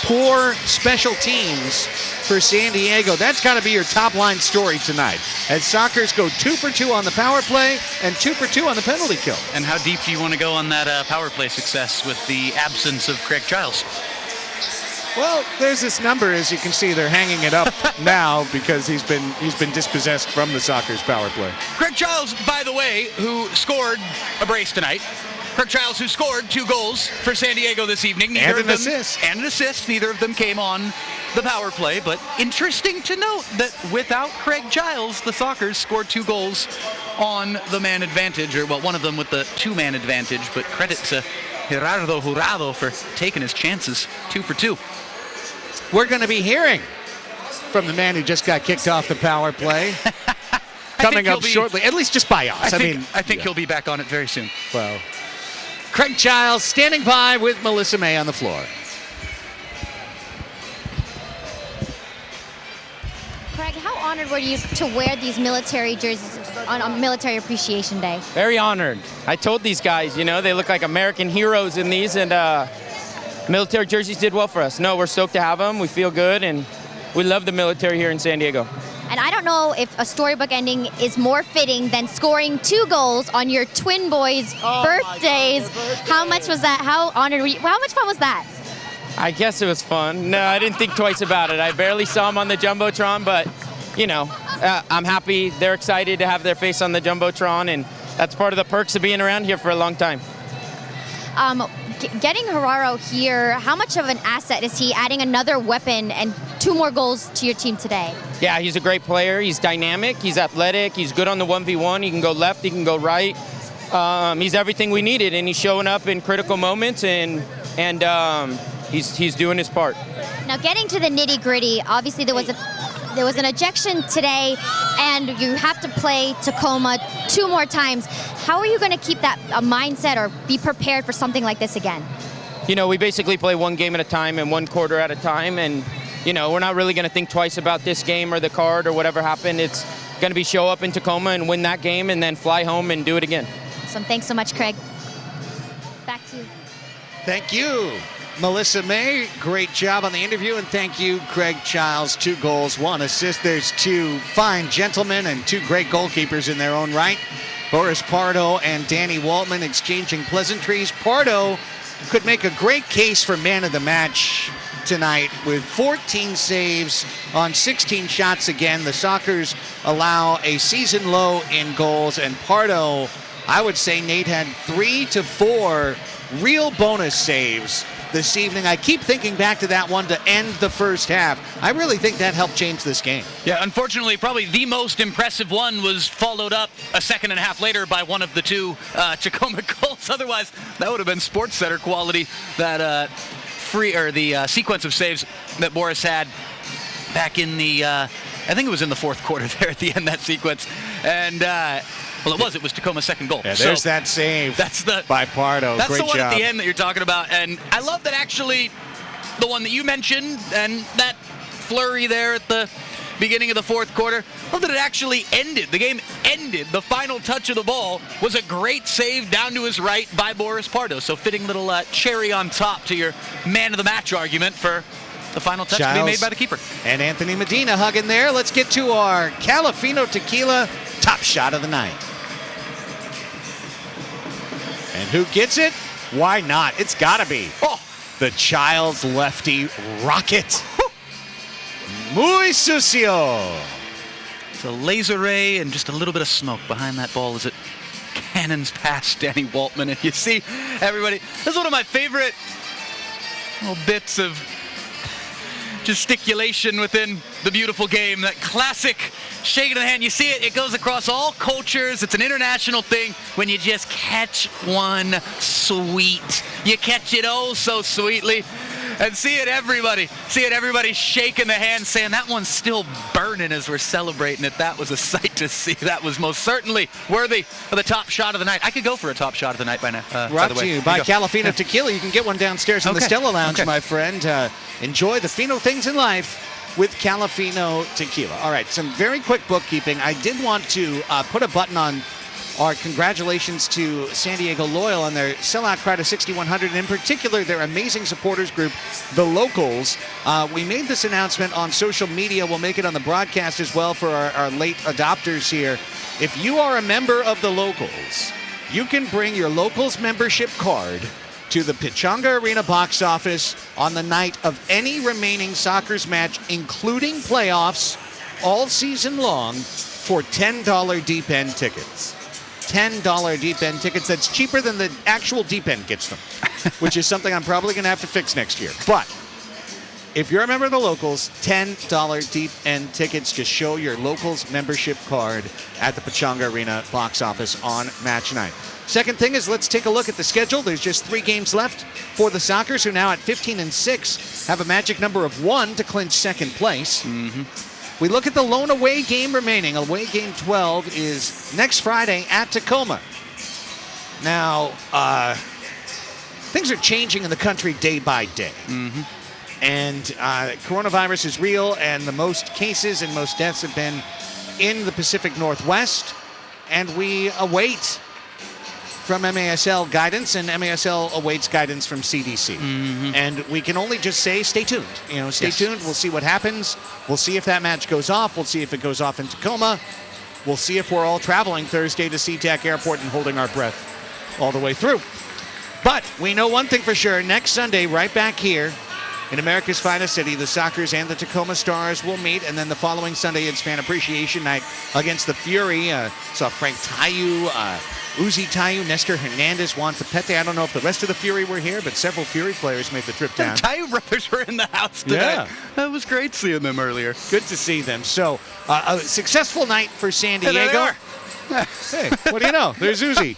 poor special teams for San Diego. That's got to be your top line story tonight, as Sockers go 2 for 2 on the power play and 2 for 2 on the penalty kill. And how deep do you want to go on that power play success with the absence of Craig Giles? Well, there's this number, as you can see, they're hanging it up now because he's been dispossessed from the Sockers power play. Craig Giles, by the way, who scored a brace tonight. Craig Giles, who scored 2 goals for San Diego this evening. And an assist. And an assist. Neither of them came on the power play, but interesting to note that without Craig Giles, the Sockers scored 2 goals on the man advantage, or well, one of them with the 2-man advantage, but credit to Gerardo Jurado for taking his chances. 2 for 2. We're going to be hearing from the man who just got kicked off the power play coming up shortly, at least just by us. I think he'll be back on it very soon. Well, Craig Giles standing by with Melissa May on the floor. Craig, how honored were you to wear these military jerseys on Military Appreciation Day? Very honored. I told these guys, you know, they look like American heroes in these, and military jerseys did well for us. No, we're stoked to have them. We feel good, and we love the military here in San Diego. And I don't know if a storybook ending is more fitting than scoring 2 goals on your twin boys' birthdays. How much was that? How honored were you? How much fun was that? I guess it was fun. No, I didn't think twice about it. I barely saw them on the Jumbotron, but, you know, I'm happy they're excited to have their face on the Jumbotron, and that's part of the perks of being around here for a long time. Getting Gerardo here, how much of an asset is he, adding another weapon and 2 more goals to your team today? Yeah, he's a great player. He's dynamic. He's athletic. He's good on the 1v1. He can go left. He can go right. He's everything we needed, and he's showing up in critical moments, and he's doing his part. Now, getting to the nitty-gritty, obviously there was an ejection today, and you have to play Tacoma 2 more times. How are you going to keep that mindset or be prepared for something like this again? You know, we basically play 1 game at a time and 1 quarter at a time, and, you know, we're not really going to think twice about this game or the card or whatever happened. It's going to be show up in Tacoma and win that game and then fly home and do it again. Awesome. Thanks so much, Craig. Back to you. Thank you, Melissa May. Great job on the interview, and thank you, Craig Giles. 2 goals, 1 assist. There's 2 fine gentlemen and 2 great goalkeepers in their own right. Boris Pardo and Danny Waltman exchanging pleasantries. Pardo could make a great case for man of the match tonight with 14 saves on 16 shots again. The Sockers allow a season low in goals, and Pardo, I would say, Nate, had 3 to 4 real bonus saves this evening. I keep thinking back to that one to end the first half. I really think that helped change this game. Yeah, unfortunately, probably the most impressive one was followed up a second and a half later by one of the 2 Tacoma goals. Otherwise, that would have been Sports Center quality. That sequence of saves that Boris had back in the, I think it was in the fourth quarter there at the end, that sequence. And, well, it was Tacoma's second goal. Yeah, there's that save by Pardo. That's Great the one job. at the end that you're talking about. And I love that actually the one that you mentioned and that flurry there at the beginning of the fourth quarter. I love that it actually ended. The game ended. The final touch of the ball was a great save down to his right by Boris Pardo. So fitting little cherry on top to your man of the match argument for the final touch to be made by the keeper. And Anthony Medina hugging there. Let's get to our Calafino Tequila top shot of the night. And who gets it? Why not? It's got to be the Child's lefty rocket. Muy sucio. It's a laser ray and just a little bit of smoke behind that ball as it cannons past Danny Waltman. And you see everybody. This is one of my favorite little bits of gesticulation within the beautiful game. That classic shaking of the hand. You see it goes across all cultures. It's an international thing when you just catch one sweet. You catch it oh so sweetly. And see it everybody shaking the hand, saying that one's still burning as we're celebrating it. That was a sight to see. That was most certainly worthy of the top shot of the night. I could go for a top shot of the night by now. Brought to you by Calafino Tequila. You can get one downstairs in the Stella Lounge, my friend. Enjoy the fino things in life with Calafino Tequila. All right, some very quick bookkeeping. I did want to put a button on our congratulations to San Diego Loyal on their sellout crowd of 6,100, and in particular their amazing supporters group, the Locals. We made this announcement on social media. We'll make it on the broadcast as well for our late adopters here. If you are a member of the Locals, you can bring your Locals membership card to the Pechanga Arena box office on the night of any remaining Sockers match, including playoffs, all season long, for $10 deep end tickets. $10 deep end tickets. That's cheaper than the actual deep end gets them, which is something I'm probably going to have to fix next year. But if you're a member of the Locals, $10 deep end tickets. Just show your Locals membership card at the Pechanga Arena box office on match night. Second thing is, let's take a look at the schedule. There's just 3 games left for the Sockers, who now at 15-6 have a magic number of 1 to clinch second place. We look at the lone away game remaining. Away game 12 is next Friday at Tacoma. Now, things are changing in the country day by day. And coronavirus is real, and the most cases and most deaths have been in the Pacific Northwest. And we await from MASL guidance, and MASL awaits guidance from CDC. And we can only just say, stay tuned. Stay tuned. We'll see what happens. We'll see if that match goes off. We'll see if it goes off in Tacoma. We'll see if we're all traveling Thursday to SeaTac Airport and holding our breath all the way through. But we know one thing for sure. Next Sunday, right back here in America's finest city, the Sockers and the Tacoma Stars will meet. And then the following Sunday, it's Fan Appreciation Night against the Fury. Saw Frank Tayu, Uzi Tayu, Nestor Hernandez, Juan Tapete. I don't know if the rest of the Fury were here, but several Fury players made the trip down. The Tayu brothers were in the house today. Yeah. That was great seeing them earlier. Good to see them. So, a successful night for San Diego. There they are. Hey, what do you know? There's Uzi.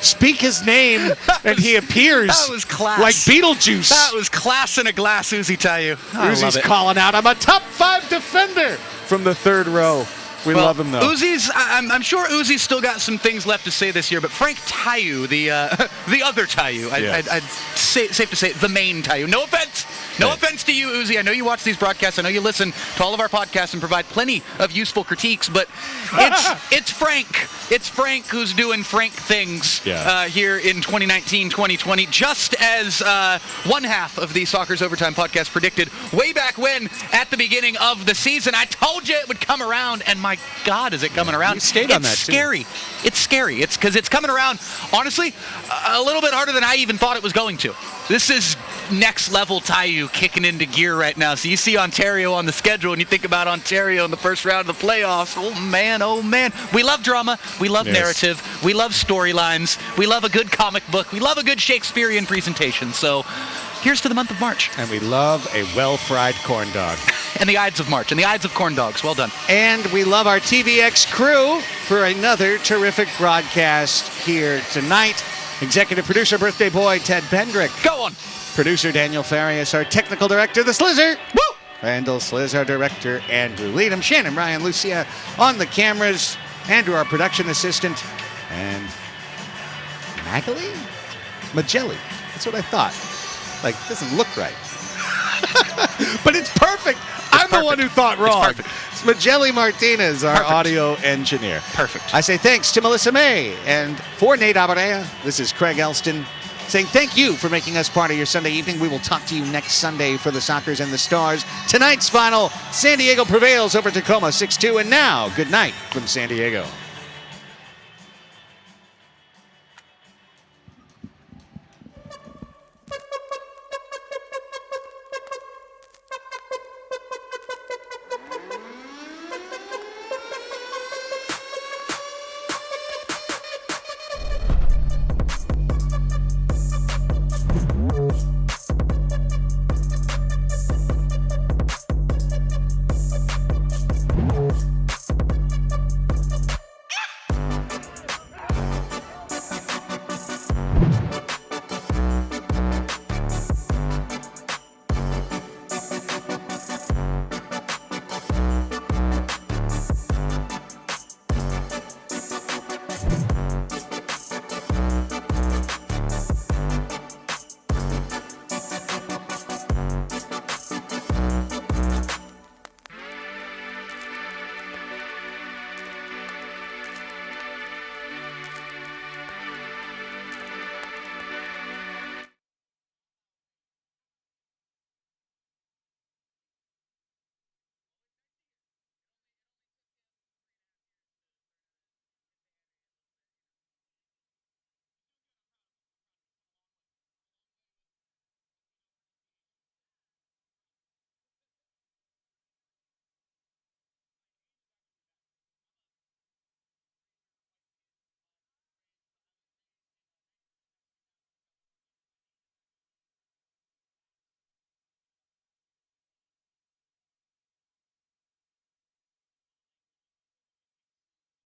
Speak his name, and he appears that was class. Like Beetlejuice. That was class in a glass, Uzi Tayu. Uzi's calling out, I'm a top 5 defender from the third row. We love him, though. I'm sure Uzi's still got some things left to say this year, but Frank Tayu, the other Tayu, I'd say, safe to say, the main Tayu. No offense. No offense to you, Uzi. I know you watch these broadcasts. I know you listen to all of our podcasts and provide plenty of useful critiques, but it's Frank. It's Frank who's doing Frank things here in 2019-2020, just as one half of the Soccer's Overtime podcast predicted way back when at the beginning of the season. I told you it would come around, and my God, is it coming around. You stayed on that, It's scary. It's scary. It's because it's coming around, honestly, a little bit harder than I even thought it was going to. This is next level Tayu kicking into gear right now. So you see Ontario on the schedule, and you think about Ontario in the first round of the playoffs. Oh, man, oh, man. We love drama. We love narrative. We love storylines. We love a good comic book. We love a good Shakespearean presentation. So here's to the month of March. And we love a well-fried corn dog. And the Ides of March, and the Ides of corn dogs. Well done. And we love our TVX crew for another terrific broadcast here tonight. Executive producer, birthday boy, Ted Pendrick. Go on. Producer Daniel Farias, our technical director, the Slizzer. Woo! Randall Sliz, our director, Andrew Leadham, Shannon, Ryan, Lucia on the cameras, Andrew, our production assistant, and Magelli. That's what I thought. Like, it doesn't look right. But it's perfect. I'm the one who thought wrong. It's Magelli Martinez, our audio engineer. Perfect. I say thanks to Melissa May. And for Nate Abarea, this is Craig Elston saying thank you for making us part of your Sunday evening. We will talk to you next Sunday for the Sockers and the Stars. Tonight's final, San Diego prevails over Tacoma 6-2. And now, good night from San Diego.